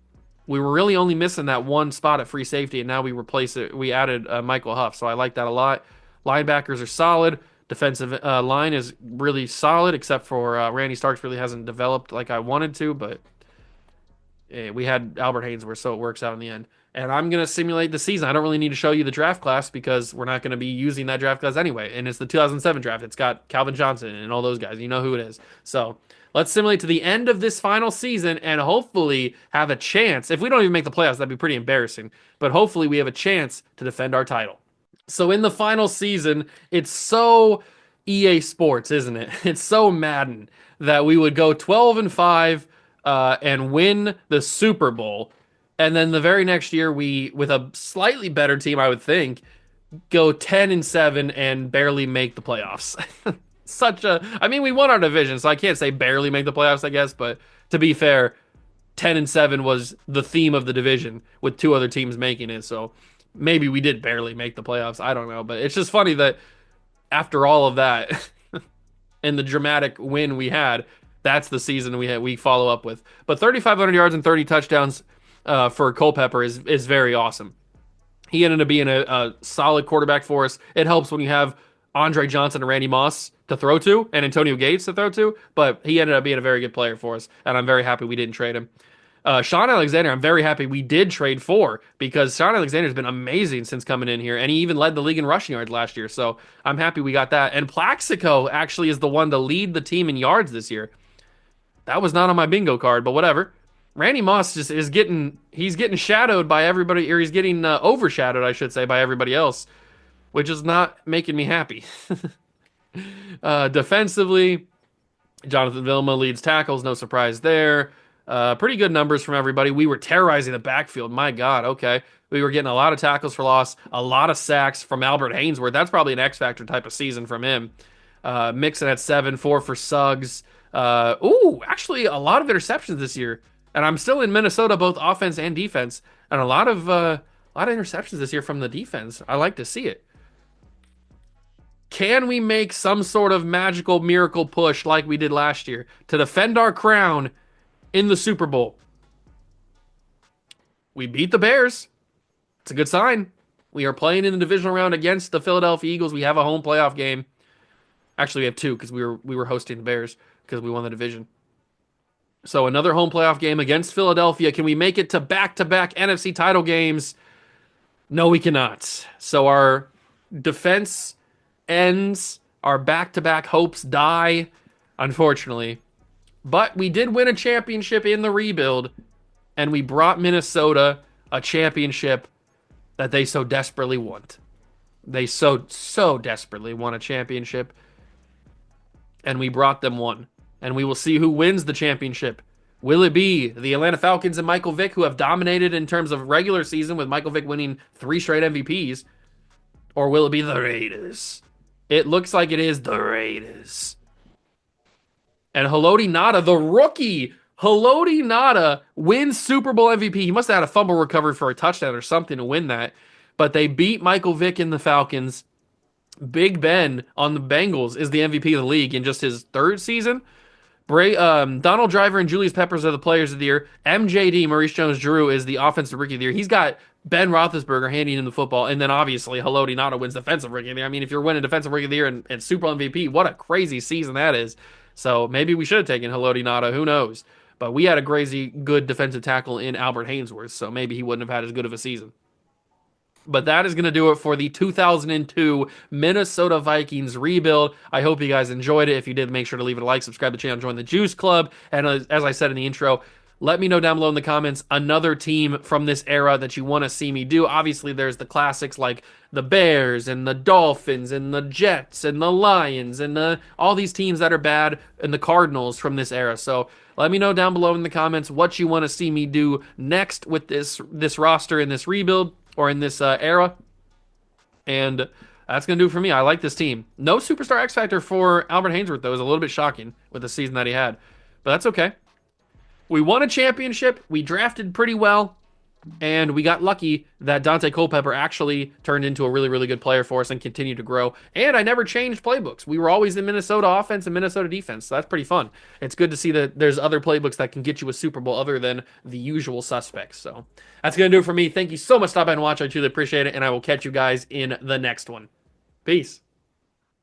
Speaker 2: We were really only missing that one spot at free safety, and now we replace it. We added Michael Huff, so I like that a lot. Linebackers are solid. Defensive line is really solid, except for Randy Starks really hasn't developed like I wanted to, but we had Albert Haynesworth, so it works out in the end. And I'm going to simulate the season. I don't really need to show you the draft class because we're not going to be using that draft class anyway. And it's the 2007 draft. It's got Calvin Johnson and all those guys. You know who it is. So let's simulate to the end of this final season and hopefully have a chance. If we don't even make the playoffs, that'd be pretty embarrassing. But hopefully we have a chance to defend our title. So in the final season, it's so EA Sports, isn't it? It's so Madden that we would go 12-5 and win the Super Bowl. And then the very next year, we, with a slightly better team, I would think, go 10-7 and barely make the playoffs. I mean, we won our division, so I can't say barely make the playoffs, I guess. But to be fair, 10-7 was the theme of the division with two other teams making it. So maybe we did barely make the playoffs. I don't know. But it's just funny that after all of that and the dramatic win we had, that's the season we follow up with. But 3,500 yards and 30 touchdowns for Culpepper is very awesome. He ended up being a solid quarterback for us. It helps when you have Andre Johnson and Randy Moss to throw to and Antonio Gates to throw to, but he ended up being a very good player for us, and I'm very happy we didn't trade him. Sean Alexander, I'm very happy we did trade for because Sean Alexander's been amazing since coming in here, and he even led the league in rushing yards last year, so I'm happy we got that. And Plaxico actually is the one to lead the team in yards this year. That was not on my bingo card, but whatever. Randy Moss just is he's getting shadowed by everybody, or he's getting overshadowed, I should say, by everybody else, which is not making me happy. Defensively, Jonathan Vilma leads tackles, no surprise there. Pretty good numbers from everybody. We were terrorizing the backfield. My God, okay. We were getting a lot of tackles for loss, a lot of sacks from Albert Haynesworth. That's probably an X Factor type of season from him. Mixon at 7, 4 for Suggs. Actually, a lot of interceptions this year. And I'm still in Minnesota, both offense and defense, and a lot of interceptions this year from the defense. I like to see it. Can we make some sort of magical miracle push like we did last year to defend our crown in the Super Bowl? We beat the Bears. It's a good sign. We are playing in the divisional round against the Philadelphia Eagles. We have a home playoff game. Actually, we have two because we were hosting the Bears because we won the division. So another home playoff game against Philadelphia. Can we make it to back-to-back NFC title games? No, we cannot. So our defense ends. Our back-to-back hopes die, unfortunately. But we did win a championship in the rebuild, and we brought Minnesota a championship that they so desperately want. They so desperately want a championship, and we brought them one. And we will see who wins the championship. Will it be the Atlanta Falcons and Michael Vick, who have dominated in terms of regular season with Michael Vick winning 3 straight MVPs? Or will it be the Raiders? It looks like it is the Raiders. And Haloti Ngata, the rookie, Haloti Ngata wins Super Bowl MVP. He must have had a fumble recovery for a touchdown or something to win that. But they beat Michael Vick and the Falcons. Big Ben on the Bengals is the MVP of the league in just his 3rd season. Donald Driver and Julius Peppers are the players of the year. MJD, Maurice Jones-Drew, is the offensive rookie of the year. He's got Ben Roethlisberger handing him the football, and then obviously Haloti Ngata wins defensive rookie of the year. I mean, if you're winning defensive rookie of the year and Super Bowl MVP, what a crazy season that is. So maybe we should have taken Haloti Ngata. Who knows? But we had a crazy good defensive tackle in Albert Haynesworth, so maybe he wouldn't have had as good of a season. But that is going to do it for the 2002 Minnesota Vikings rebuild. I hope you guys enjoyed it. If you did, make sure to leave it a like, subscribe to the channel, join the Juice Club. And as I said in the intro, let me know down below in the comments another team from this era that you want to see me do. Obviously, there's the classics like the Bears and the Dolphins and the Jets and the Lions and all these teams that are bad and the Cardinals from this era. So let me know down below in the comments what you want to see me do next with this roster in this rebuild or in this era. And that's going to do it for me. I like this team. No superstar X Factor for Albert Haynesworth, though. It was a little bit shocking with the season that he had. But that's okay. We won a championship. We drafted pretty well. And we got lucky that Dante Culpepper actually turned into a really, really good player for us and continued to grow. And I never changed playbooks. We were always in Minnesota offense and Minnesota defense. So that's pretty fun. It's good to see that there's other playbooks that can get you a Super Bowl other than the usual suspects. So that's going to do it for me. Thank you so much for stopping by and watching. I truly appreciate it. And I will catch you guys in the next one. Peace.